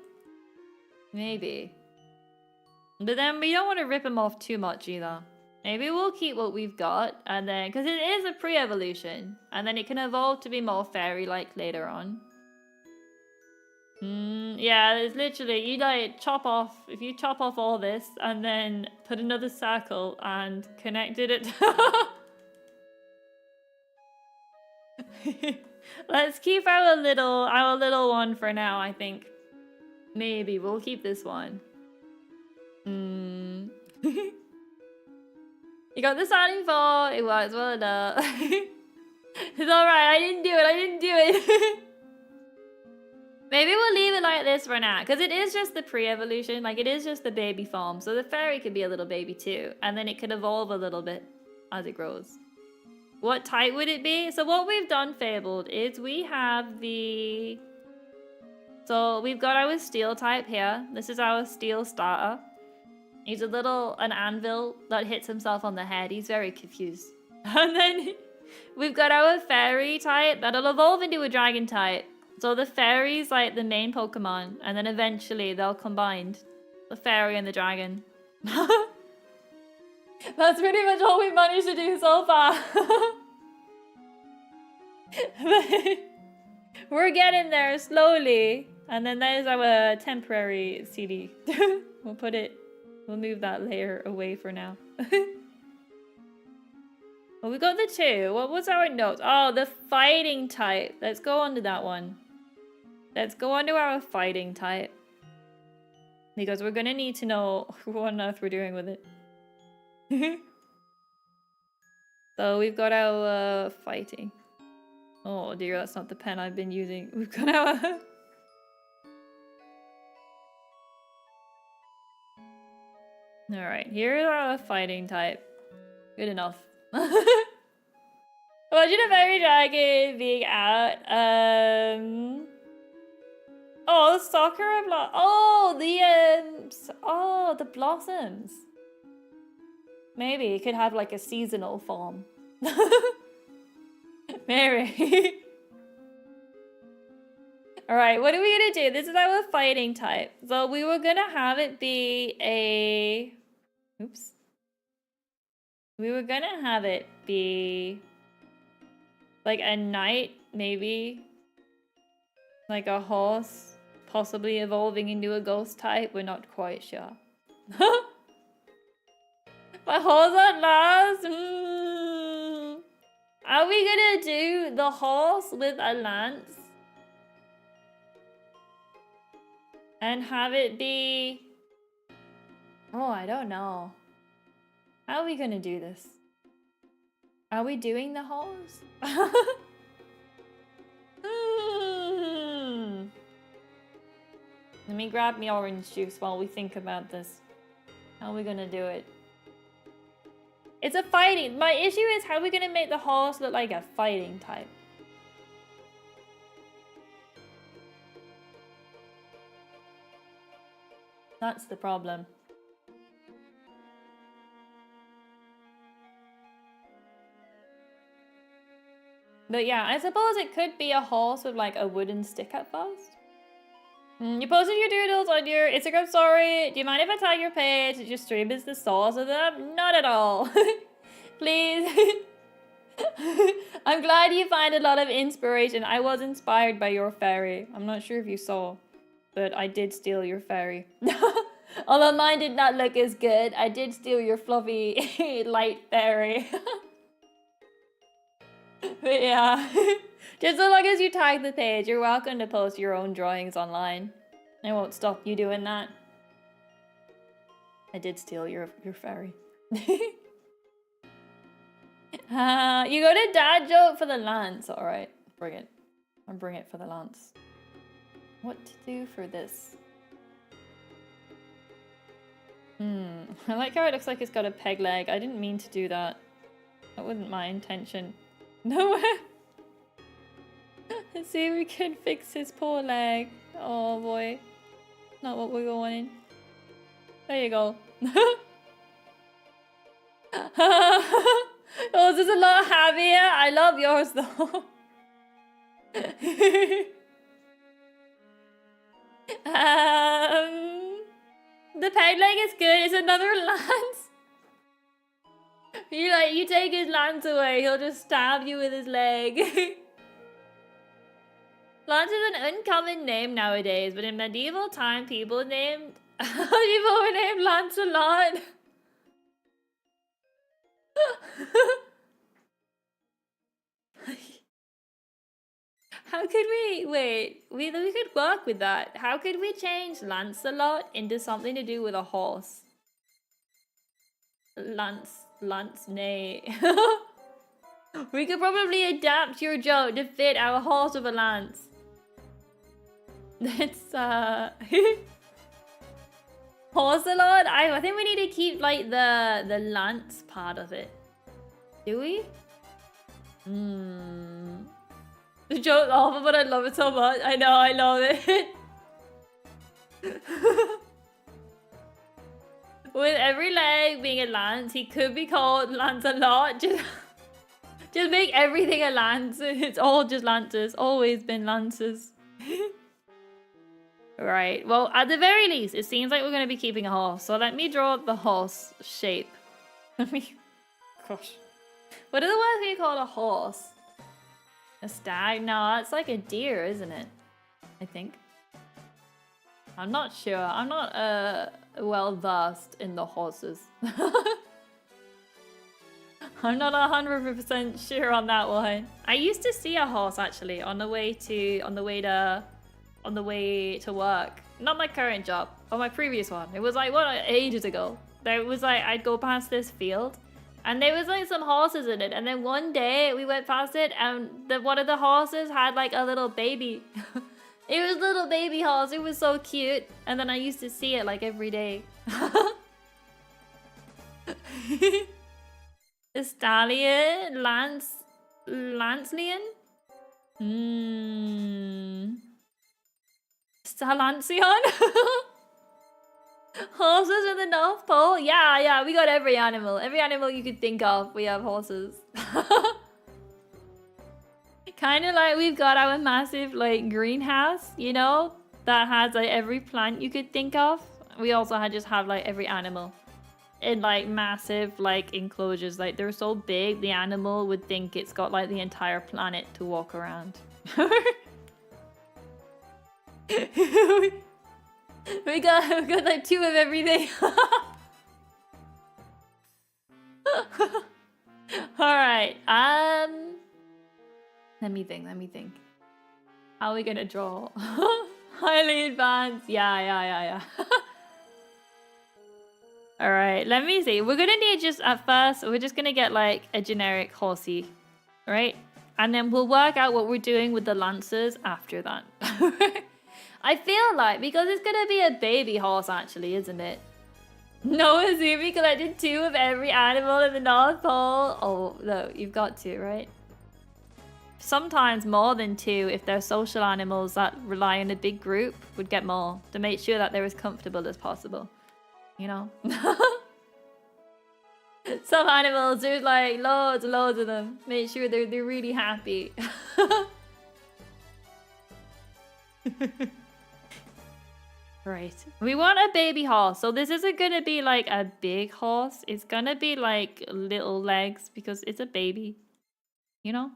Maybe. But then we don't want to rip them off too much either. Maybe we'll keep what we've got, and then, because it is a pre-evolution, and then it can evolve to be more fairy-like later on. Yeah, it's literally, you like chop off, if you chop off all this, and then put another circle and connected it. Let's keep our little one for now, I think. Maybe we'll keep this one. You got the starting for. It was well done. It's alright, I didn't do it. Maybe we'll leave it like this for now, because it is just the pre-evolution, like it is just the baby form, so the fairy could be a little baby too, and then it could evolve a little bit as it grows. What type would it be? So what we've done, Fabled, is we have the... So we've got our steel type here. This is our steel starter. He's an anvil that hits himself on the head. He's very confused. And then we've got our fairy type that'll evolve into a dragon type. So the fairy's like the main Pokemon, and then eventually they'll combine the fairy and the dragon. That's pretty much all we've managed to do so far. We're getting there slowly. And then there's our temporary CD. We'll move that layer away for now. Well, we got the 2. What was our notes? Oh, the fighting type. Let's go on to that one. Let's go on to our fighting type. Because we're gonna need to know what on earth we're doing with it. So we've got our fighting. Oh dear, that's not the pen I've been using. We've got our... Alright, here's our fighting type. Good enough. Imagine a fairy dragon being out. Oh, the Sakura blossom. Oh, the blossoms. Maybe it could have like a seasonal form. Mary. Alright, what are we gonna do? This is our fighting type. So we were gonna have it be a... Oops. We were gonna have it be... like a knight, maybe. Like a horse. Possibly evolving into a ghost type. We're not quite sure. My horse at last? Are we gonna do the horse with a lance? And have it be... Oh, I don't know. How are we gonna do this? Are we doing the horse? Let me grab me orange juice while we think about this. How are we gonna do it? It's a fighting. My issue is how are we gonna make the horse look like a fighting type? That's the problem. But yeah, I suppose it could be a horse with like a wooden stick at first. You posted your doodles on your Instagram story. Do you mind if I tag your page? Your stream is the source of them? Not at all. Please. I'm glad you find a lot of inspiration. I was inspired by your fairy. I'm not sure if you saw, but I did steal your fairy. Although mine did not look as good, I did steal your fluffy light fairy. But yeah, just so long as you tag the page, you're welcome to post your own drawings online. I won't stop you doing that. I did steal your fairy. You go to dad joke for the lance. Alright, bring it. I'll bring it for the lance. What to do for this? I like how it looks like it's got a peg leg. I didn't mean to do that. That wasn't my intention. No way. Let's see if we can fix his poor leg. Oh boy. Not what we're going. There you go. Oh, this is a lot happier. I love yours though. The peg leg is good. It's another lance. You take his lance away, he'll just stab you with his leg. Lance is an uncommon name nowadays, but in medieval time, people were named Lancelot. How could we, wait, we could work with that. How could we change Lancelot into something to do with a horse? Lance, nay. We could probably adapt your joke to fit our horse with a lance. That's, Horse-a-lot? I think we need to keep, like, the lance part of it. Do we? The joke's awful, but I love it so much. I know, I love it. With every leg being a lance, he could be called Lancelot. Just make everything a lance. It's all just lances. Always been lances. Right. Well, at the very least, it seems like we're going to be keeping a horse. So let me draw the horse shape. Let me... Gosh. What other words can you call a horse? A stag? No, it's like a deer, isn't it? I think. I'm not sure. I'm not well versed in the horses. I'm not 100% sure on that one. I used to see a horse actually on the way to work. Not my current job, but my previous one. It was like ages ago. There was like I'd go past this field and there was like some horses in it, and then one day we went past it and one of the horses had like a little baby. It was a little baby horse. It was so cute. And then I used to see it like every day. The stallion? Lancelian? Stalancion? Horses in the North Pole? Yeah, we got every animal. Every animal you could think of, we have horses. Kind of like we've got our massive like greenhouse, you know, that has like every plant you could think of. We also just have like every animal in like massive like enclosures. Like they're so big, the animal would think it's got like the entire planet to walk around. we got like 2 of everything. All right. Let me think. How are we gonna draw? Highly advanced. Yeah. All right, let me see. We're gonna need just at first, we're just gonna get like a generic horsey, right? And then we'll work out what we're doing with the lancers after that. I feel like, because it's gonna be a baby horse actually, isn't it? No, Azumi collected 2 of every animal in the North Pole. Oh, no, you've got to, right? Sometimes more than 2 if they're social animals that rely on a big group would get more to make sure that they're as comfortable as possible. You know? Some animals, there's like loads of them. Make sure they're really happy. Right. We want a baby horse. So this isn't gonna be like a big horse. It's gonna be like little legs because it's a baby. You know?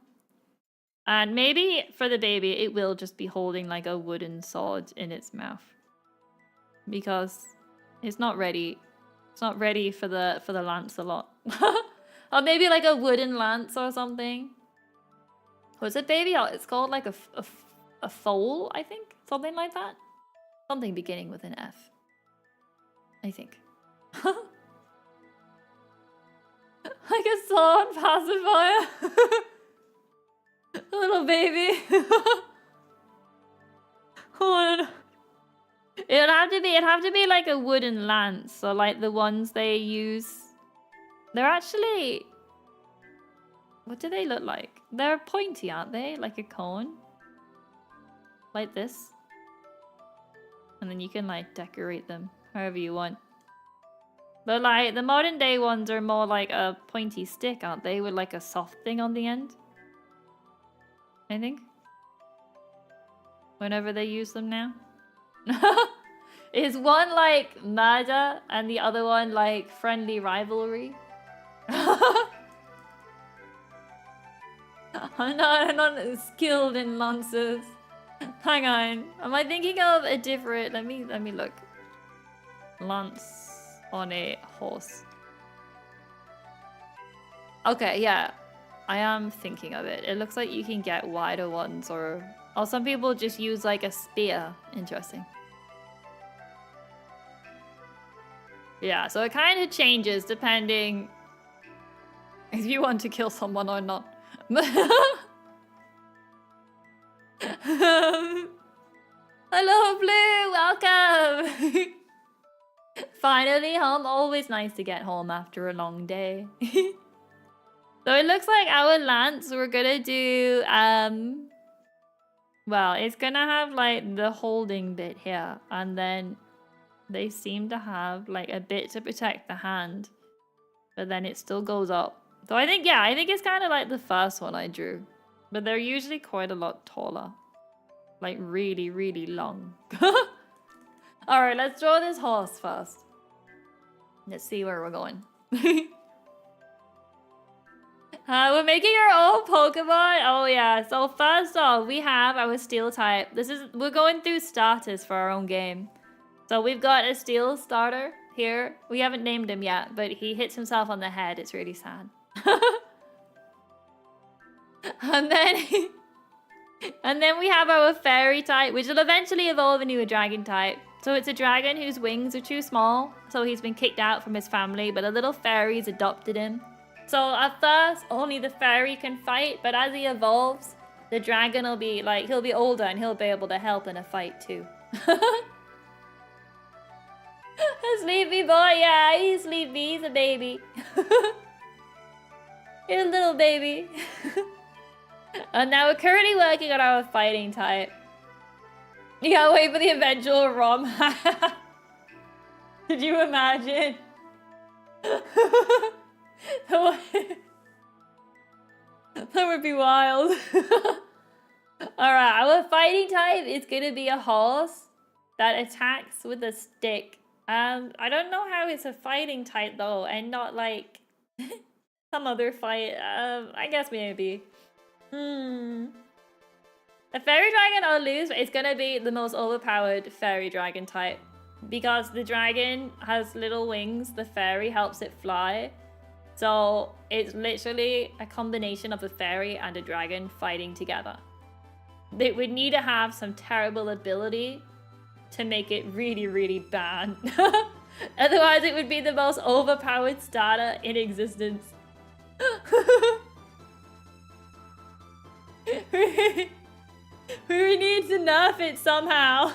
And maybe for the baby, it will just be holding like a wooden sword in its mouth. Because it's not ready. It's not ready for the lance a lot. Or maybe like a wooden lance or something. Was it baby? It's called like a foal, I think? Something like that? Something beginning with an F. I think. Like a sword pacifier. A little baby. Oh, no. It'd have to be like a wooden lance, or like the ones they use. They're actually, what do they look like? They're pointy, aren't they? Like a cone. Like this. And then you can like decorate them however you want. But like the modern day ones are more like a pointy stick, aren't they? With like a soft thing on the end. I think. Whenever they use them now. Is one like murder and the other one like friendly rivalry? I'm not skilled in lances. Hang on. Am I thinking of a different... Let me look. Lance on a horse. Okay, yeah. I am thinking of it. It looks like you can get wider ones, or some people just use like a spear. Interesting. Yeah, so it kind of changes depending if you want to kill someone or not. Hello, Blue! Welcome! Finally home. Always nice to get home after a long day. So it looks like our lance, we're gonna do, well, it's gonna have like the holding bit here, and then they seem to have like a bit to protect the hand, but then it still goes up. So I think, yeah, I think it's kind of like the first one I drew, but they're usually quite a lot taller, like really, really long. All right, let's draw this horse first. Let's see where we're going. We're making our own Pokemon. Oh yeah. So first off, we have our Steel type. We're going through starters for our own game. So we've got a Steel starter here. We haven't named him yet, but he hits himself on the head. It's really sad. and then we have our Fairy type, which will eventually evolve into a Dragon type. So it's a dragon whose wings are too small, so he's been kicked out from his family, but a little fairy's adopted him. So at first, only the fairy can fight, but as he evolves, the dragon will be like, he'll be older and he'll be able to help in a fight too. A sleepy boy, yeah, he's sleepy, he's a baby. He's a little baby. And now we're currently working on our fighting type. You gotta wait for the eventual ROM. Did you imagine? That would be wild. Alright, our fighting type is gonna be a horse that attacks with a stick. I don't know how it's a fighting type though, and not like some other fight. I guess maybe. A fairy dragon I'll lose, but it's gonna be the most overpowered fairy dragon type. Because the dragon has little wings, the fairy helps it fly. So it's literally a combination of a fairy and a dragon fighting together. They would need to have some terrible ability to make it really, really bad. Otherwise it would be the most overpowered starter in existence. We need to nerf it somehow.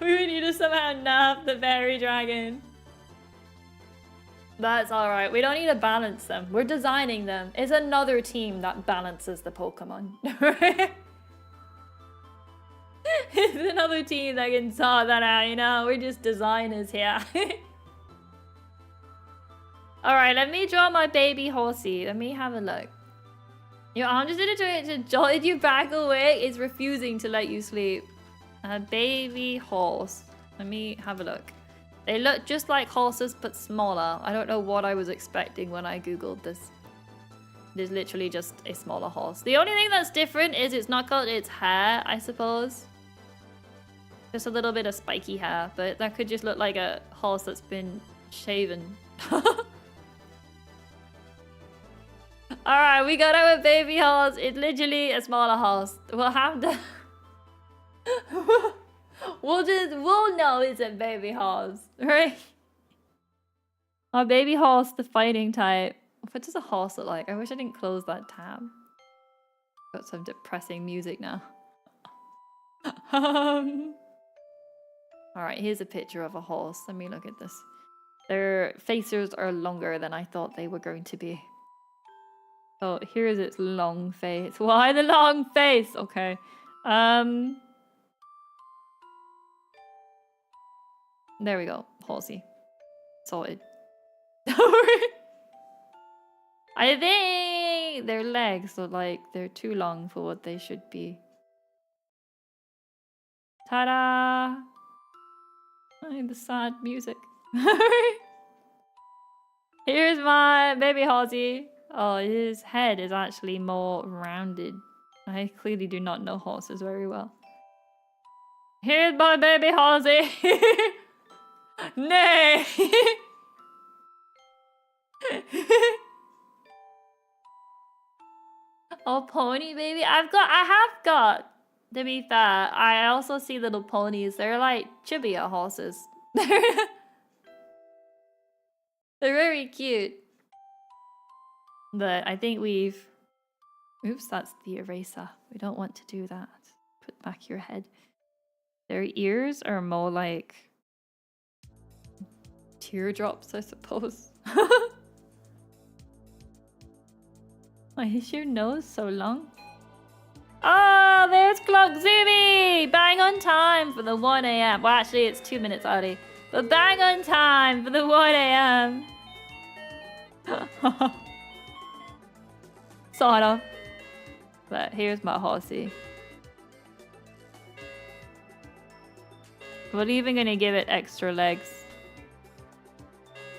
We would need to somehow nerf the fairy dragon. That's alright. We don't need to balance them. We're designing them. It's another team that balances the Pokemon. It's another team that can sort that out, you know? We're just designers here. Alright, let me draw my baby horsey. Let me have a look. Your arm just did it to jolt you back awake. It's refusing to let you sleep. A baby horse. Let me have a look. They look just like horses, but smaller. I don't know what I was expecting when I googled this. There's literally just a smaller horse. The only thing that's different is it's not got its hair, I suppose. Just a little bit of spiky hair, but that could just look like a horse that's been shaven. Alright, we got our baby horse. It's literally a smaller horse. We'll have to... we'll know it's a baby horse, right? Our baby horse, the fighting type. What does a horse look like? I wish I didn't close that tab. Got some depressing music now. Alright, here's a picture of a horse. Let me look at this. Their faces are longer than I thought they were going to be. Oh, here's its long face. Why the long face? Okay. There we go. Horsey. Sorted. I think their legs look like they're too long for what they should be. Ta-da! The sad music. Here's my baby horsey. Oh, his head is actually more rounded. I clearly do not know horses very well. Here's my baby horsey. Nay! Oh, pony baby. I have got, to be fair, I also see little ponies. They're like chubbier horses. They're very cute. But I think we've... Oops, that's the eraser. We don't want to do that. Put back your head. Their ears are more like teardrops, I suppose. Why is your nose so long? Oh, there's Kitzumii! Bang on time for the 1 a.m. Well, actually, it's 2 minutes early. But bang on time for the 1 a.m. Sort of. But here's my horsey. We're even gonna give it extra legs.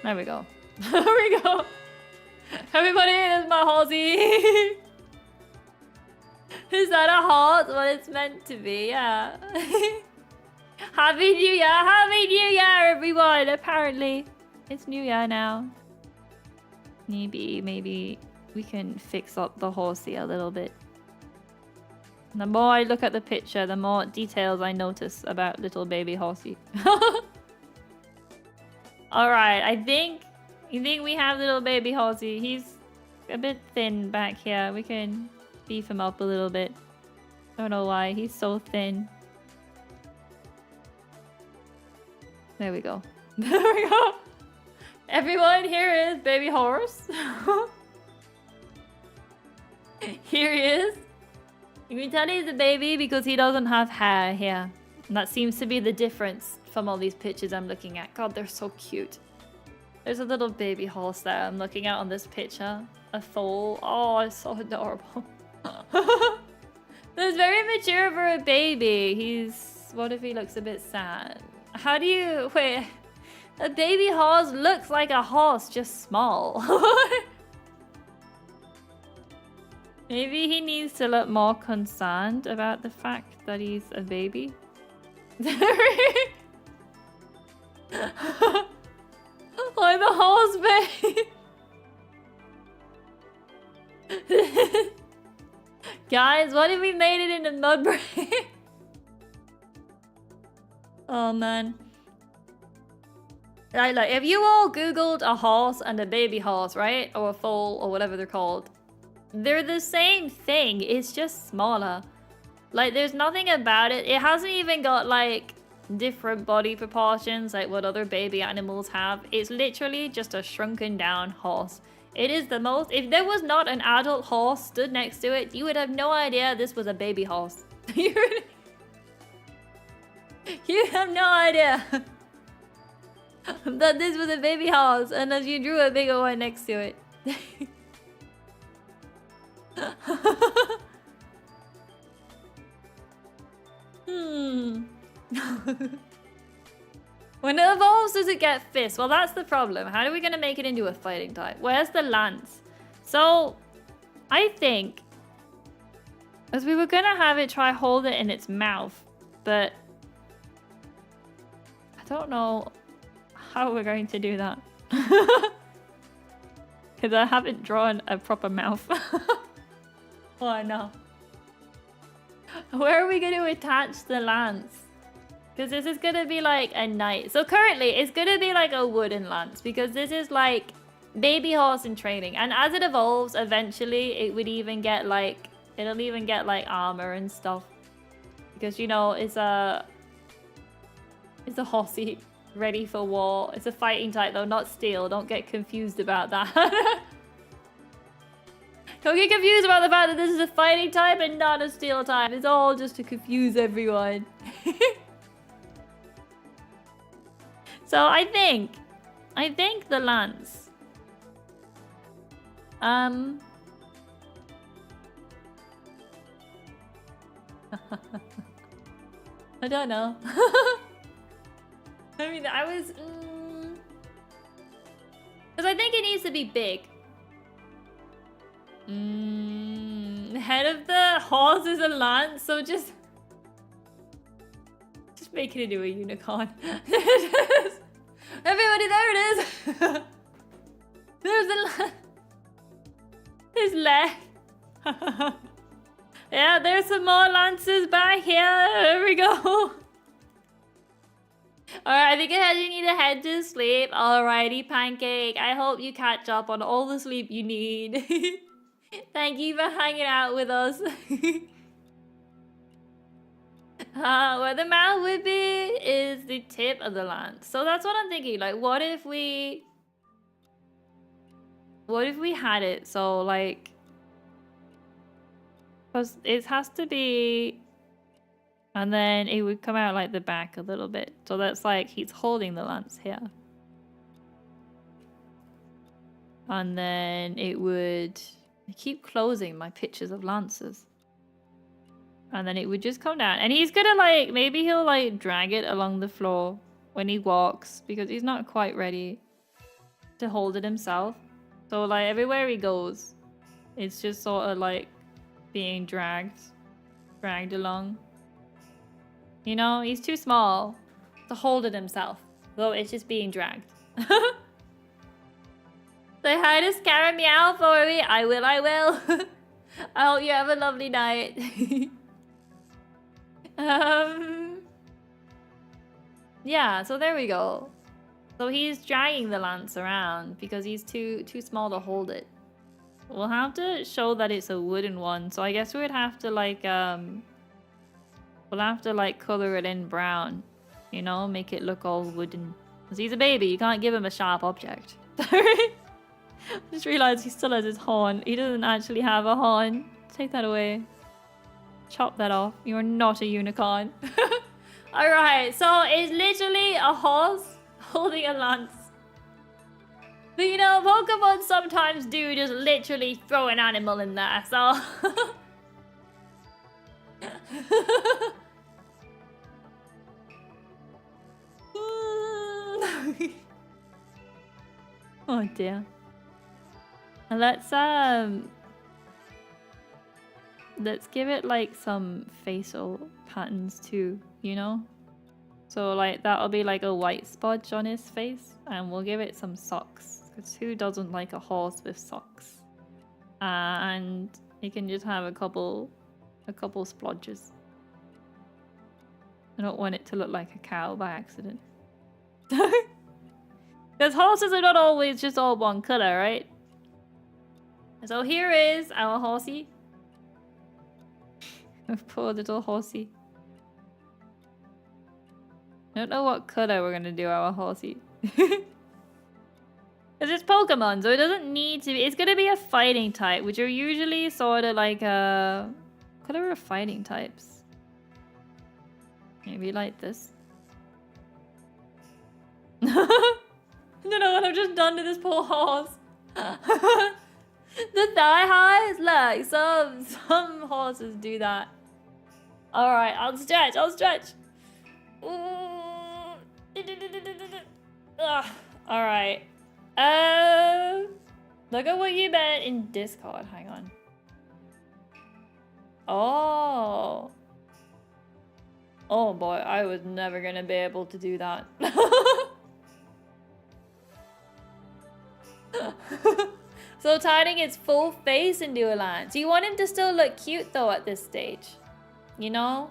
There we go. There we go. Everybody, there's my horsey. Is that a horse? What it's meant to be, yeah. Happy New Year! Happy New Year, everyone! Apparently, it's New Year now. Maybe we can fix up the horsey a little bit. The more I look at the picture, the more details I notice about little baby horsey. Alright, I think we have little baby horsey. He's a bit thin back here. We can beef him up a little bit. Don't know why. He's so thin. There we go. There we go. Everyone, here is baby horse. Here he is. You can tell he's a baby because he doesn't have hair here. And that seems to be the difference from all these pictures I'm looking at. God, they're so cute. There's a little baby horse there I'm looking at on this picture. A foal. Oh, it's so adorable. That's very mature for a baby. What if he looks a bit sad? How do you... Wait. A baby horse looks like a horse, just small. Maybe he needs to look more concerned about the fact that he's a baby. Like the horse babe. Guys, what if we made it into Mudbrain? Oh man. Like, if you all googled a horse and a baby horse, right? Or a foal or whatever they're called. They're the same thing, it's just smaller. Like, there's nothing about it. It hasn't even got, like, different body proportions like what other baby animals have. It's literally just a shrunken down horse. It is the most... If there was not an adult horse stood next to it, you would have no idea this was a baby horse. You have no idea that this was a baby horse unless you drew a bigger one next to it. When it evolves, does it get fist? Well, that's the problem. How are we going to make it into a fighting type? Where's the lance? So, I think... as we were going to have it try hold it in its mouth. But... I don't know how we're going to do that. Because I haven't drawn a proper mouth. Oh, no. Where are we going to attach the lance? Because this is going to be like a knight. So currently, it's going to be like a wooden lance. Because this is like baby horse in training. And as it evolves, eventually, it would even get like... it'll even get like armor and stuff. Because, you know, it's a horsey ready for war. It's a fighting type though, not steel. Don't get confused about that. Don't get confused about the fact that this is a fighting type and not a steel type. It's all just to confuse everyone. So I think the lance. I don't know. I mean, I was... because I think it needs to be big. The head of the horse is a lance, so just make it into a unicorn. Everybody, there it is! There's the lance. His leg. Yeah, there's some more lances back here. There we go. Alright, I think you need to head to sleep. Alrighty, Pancake. I hope you catch up on all the sleep you need. Thank you for hanging out with us. Where the mouth would be is the tip of the lance. So that's what I'm thinking. Like, what if we had it so, like... because it has to be... and then it would come out like the back a little bit. So that's like he's holding the lance here. And then it would... I keep closing my pictures of lances. And then it would just come down. And he's gonna like... maybe he'll like drag it along the floor when he walks. Because he's not quite ready to hold it himself. So like everywhere he goes, it's just sort of like being dragged along. You know, he's too small to hold it himself. Though it's just being dragged. Say hi to Scarab Meow for me. I will. I hope you have a lovely night. Yeah, so there we go. So he's dragging the lance around because he's too small to hold it. We'll have to show that it's a wooden one. So I guess we would have to like we'll have to like color it in brown, you know, make it look all wooden. Because he's a baby, you can't give him a sharp object. Just realized he still has his horn. He doesn't actually have a horn. Take that away. Chop that off. You are not a unicorn. Alright, so it's literally a horse holding a lance. But you know, Pokemon sometimes do just literally throw an animal in there, so... Oh dear. And let's give it like some facial patterns too, you know? So like that'll be like a white spodge on his face, and we'll give it some socks. Because who doesn't like a horse with socks? And you can just have a couple splodges. I don't want it to look like a cow by accident. Because horses are not always just all one color, right? So here is our horsey. Poor little horsey. I don't know what color we're gonna do our horsey. Because it's Pokemon, so it doesn't need to be... it's gonna be a fighting type, which are usually sort of like a... what color are fighting types? Maybe like this. I don't know what I've just done to this poor horse. The thigh highs? Look, some horses do that. Alright, I'll stretch. Ugh. All right. Look at what you bet in Discord. Hang on. Oh. Oh boy, I was never gonna be able to do that. So turning its full face into a lance. You want him to still look cute though at this stage. You know?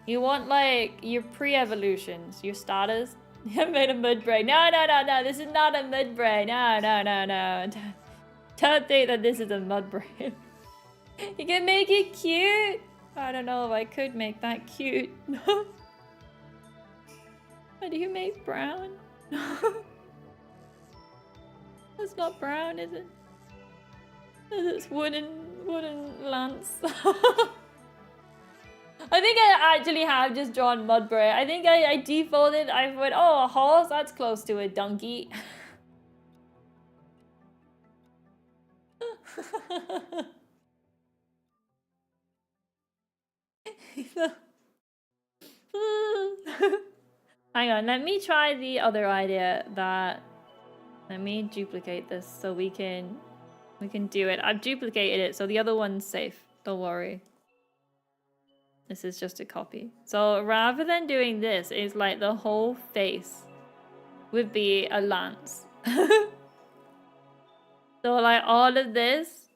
You want like your pre-evolutions, your starters. I made a mud brain. No, this is not a mud brain. No. Don't think that this is a mud brain. You can make it cute. I don't know if I could make that cute. How do you make brown? It's not brown, is it? It's wooden lance. I think I actually have just drawn Mudbray. I think I defaulted. I went, oh, a horse? That's close to a donkey. Hang on, let me try the other idea that... Let me duplicate this so we can do it. I've duplicated it, so the other one's safe. Don't worry. This is just a copy. So rather than doing this, it's like the whole face would be a lance. So like all of this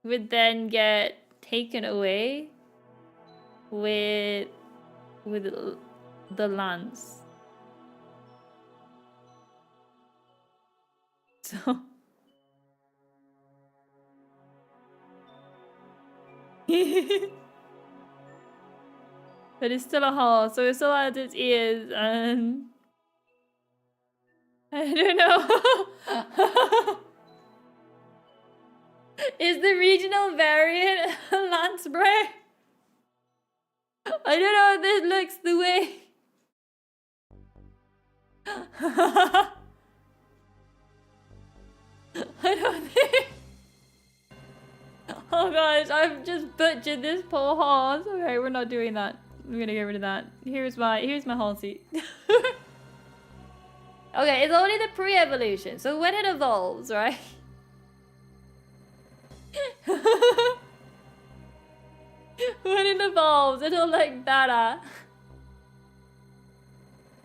would then get taken away with the lance. So but it's still a horse, so it still has its ears and I don't know. Is the regional variant Lansbury? I don't know if this looks the way. I don't think. Oh gosh, I've just butchered this poor horse. Okay, we're not doing that. I'm gonna get rid of that. Here's my horsey. Okay, it's only the pre-evolution, so when it evolves, right? When it evolves, it'll look better.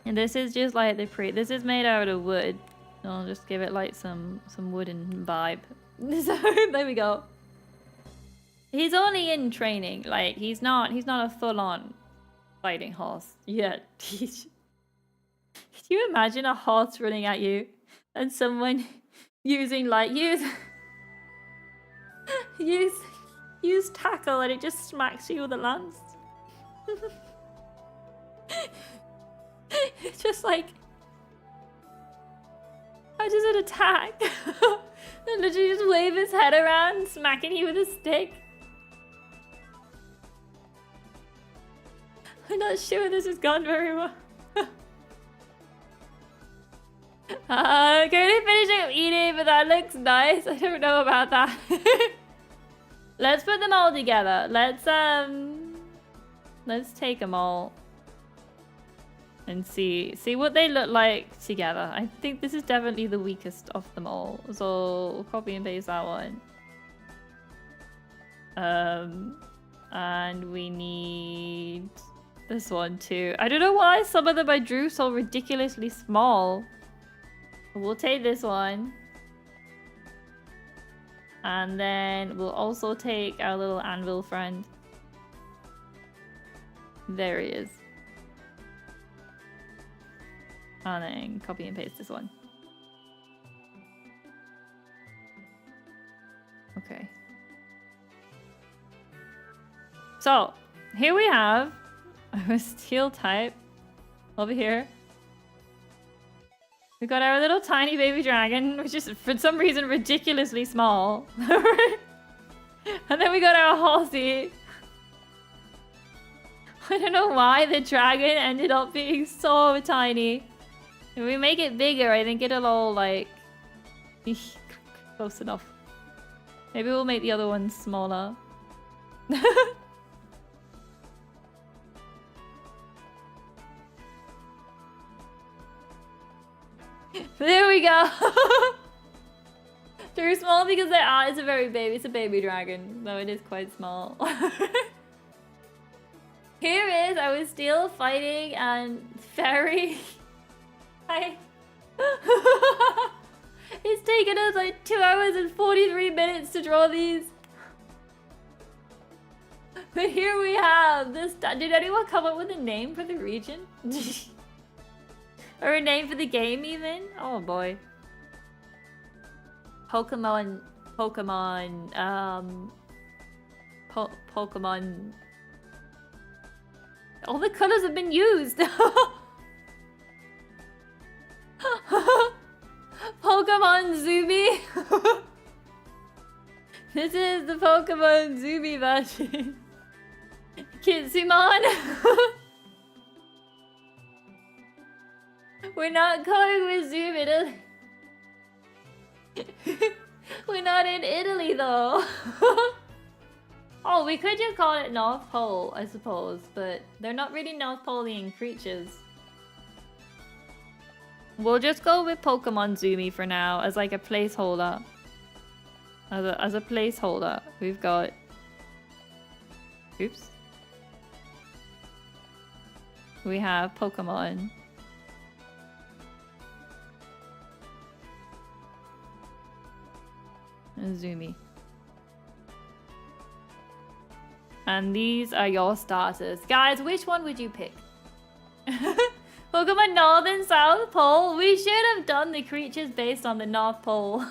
And this is just like the this is made out of wood. I'll just give it like some wooden vibe. So there we go. He's only in training. Like he's not a full-on fighting horse yet. Can you imagine a horse running at you and someone using like use tackle and it just smacks you with a lance? It's just like, how does it attack? And literally just wave his head around, smacking you with a stick. I'm not sure this has gone very well. Couldn't finish it eating, but that looks nice. I don't know about that. Let's put them all together. Let's take them all and see what they look like together. I think this is definitely the weakest of them all. So we'll copy and paste that one. And we need this one too. I don't know why some of them I drew so ridiculously small. We'll take this one. And then we'll also take our little anvil friend. There he is. And then copy and paste this one. Okay. So, here we have a steel type over here. We got our little tiny baby dragon, which is for some reason ridiculously small. And then we got our horsey. I don't know why the dragon ended up being so tiny. If we make it bigger, I think it'll all like be close enough. Maybe we'll make the other one smaller. There we go. They're small because they are. It's a very baby. It's a baby dragon, though it is quite small. Here is. I was still fighting and fairy. Hi. It's taken us like 2 hours and 43 minutes to draw these. But here we have this. Did anyone come up with a name for the region? Or a name for the game even? Oh boy. Pokemon. All the colors have been used. Pokemon Zumi. This is the Pokemon Zumi version. Kitzumii. We're not going with Zoom Italy. We're not in Italy though. Oh, we could just call it North Pole, I suppose, but they're not really North Polean creatures. We'll just go with Pokemon Zumi for now as like a placeholder. As a placeholder, we've got. Oops. We have Pokemon. And Zumi. And these are your starters. Guys, which one would you pick? Pokemon North and South Pole? We should have done the creatures based on the North Pole.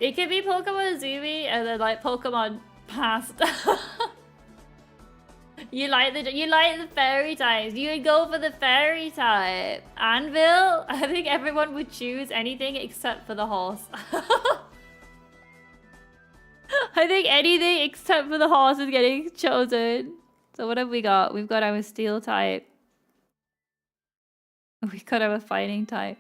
It could be Pokemon Zumi and then like Pokemon Past. You like the fairy types. You would go for the fairy type. Anvil? I think everyone would choose anything except for the horse. I think anything except for the horse is getting chosen. So what have we got? We've got our steel type. We've got our fighting type.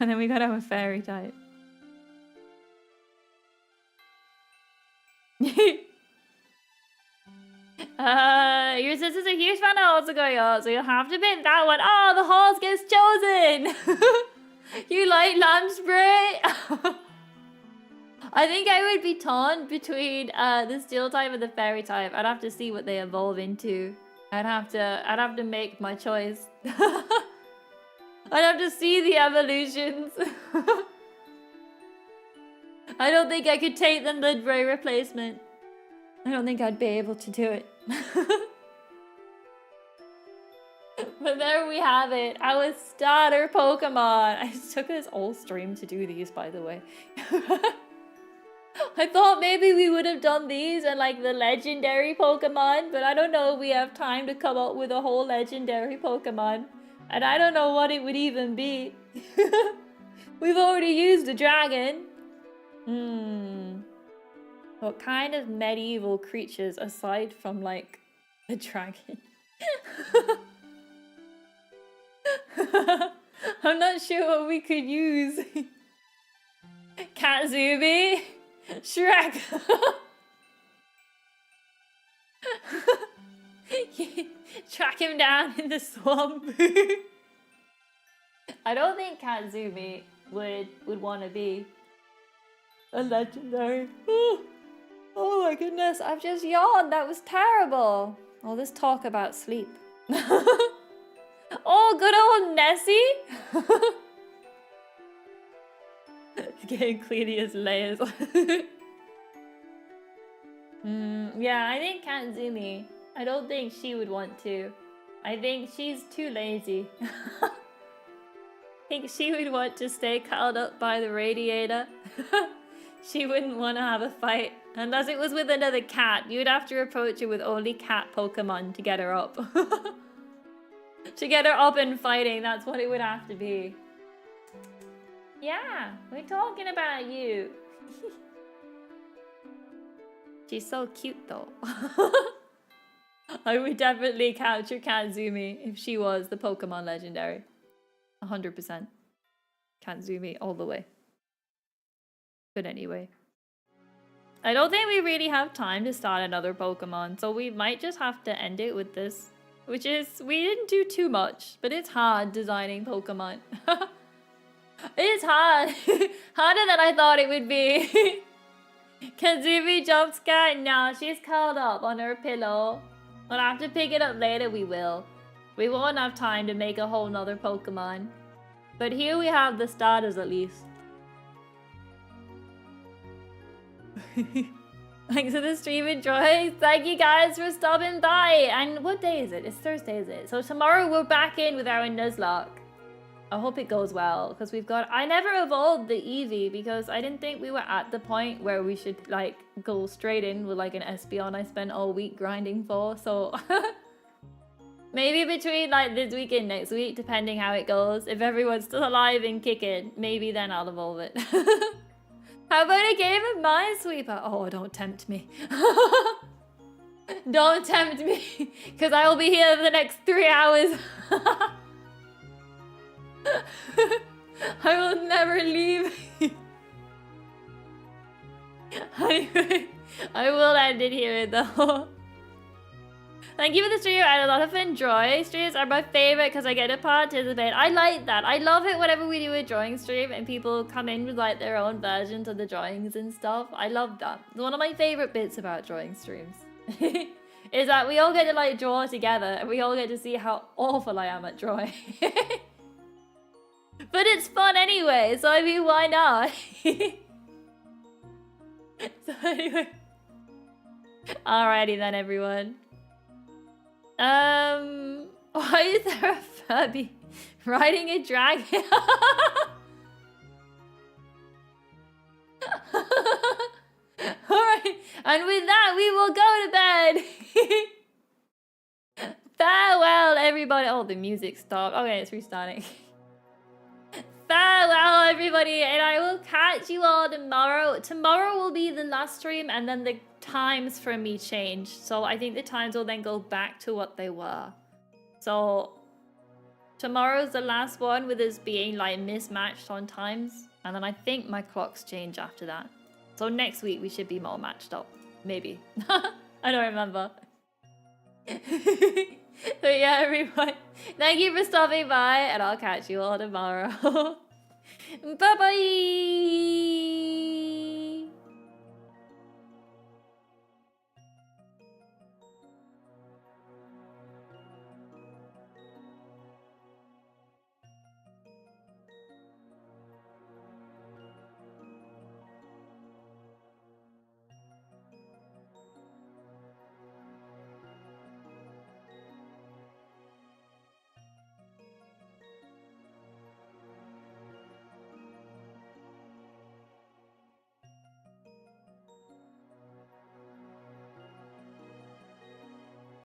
And then we got our fairy type. Your sister's a huge fan of Otsugoyo, so you'll have to pick that one. Oh, the horse gets chosen! You like lamb spray? I think I would be torn between the steel type and the fairy type. I'd have to see what they evolve into. I'd have to make my choice. I'd have to see the evolutions. I don't think I could take the Lidray replacement. I don't think I'd be able to do it. But there we have it. Our starter Pokemon. I took this whole stream to do these, by the way. I thought maybe we would have done these and like the legendary Pokemon, but I don't know if we have time to come up with a whole legendary Pokemon. And I don't know what it would even be. We've already used a dragon. What kind of medieval creatures aside from like a dragon? I'm not sure what we could use. Kitzumii? Shrek. Track him down in the swamp. I don't think Kitzumii would want to be a legendary. Oh my goodness, I've just yawned. That was terrible. All this talk about sleep. Oh, good old Nessie. Getting Cledia's layers. Yeah, I think Kitzumii. I don't think she would want to. I think she's too lazy. I think she would want to stay curled up by the radiator. She wouldn't want to have a fight. Unless it was with another cat. You'd have to approach her with only cat Pokemon to get her up. To get her up and fighting, that's what it would have to be. Yeah, we're talking about you. She's so cute though. I would definitely capture Kitzumii if she was the Pokemon legendary. 100%. Kitzumii all the way. But anyway. I don't think we really have time to start another Pokemon, so we might just have to end it with this. Which is, we didn't do too much, but it's hard designing Pokemon. It's hard. Harder than I thought it would be. Kitzumii jump scare? No, she's curled up on her pillow. We'll have to pick it up later, we will. We won't have time to make a whole nother Pokemon. But here we have the starters at least. Thanks for the stream, enjoy. Thank you guys for stopping by. And what day is it? It's Thursday, is it? So tomorrow we're back in with our Nuzlocke. I hope it goes well because we've got... I never evolved the Eevee because I didn't think we were at the point where we should like go straight in with like an Espeon I spent all week grinding for. So maybe between like this week and next week, depending how it goes. If everyone's still alive and kicking, maybe then I'll evolve it. How about a game of Minesweeper? Oh, don't tempt me. Don't tempt me, because I will be here for the next 3 hours. I will never leave. Anyway, I will end it here though. Thank you for the stream. I had a lot of fun. Drawing streams are my favorite because I get to participate. I like that. I love it whenever we do a drawing stream and people come in with like their own versions of the drawings and stuff. I love that. It's one of my favorite bits about drawing streams. Is that we all get to like draw together and we all get to see how awful I am at drawing. But it's fun anyway, so I mean, why not? So anyway. Alrighty then, everyone. Why is there a Furby riding a dragon? Alright, and with that, we will go to bed. Farewell, everybody. Oh, the music stopped. Okay, it's restarting. Farewell, everybody, and I will catch you all tomorrow. Tomorrow will be the last stream, and then the times for me change. So I think the times will then go back to what they were. So tomorrow's the last one with us being like mismatched on times. And then I think my clocks change after that. So next week we should be more matched up. Maybe. I don't remember. But yeah, everyone. Thank you for stopping by, and I'll catch you all tomorrow. Bye-bye!